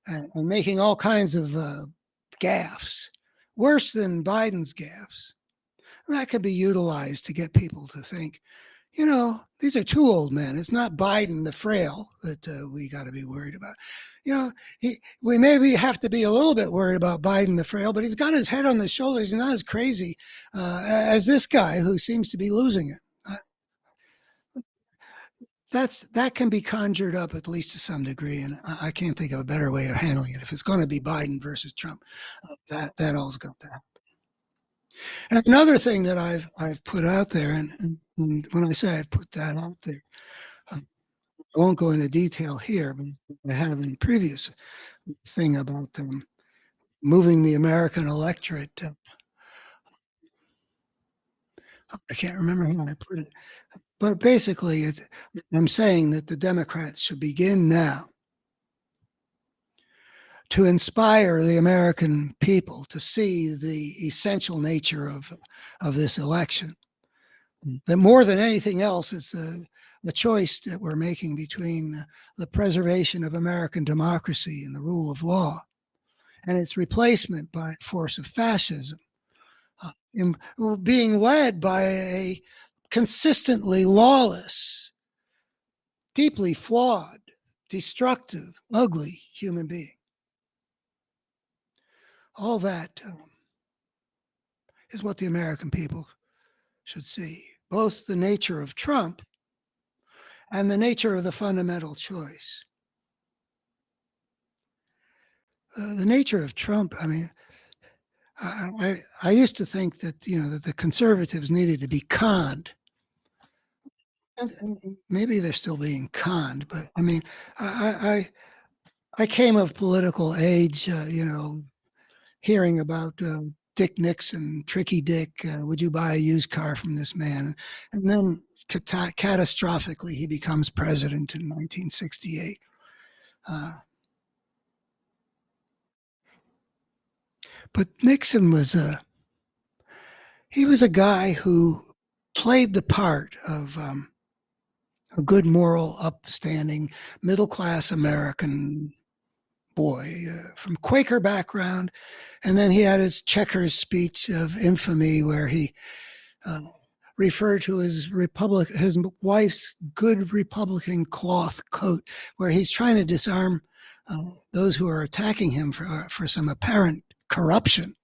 and making all kinds of gaffes, worse than Biden's gaffes. That could be utilized to get people to think, these are two old men. It's not Biden the frail that we got to be worried about. We maybe have to be a little bit worried about Biden the frail, but he's got his head on his shoulders. He's not as crazy as this guy who seems to be losing it. That can be conjured up at least to some degree, and I can't think of a better way of handling it. If it's going to be Biden versus Trump, that all's got to happen. And another thing that I've put out there, and when I say I've put that out there, I won't go into detail here, but I have in previous thing about moving the American electorate. I can't remember how I put it, but basically, I'm saying that the Democrats should begin now to inspire the American people to see the essential nature of this election. That more than anything else, it's the choice that we're making between the preservation of American democracy and the rule of law and its replacement by a force of fascism, being led by a consistently lawless, deeply flawed, destructive, ugly human being. All that is what the American people should see, both the nature of Trump and the nature of the fundamental choice. The nature of Trump, I mean, I used to think that, that the conservatives needed to be conned. And maybe they're still being conned, but I mean, I came of political age, hearing about Dick Nixon, Tricky Dick, would you buy a used car from this man? And then catastrophically, he becomes president in 1968. But Nixon was a guy who played the part of a good, moral, upstanding, middle-class American boy from Quaker background. And then he had his Checkers speech of infamy where he referred to his wife's good Republican cloth coat, where he's trying to disarm those who are attacking him for some apparent corruption.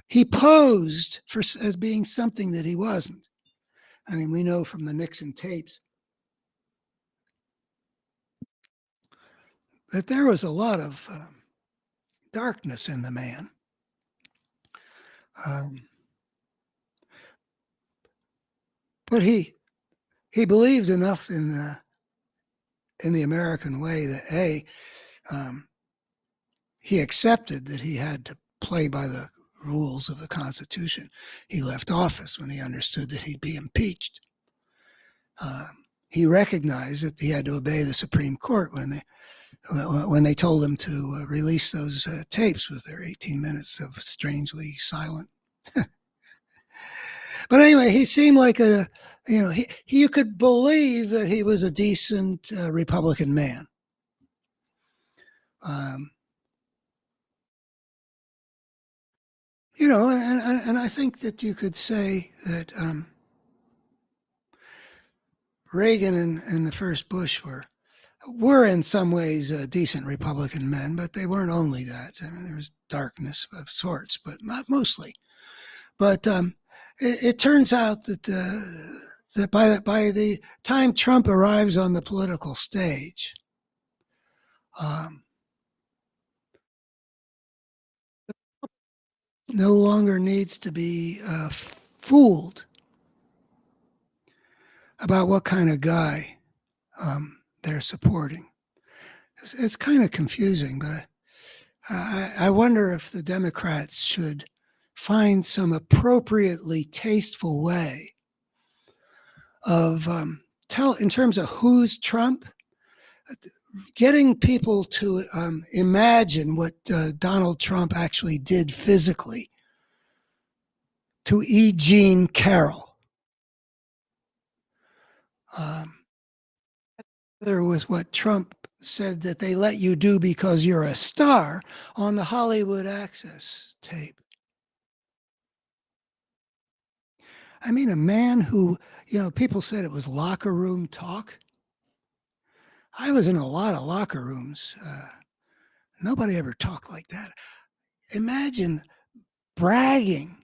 He posed as being something that he wasn't. I mean, we know from the Nixon tapes that there was a lot of darkness in the man. But he believed enough in the American way that he accepted that he had to play by the rules of the Constitution. He left office when he understood that he'd be impeached. He recognized that he had to obey the Supreme Court when they told him to release those tapes with their 18 minutes of strangely silent. But anyway, he seemed like you could believe that he was a decent Republican man. And I think that you could say that Reagan and the first Bush were in some ways decent Republican men, but they weren't only that. I mean, there was darkness of sorts, but not mostly. But it turns out that that by the time Trump arrives on the political stage, um, no longer needs to be fooled about what kind of guy they're supporting. It's kind of confusing, but I wonder if the Democrats should find some appropriately tasteful way of in terms of who's Trump, getting people to imagine what Donald Trump actually did physically to E. Jean Carroll. There was what Trump said that they let you do because you're a star on the Hollywood Access tape. I mean, a man who, people said it was locker room talk. I was in a lot of locker rooms. Nobody ever talked like that. Imagine bragging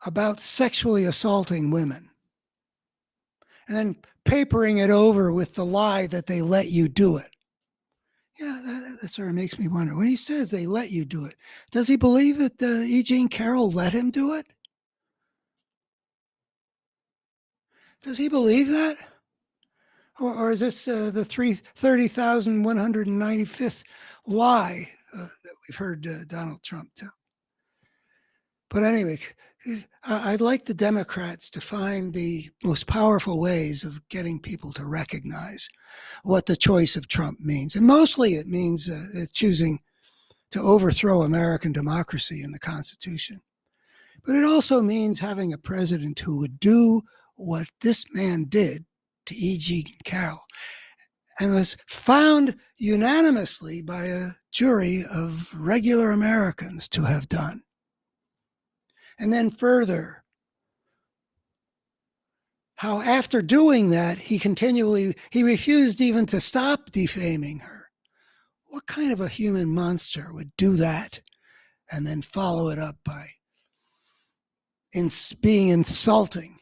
about sexually assaulting women and then papering it over with the lie that they let you do it. Yeah, that sort of makes me wonder. When he says they let you do it, does he believe that E. Jean Carroll let him do it? Does he believe that? Or is this the 30,195th lie that we've heard Donald Trump tell? But anyway, I'd like the Democrats to find the most powerful ways of getting people to recognize what the choice of Trump means. And mostly it means choosing to overthrow American democracy and the Constitution. But it also means having a president who would do what this man did to E. Jean Carroll and was found unanimously by a jury of regular Americans to have done. And then further, how after doing that, he refused even to stop defaming her. What kind of a human monster would do that and then follow it up by being insulting?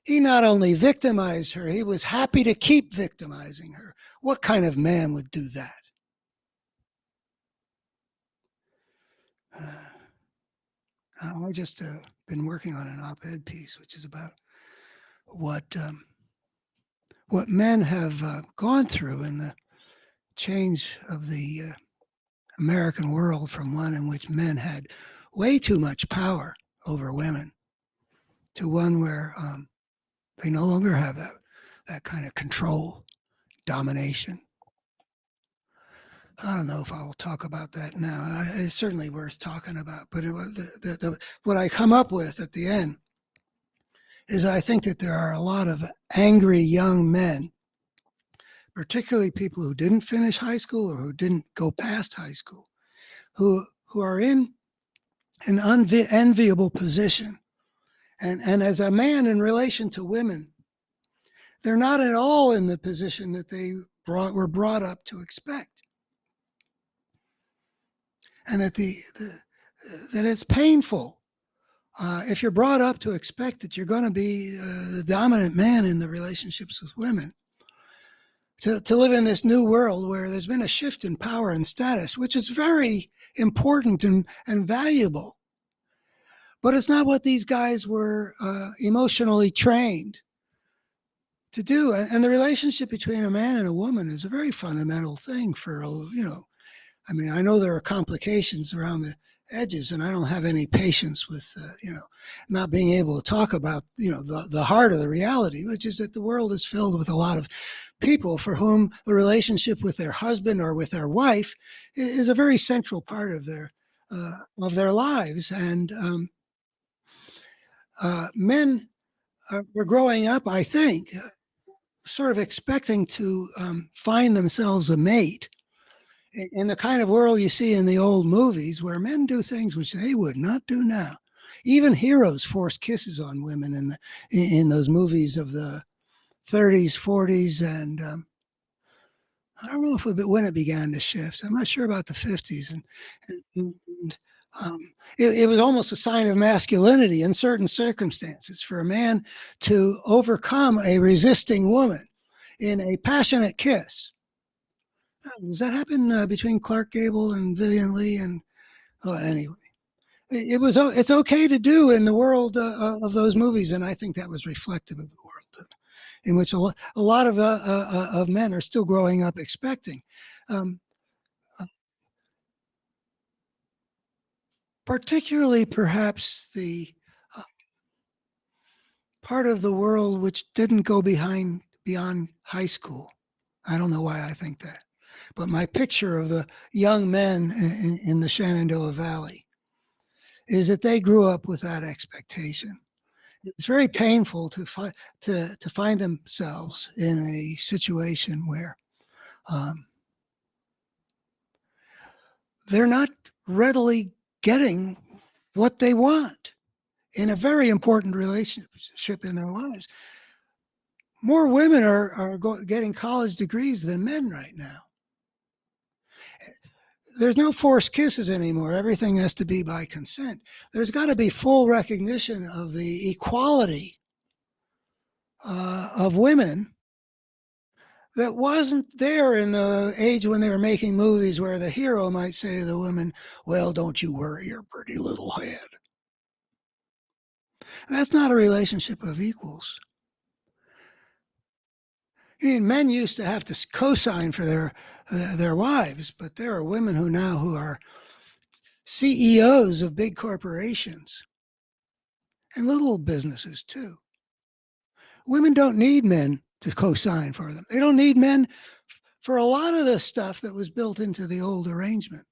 He not only victimized her, he was happy to keep victimizing her. What kind of man would do that? I just been working on an op-ed piece, which is about what men have gone through in the change of the American world from one in which men had way too much power over women to one where they no longer have that kind of control, domination. I don't know if I will talk about that now. It's certainly worth talking about. But what I come up with at the end is I think that there are a lot of angry young men, particularly people who didn't finish high school or who didn't go past high school, who are in an enviable position. And as a man in relation to women, they're not at all in the position that they were brought up to expect. And that that it's painful if you're brought up to expect that you're going to be the dominant man in the relationships with women. To live in this new world where there's been a shift in power and status, which is very important and valuable. But it's not what these guys were emotionally trained to do. And the relationship between a man and a woman is a very fundamental thing for, I mean, I know there are complications around the edges, and I don't have any patience with, not being able to talk about, the heart of the reality, which is that the world is filled with a lot of people for whom the relationship with their husband or with their wife is a very central part of their lives. And men were growing up, I think, sort of expecting to find themselves a mate in the kind of world you see in the old movies where men do things which they would not do now. Even heroes force kisses on women in those movies of the 30s, 40s, and I don't know when it began to shift. I'm not sure about the 50s, and It was almost a sign of masculinity in certain circumstances for a man to overcome a resisting woman in a passionate kiss. Does that happen between Clark Gable and Vivian Lee? And anyway, it's okay to do in the world of those movies, and I think that was reflective of the world in which a lot of men are still growing up expecting. Um, Particularly, perhaps the part of the world which didn't go beyond high school. I don't know why I think that, but my picture of the young men in the Shenandoah Valley is that they grew up with that expectation. It's very painful to find themselves in a situation where they're not readily getting what they want in a very important relationship in their lives. More women are getting college degrees than men right now. There's no forced kisses anymore. Everything has to be by consent. There's got to be full recognition of the equality of women that wasn't there in the age when they were making movies where the hero might say to the woman, well, don't you worry your pretty little head. That's not a relationship of equals. I mean, men used to have to co-sign for their wives, but there are women who are CEOs of big corporations and little businesses too. Women don't need men to co-sign for them. They don't need men for a lot of the stuff that was built into the old arrangement.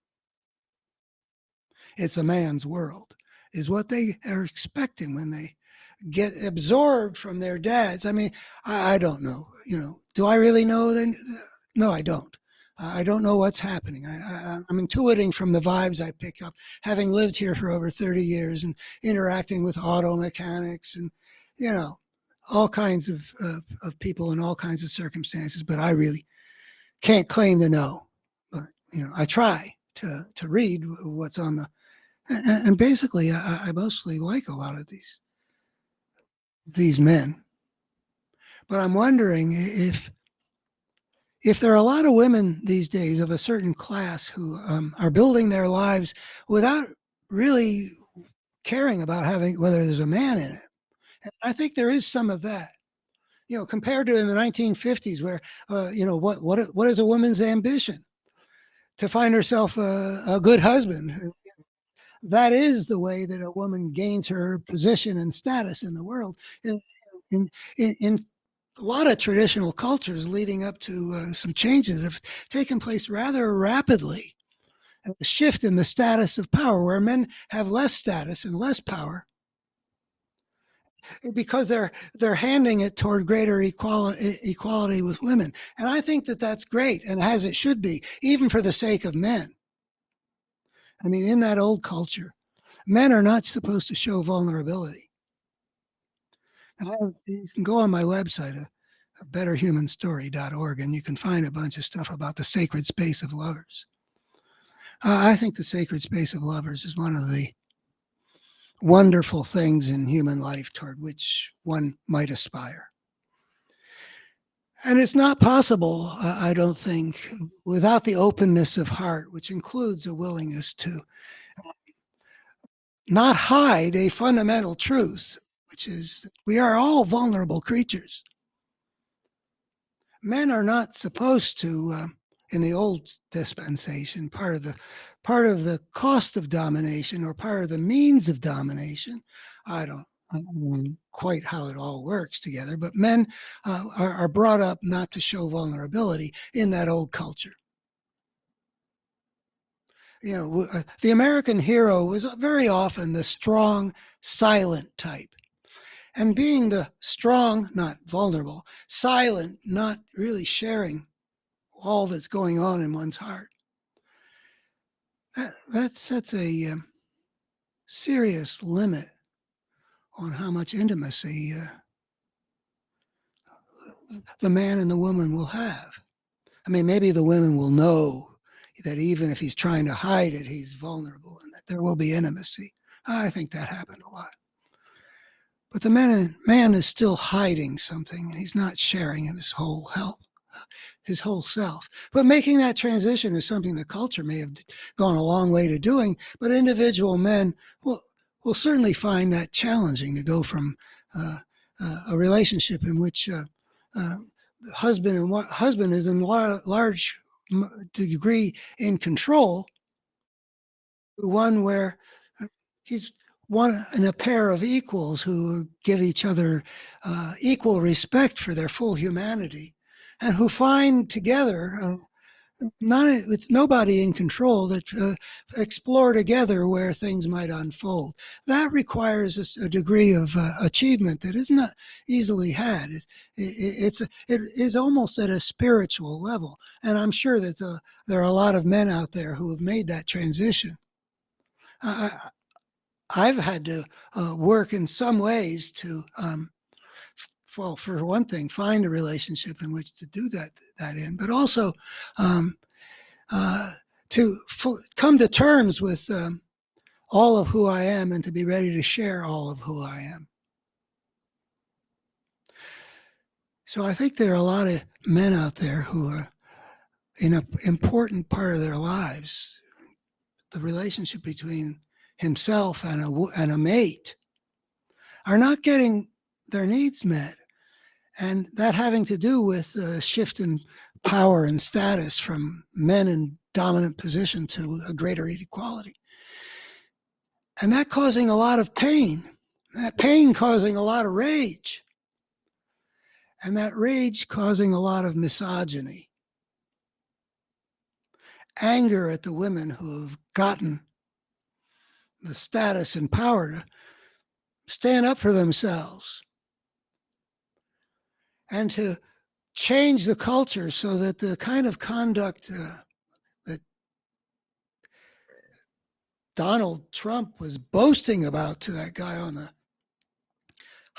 It's a man's world, is what they are expecting when they get absorbed from their dads. I mean, I don't know. Do I really know? No, I don't. I don't know what's happening. I'm intuiting from the vibes I pick up, having lived here for over 30 years and interacting with auto mechanics and, all kinds of people in all kinds of circumstances. But I really can't claim to know. But, I try to read what's on the, and basically I mostly like a lot of these men. But I'm wondering if there are a lot of women these days of a certain class who are building their lives without really caring about whether there's a man in it. And I think there is some of that. Compared to in the 1950s, where what is a woman's ambition? To find herself a good husband. That is the way that a woman gains her position and status in the world. In a lot of traditional cultures leading up to some changes have taken place rather rapidly. A shift in the status of power, where men have less status and less power because they're handing it toward greater equality with women. And I think that that's great, and as it should be, even for the sake of men. I mean, in that old culture, men are not supposed to show vulnerability. You can go on my website, betterhumanstory.org, and you can find a bunch of stuff about the sacred space of lovers. I think the sacred space of lovers is one of the wonderful things in human life toward which one might aspire. And it's not possible, I don't think, without the openness of heart, which includes a willingness to not hide a fundamental truth, which is we are all vulnerable creatures. Men are not supposed to, in the old dispensation, part of the cost of domination or part of the means of domination. I don't know quite how it all works together, but men are brought up not to show vulnerability in that old culture. The American hero was very often the strong, silent type. And being the strong, not vulnerable, silent, not really sharing all that's going on in one's heart, that sets a serious limit on how much intimacy the man and the woman will have. I mean, maybe the women will know that even if he's trying to hide it, he's vulnerable, and there will be intimacy. I think that happened a lot. But the man is still hiding something. He's not sharing his whole self. But making that transition is something the culture may have gone a long way to doing. But individual men will certainly find that challenging to go from a relationship in which husband is in large degree in control, one where he's one in a pair of equals who give each other equal respect for their full humanity, and who find together, not with nobody in control, that explore together where things might unfold. That requires a degree of achievement that is not easily had. It is almost at a spiritual level, and I'm sure that there are a lot of men out there who have made that transition. I've had to work in some ways to, well, for one thing, find a relationship in which to do that in, but also to come to terms with all of who I am and to be ready to share all of who I am. So I think there are a lot of men out there who are in an important part of their lives, the relationship between himself and a mate, are not getting their needs met. And that having to do with a shift in power and status from men in dominant position to a greater equality. And that causing a lot of pain, that pain causing a lot of rage, and that rage causing a lot of misogyny, anger at the women who have gotten the status and power to stand up for themselves and to change the culture so that the kind of conduct that Donald Trump was boasting about to that guy on the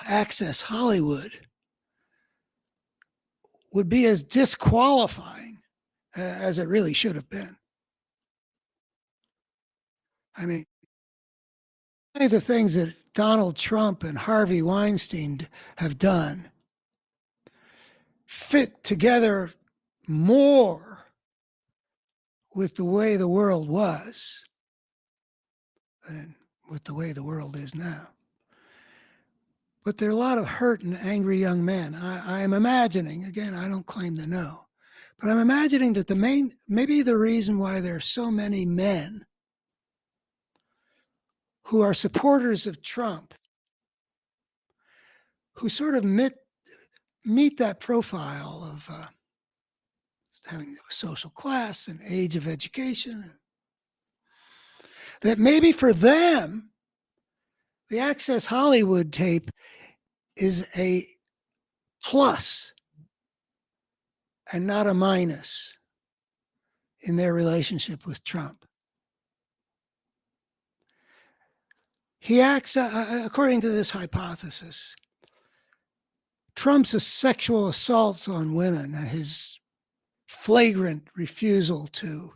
Access Hollywood would be as disqualifying as it really should have been. I mean, kinds of things that Donald Trump and Harvey Weinstein have done fit together more with the way the world was than with the way the world is now. But there are a lot of hurt and angry young men. I am imagining, again, I don't claim to know, but I'm imagining that maybe the reason why there are so many men who are supporters of Trump, who sort of meet that profile of having a social class and age of education, that maybe for them, the Access Hollywood tape is a plus and not a minus in their relationship with Trump. He acts, according to this hypothesis, Trump's sexual assaults on women, his flagrant refusal to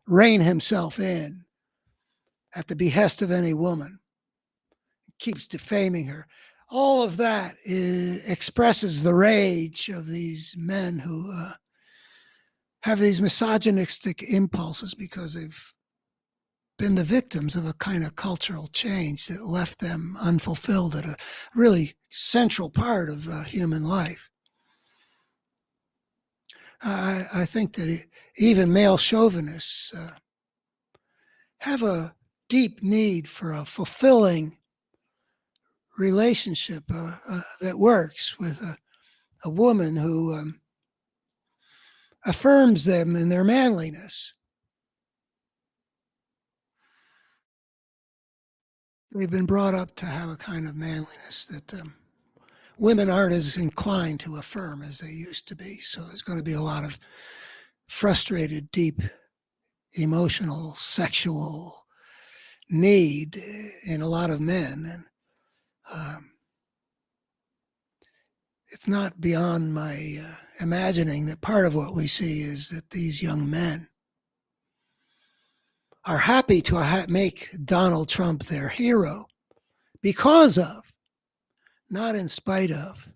rein himself in at the behest of any woman, keeps defaming her. All of that expresses the rage of these men who have these misogynistic impulses because they've been the victims of a kind of cultural change that left them unfulfilled at a really central part of human life. I think that even male chauvinists have a deep need for a fulfilling relationship that works with a woman who affirms them in their manliness. They've been brought up to have a kind of manliness that women aren't as inclined to affirm as they used to be. So there's going to be a lot of frustrated, deep, emotional, sexual need in a lot of men. And it's not beyond my imagining that part of what we see is that these young men are happy to make Donald Trump their hero because of, not in spite of,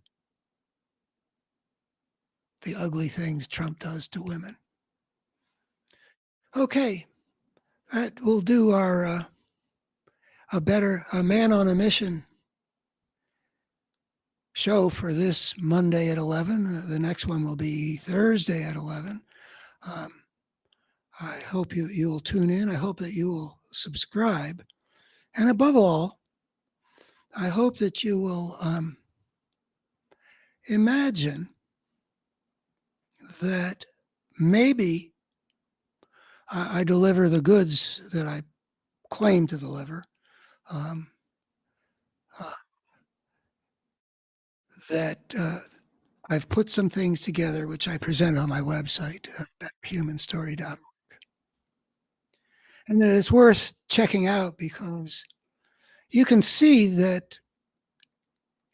the ugly things Trump does to women. Okay, that will do our a man on a mission show for this Monday at 11. The next one will be Thursday at 11. I hope you will tune in. I hope that you will subscribe. And above all, I hope that you will imagine that maybe I deliver the goods that I claim to deliver, that I've put some things together which I present on my website, humanstory.org. And that it's worth checking out because you can see that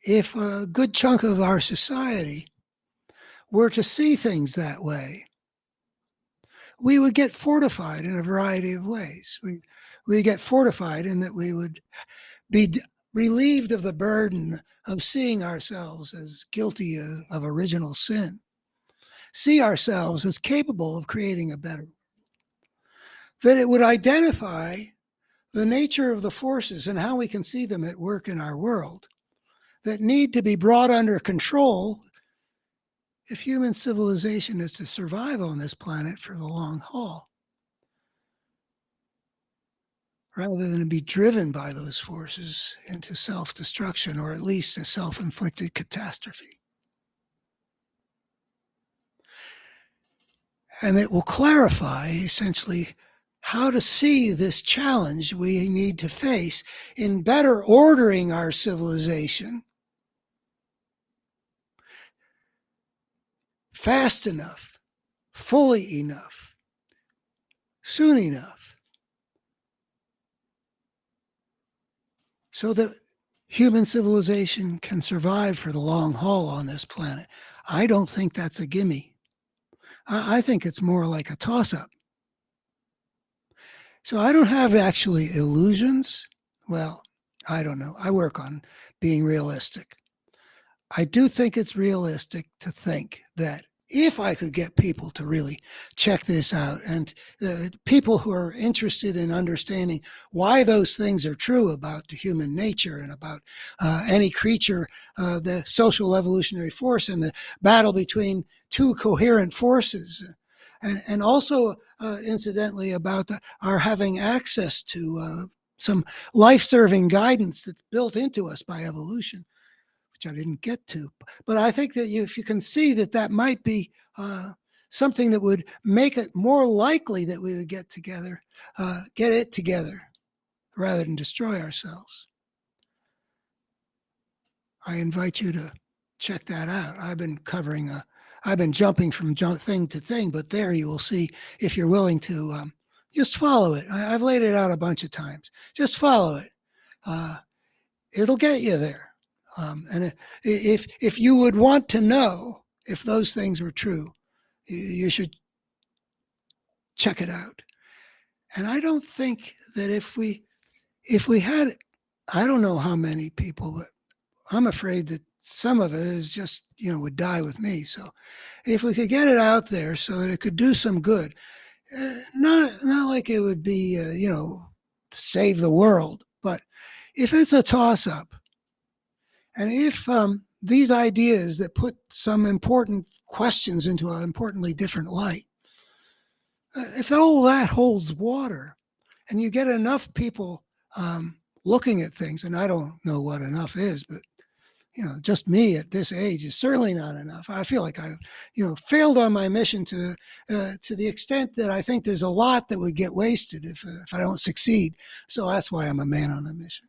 if a good chunk of our society were to see things that way, we would get fortified in a variety of ways. We get fortified in that we would be relieved of the burden of seeing ourselves as guilty of original sin, see ourselves as capable of creating a better, that it would identify the nature of the forces and how we can see them at work in our world that need to be brought under control if human civilization is to survive on this planet for the long haul, rather than be driven by those forces into self-destruction or at least a self-inflicted catastrophe. And it will clarify essentially how to see this challenge we need to face in better ordering our civilization fast enough, fully enough, soon enough, so that human civilization can survive for the long haul on this planet. I don't think that's a gimme. I think it's more like a toss-up. So I don't have actually illusions. Well, I don't know. I work on being realistic. I do think it's realistic to think that if I could get people to really check this out, and people who are interested in understanding why those things are true about the human nature and about any creature, the social evolutionary force and the battle between two coherent forces, and also incidentally about our having access to some life-serving guidance that's built into us by evolution, which I didn't get to. But I think that if you can see that that might be something that would make it more likely that we would get it together rather than destroy ourselves, I invite you to check that out. I've been jumping from thing to thing, but there you will see, if you're willing to just follow it. I've laid it out a bunch of times. Just follow it. It'll get you there. And if you would want to know if those things were true, you should check it out. And I don't think that if we had, I don't know how many people, but I'm afraid that some of it is just, would die with me. So if we could get it out there so that it could do some good, not like it would be, save the world, but if it's a toss-up, and if these ideas that put some important questions into an importantly different light, if all that holds water, and you get enough people looking at things, and I don't know what enough is, but just me at this age is certainly not enough. I feel like I've failed on my mission to the extent that I think there's a lot that would get wasted if I don't succeed. So that's why I'm a man on a mission.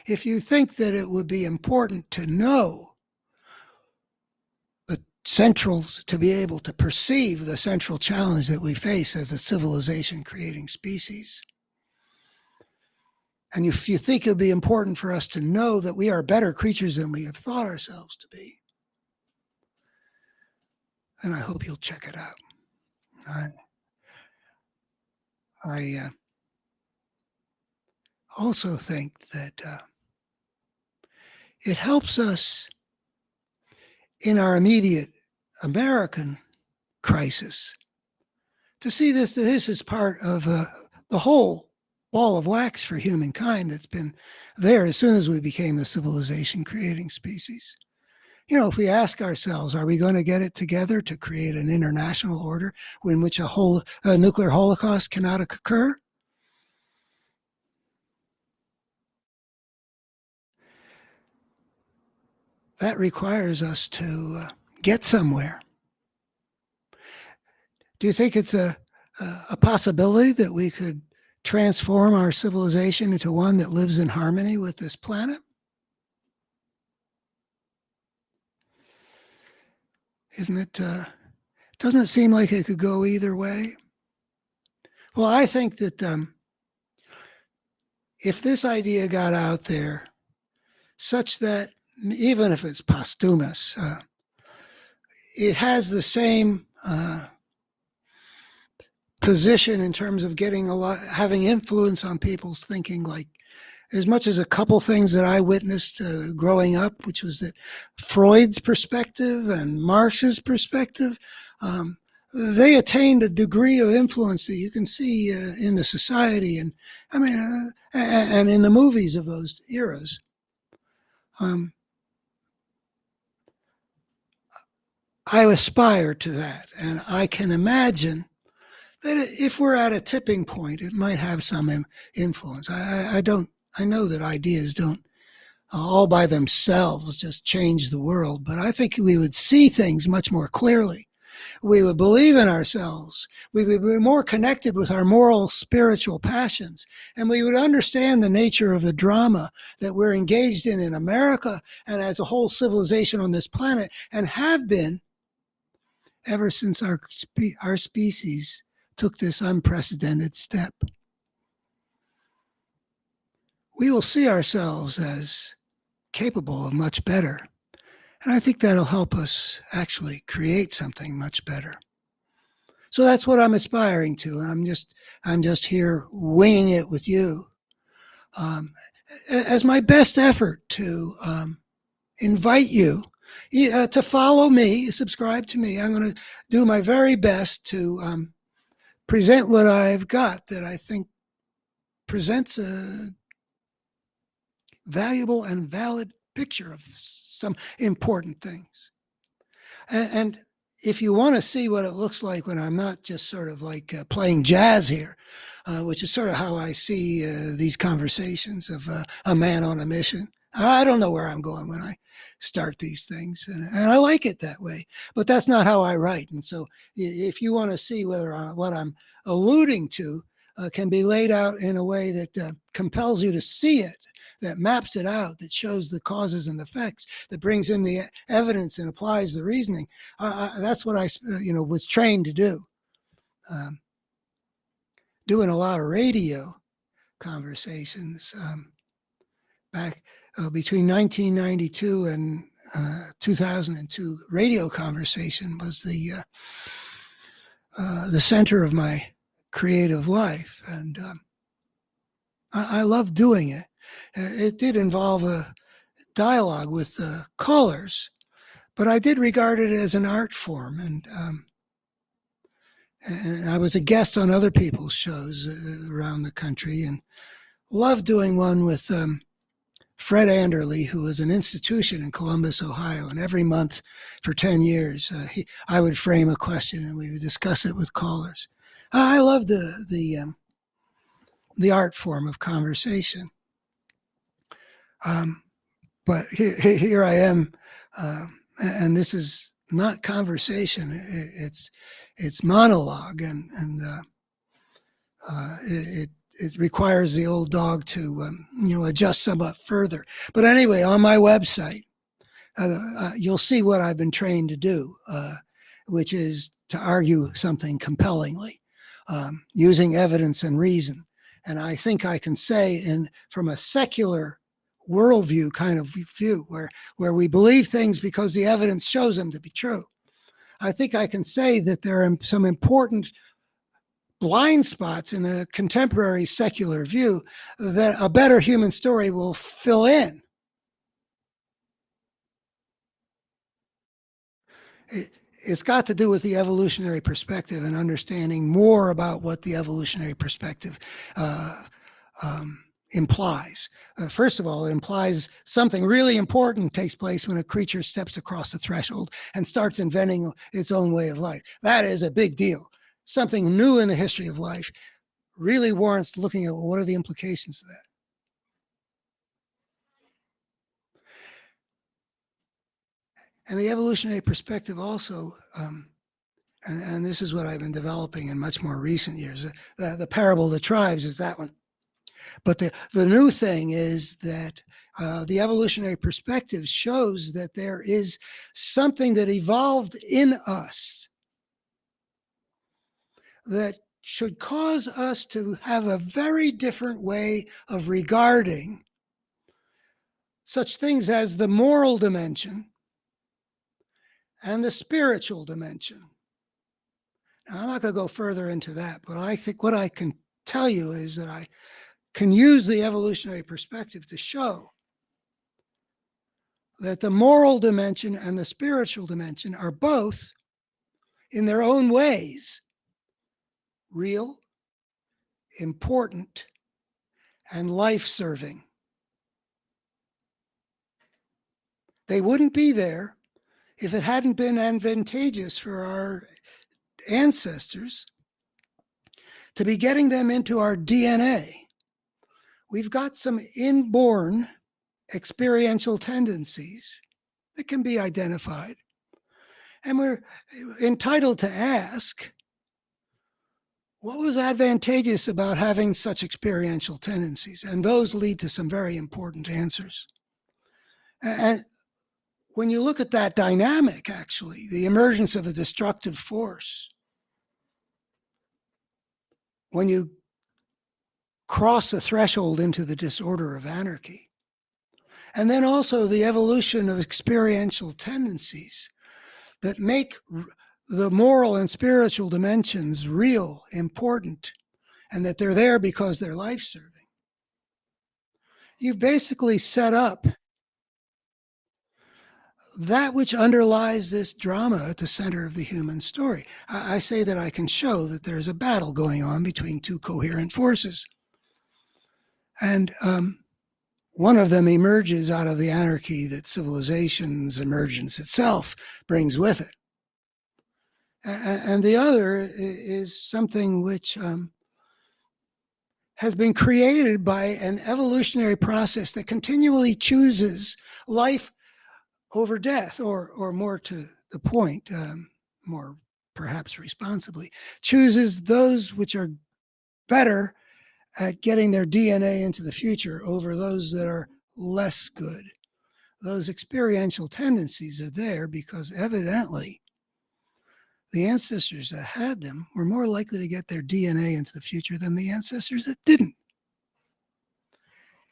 If you think that it would be important to know the central, to be able to perceive the central challenge that we face as a civilization creating species, and if you think it would be important for us to know that we are better creatures than we have thought ourselves to be, then I hope you'll check it out. All right. I also think that it helps us in our immediate American crisis to see this is part of the whole ball of wax for humankind that's been there as soon as we became the civilization creating species. If we ask ourselves, are we going to get it together to create an international order in which a nuclear holocaust cannot occur? That requires us to get somewhere. Do you think it's a possibility that we could transform our civilization into one that lives in harmony with this planet? Doesn't it seem like it could go either way? Well, I think that if this idea got out there such that even if it's posthumous, it has the same position in terms of having influence on people's thinking, like as much as a couple things that I witnessed growing up, which was that Freud's perspective and Marx's perspective, they attained a degree of influence that you can see in the society and and in the movies of those eras. I aspire to that, and I can imagine that if we're at a tipping point, it might have some influence. I know that ideas don't all by themselves just change the world, but I think we would see things much more clearly. We would believe in ourselves. We would be more connected with our moral, spiritual passions, and we would understand the nature of the drama that we're engaged in America and as a whole civilization on this planet, and have been ever since our species took this unprecedented step. We will see ourselves as capable of much better. And I think that'll help us actually create something much better. So that's what I'm aspiring to. And I'm just here winging it with you as my best effort to invite you to follow me, subscribe to me. I'm going to do my very best to present what I've got that I think presents a valuable and valid picture of some important things. And if you want to see what it looks like when I'm not just sort of like playing jazz here, which is sort of how I see these conversations of a man on a mission. I don't know where I'm going when I start these things, and I like it that way. But that's not how I write. And so if you want to see whether what I'm alluding to can be laid out in a way that compels you to see it, that maps it out, that shows the causes and effects, that brings in the evidence and applies the reasoning. That's what I, was trained to do. Doing a lot of radio conversations back between 1992 and 2002. Radio conversation was the center of my creative life, and I love doing it. It did involve a dialogue with callers, but I did regard it as an art form, and I was a guest on other people's shows around the country, and loved doing one with Fred Anderle, who was an institution in Columbus, Ohio, and every month for 10 years, I would frame a question and we would discuss it with callers. I love the art form of conversation. But here I am, and this is not conversation. It's monologue, and it requires the old dog to adjust somewhat further. But anyway, on my website, you'll see what I've been trained to do, which is to argue something compellingly, using evidence and reason. And I think I can say, from a secular worldview kind of view, where we believe things because the evidence shows them to be true, I think I can say that there are some important blind spots in the contemporary secular view that a better human story will fill in. It's got to do with the evolutionary perspective and understanding more about what the evolutionary perspective implies. First of all, it implies something really important takes place when a creature steps across the threshold and starts inventing its own way of life. That is a big deal. Something new in the history of life really warrants looking at what are the implications of that. And the evolutionary perspective also, and this is what I've been developing in much more recent years, the parable of the tribes is that one. But the new thing is that the evolutionary perspective shows that there is something that evolved in us that should cause us to have a very different way of regarding such things as the moral dimension and the spiritual dimension. Now, I'm not going to go further into that, but I think what I can tell you is that I can use the evolutionary perspective to show that the moral dimension and the spiritual dimension are both, in their own ways, real, important, and life-serving. They wouldn't be there if it hadn't been advantageous for our ancestors to be getting them into our DNA. We've got some inborn experiential tendencies that can be identified. And we're entitled to ask, what was advantageous about having such experiential tendencies? And those lead to some very important answers. And when you look at that dynamic, actually, the emergence of a destructive force, when you cross the threshold into the disorder of anarchy, and then also the evolution of experiential tendencies that make the moral and spiritual dimensions real, important, and that they're there because they're life-serving. You've basically set up that which underlies this drama at the center of the human story. I say that I can show that there's a battle going on between two coherent forces. And one of them emerges out of the anarchy that civilization's emergence itself brings with it. And the other is something which has been created by an evolutionary process that continually chooses life over death, or more to the point, more perhaps responsibly, chooses those which are better at getting their DNA into the future over those that are less good. Those experiential tendencies are there because evidently the ancestors that had them were more likely to get their DNA into the future than the ancestors that didn't.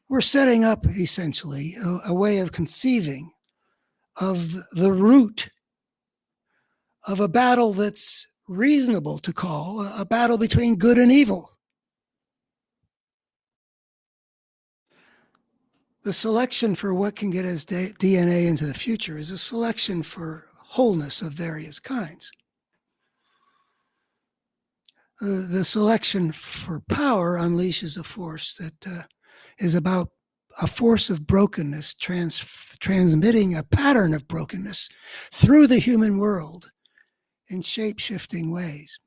We're setting up essentially a way of conceiving of the root of a battle that's reasonable to call a battle between good and evil. The selection for what can get us DNA into the future is a selection for wholeness of various kinds. The selection for power unleashes a force that is about a force of brokenness, transmitting a pattern of brokenness through the human world in shape-shifting ways.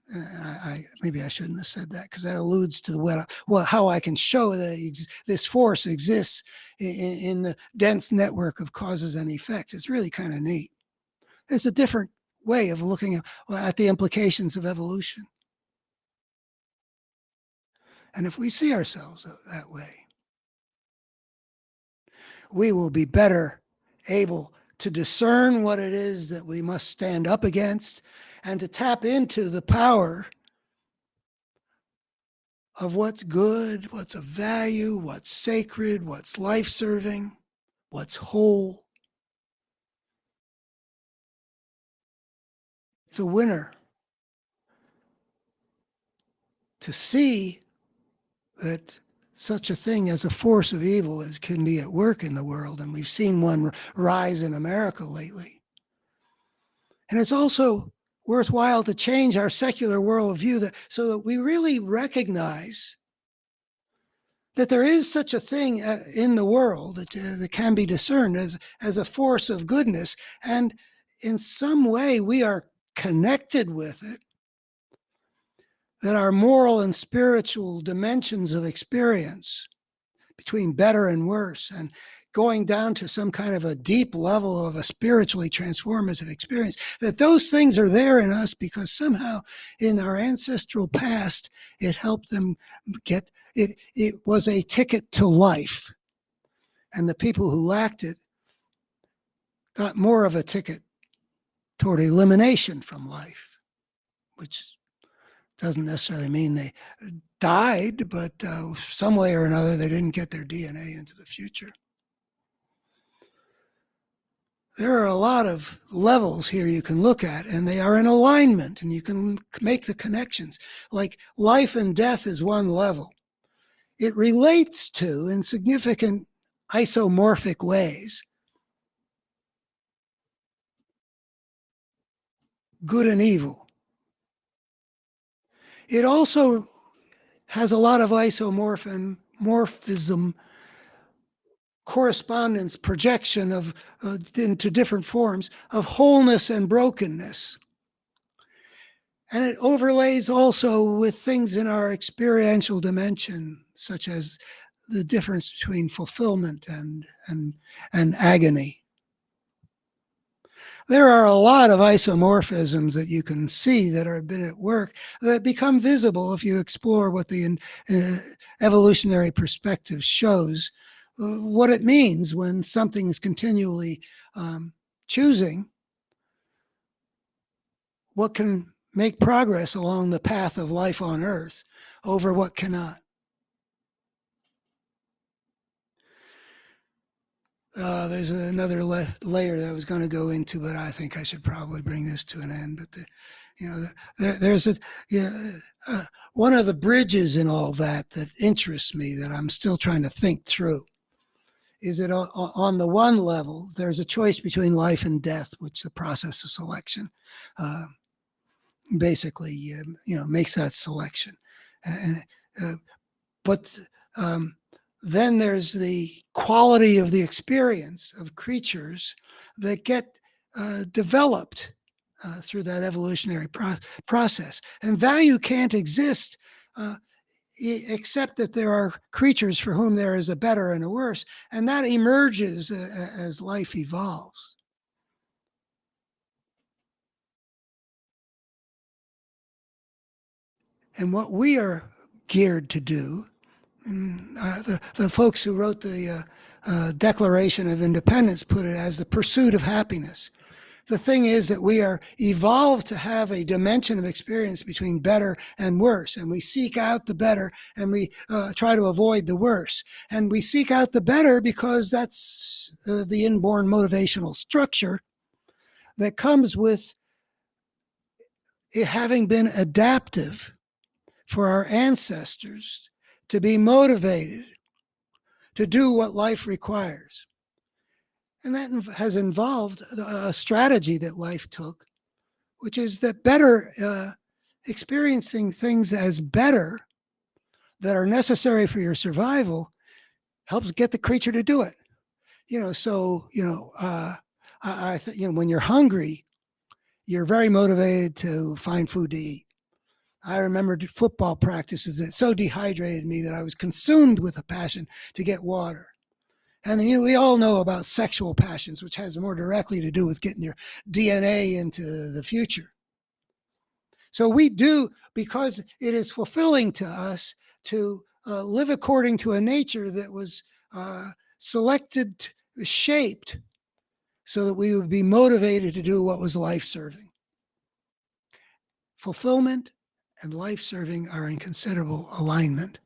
Maybe I shouldn't have said that because that alludes to how I can show that this force exists in the dense network of causes and effects. It's really kind of neat. There's a different way of looking at the implications of evolution. And if we see ourselves that way, we will be better able to discern what it is that we must stand up against and to tap into the power of what's good, what's of value, what's sacred, what's life-serving, what's whole. It's a winner. to see that such a thing as a force of evil can be at work in the world. And we've seen one rise in America lately. And it's also worthwhile to change our secular worldview so that we really recognize that there is such a thing in the world that can be discerned as a force of goodness. And in some way, we are connected with it, that our moral and spiritual dimensions of experience between better and worse and going down to some kind of a deep level of a spiritually transformative experience, that those things are there in us because somehow in our ancestral past, it helped them get, it was a ticket to life. And the people who lacked it got more of a ticket toward elimination from life, which doesn't necessarily mean they died, but some way or another, they didn't get their DNA into the future. There are a lot of levels here you can look at, and they are in alignment, and you can make the connections. Like life and death is one level. It relates to, in significant isomorphic ways, good and evil. It also has a lot of isomorphism, correspondence, projection of into different forms of wholeness and brokenness. And it overlays also with things in our experiential dimension, such as the difference between fulfillment and agony. There are a lot of isomorphisms that you can see that have been at work that become visible if you explore what the evolutionary perspective shows, what it means when something is continually choosing what can make progress along the path of life on Earth over what cannot. There's another layer that I was going to go into, but I think I should probably bring this to an end. But there's one of the bridges in all that interests me, that I'm still trying to think through, is that on the one level, there's a choice between life and death, which the process of selection basically makes that selection. But then there's the quality of the experience of creatures that get developed through that evolutionary process. And value can't exist except that there are creatures for whom there is a better and a worse, and that emerges as life evolves. And what we are geared to do, the folks who wrote the Declaration of Independence put it as the pursuit of happiness. The thing is that we are evolved to have a dimension of experience between better and worse, and we seek out the better and we try to avoid the worse. And we seek out the better because that's the inborn motivational structure that comes with it having been adaptive for our ancestors to be motivated to do what life requires. And that has involved a strategy that life took, which is that better, experiencing things as better that are necessary for your survival helps get the creature to do it. When you're hungry, you're very motivated to find food to eat. I remember football practices that so dehydrated me that I was consumed with a passion to get water. And we all know about sexual passions, which has more directly to do with getting your DNA into the future. So we do, because it is fulfilling to us to live according to a nature that was selected, shaped, so that we would be motivated to do what was life-serving. Fulfillment and life-serving are in considerable alignment.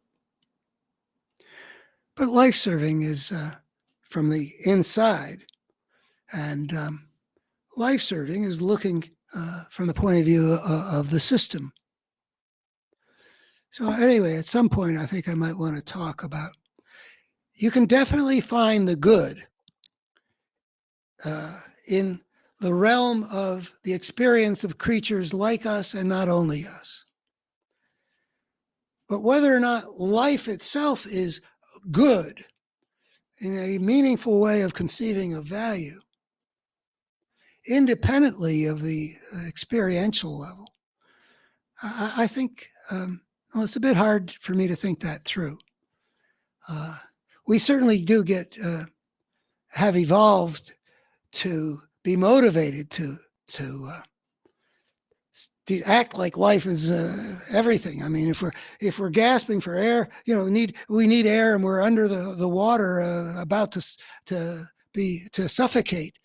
But life-serving is from the inside, and life-serving is looking from the point of view of the system. So anyway, at some point, I think I might want to talk about. You can definitely find the good in the realm of the experience of creatures like us and not only us. But whether or not life itself is good in a meaningful way of conceiving of value, independently of the experiential level, I think well, it's a bit hard for me to think that through. We certainly do have evolved to be motivated to act like life is everything. I mean, if we're gasping for air, we need air, and we're under the water, about to suffocate.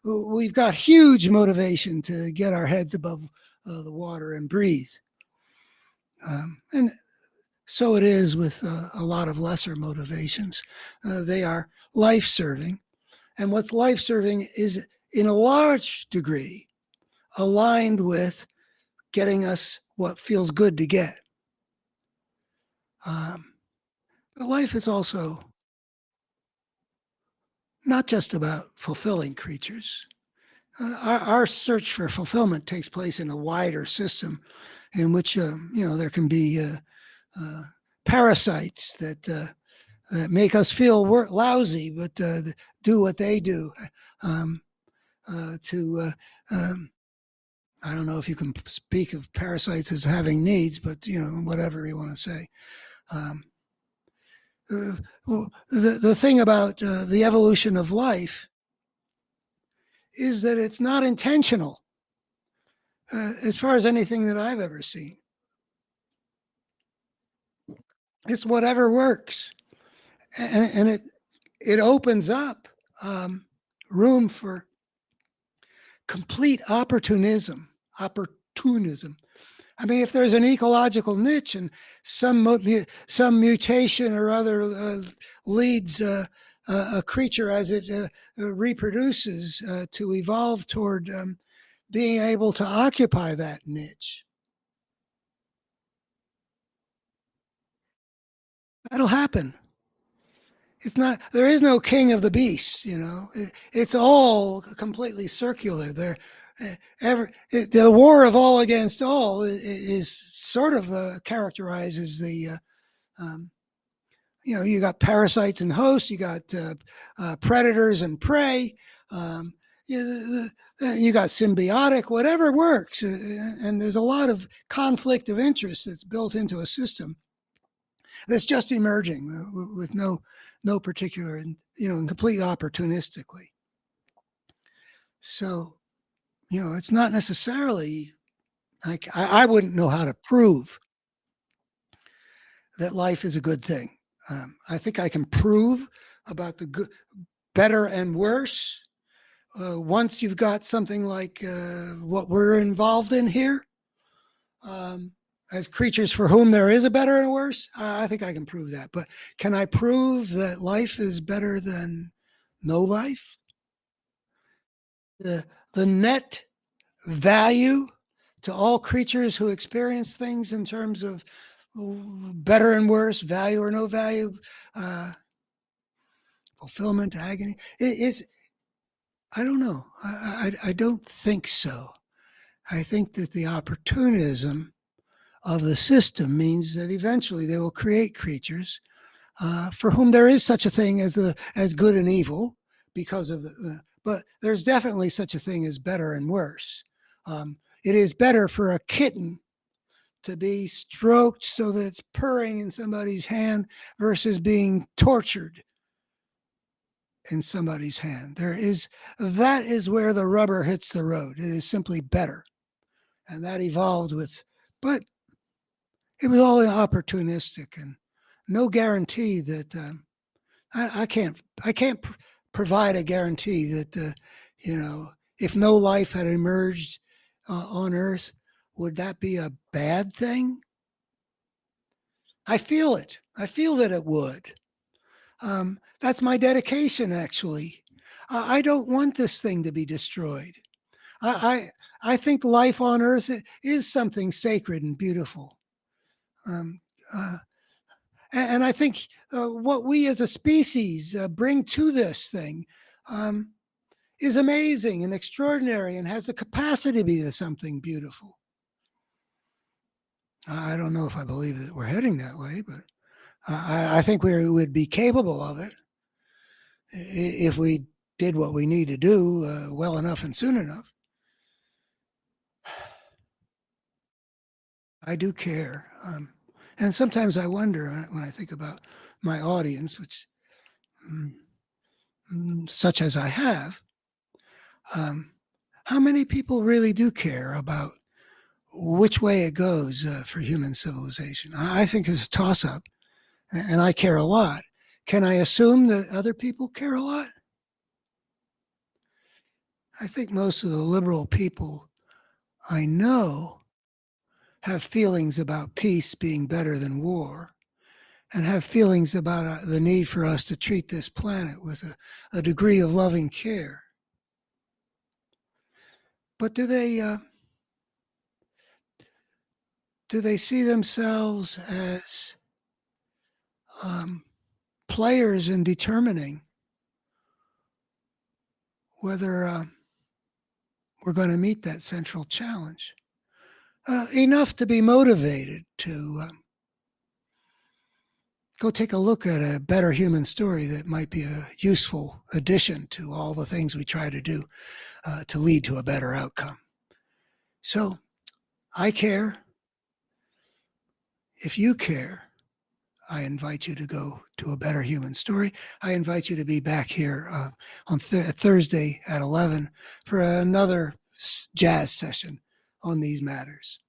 We've got huge motivation to get our heads above the water and breathe. And so it is with a lot of lesser motivations. They are life-serving. And what's life-serving is, in a large degree, aligned with getting us what feels good to get. But life is also not just about fulfilling creatures. Our search for fulfillment takes place in a wider system in which there can be parasites that make us feel lousy, but do what they do. I don't know if you can speak of parasites as having needs, but whatever you want to say. The thing about the evolution of life is that it's not intentional, as far as anything that I've ever seen. It's whatever works, and it opens up room for complete opportunism. I mean, if there's an ecological niche and some mutation or other leads a creature as it reproduces to evolve toward being able to occupy that niche, that'll happen. There is no king of the beasts, it's all completely circular. The war of all against all is sort of characterizes the, you got parasites and hosts, you got predators and prey, you got symbiotic, whatever works. And there's a lot of conflict of interest that's built into a system that's just emerging with no particular, and completely opportunistically. So, it's not necessarily like I wouldn't know how to prove that life is a good thing. I think I can prove about the good, better and worse. Once you've got something like what we're involved in here, as creatures for whom there is a better and a worse, I think I can prove that. But can I prove that life is better than no life? The net value to all creatures who experience things in terms of better and worse, value or no value, fulfillment, agony, I don't know. I don't think so. I think that the opportunism of the system means that eventually they will create creatures for whom there is such a thing as good and evil, because of but there's definitely such a thing as better and worse. It is better for a kitten to be stroked so that it's purring in somebody's hand versus being tortured in somebody's hand. That is where the rubber hits the road. It is simply better. And that evolved but it was all opportunistic, and no guarantee that I can't provide a guarantee that if no life had emerged on Earth, would that be a bad thing? I feel it. I feel that it would. That's my dedication, actually. I don't want this thing to be destroyed. I think life on Earth is something sacred and beautiful. Um, uh, and I think what we as a species bring to this thing um, is amazing and extraordinary and has the capacity to be something beautiful. I don't know if I believe that we're heading that way, but I think we would be capable of it if we did what we need to do well enough and soon enough. I do care. And sometimes I wonder when I think about my audience, which such as I have, how many people really do care about which way it goes for human civilization? I think it's a toss up, and I care a lot. Can I assume that other people care a lot? I think most of the liberal people I know have feelings about peace being better than war and have feelings about the need for us to treat this planet with a degree of loving care. But do they see themselves as players in determining whether we're going to meet that central challenge? Enough to be motivated to go take a look at a better human story that might be a useful addition to all the things we try to do to lead to a better outcome. So I care. If you care, I invite you to go to a better human story. I invite you to be back here on Thursday at 11 for another jazz session on these matters.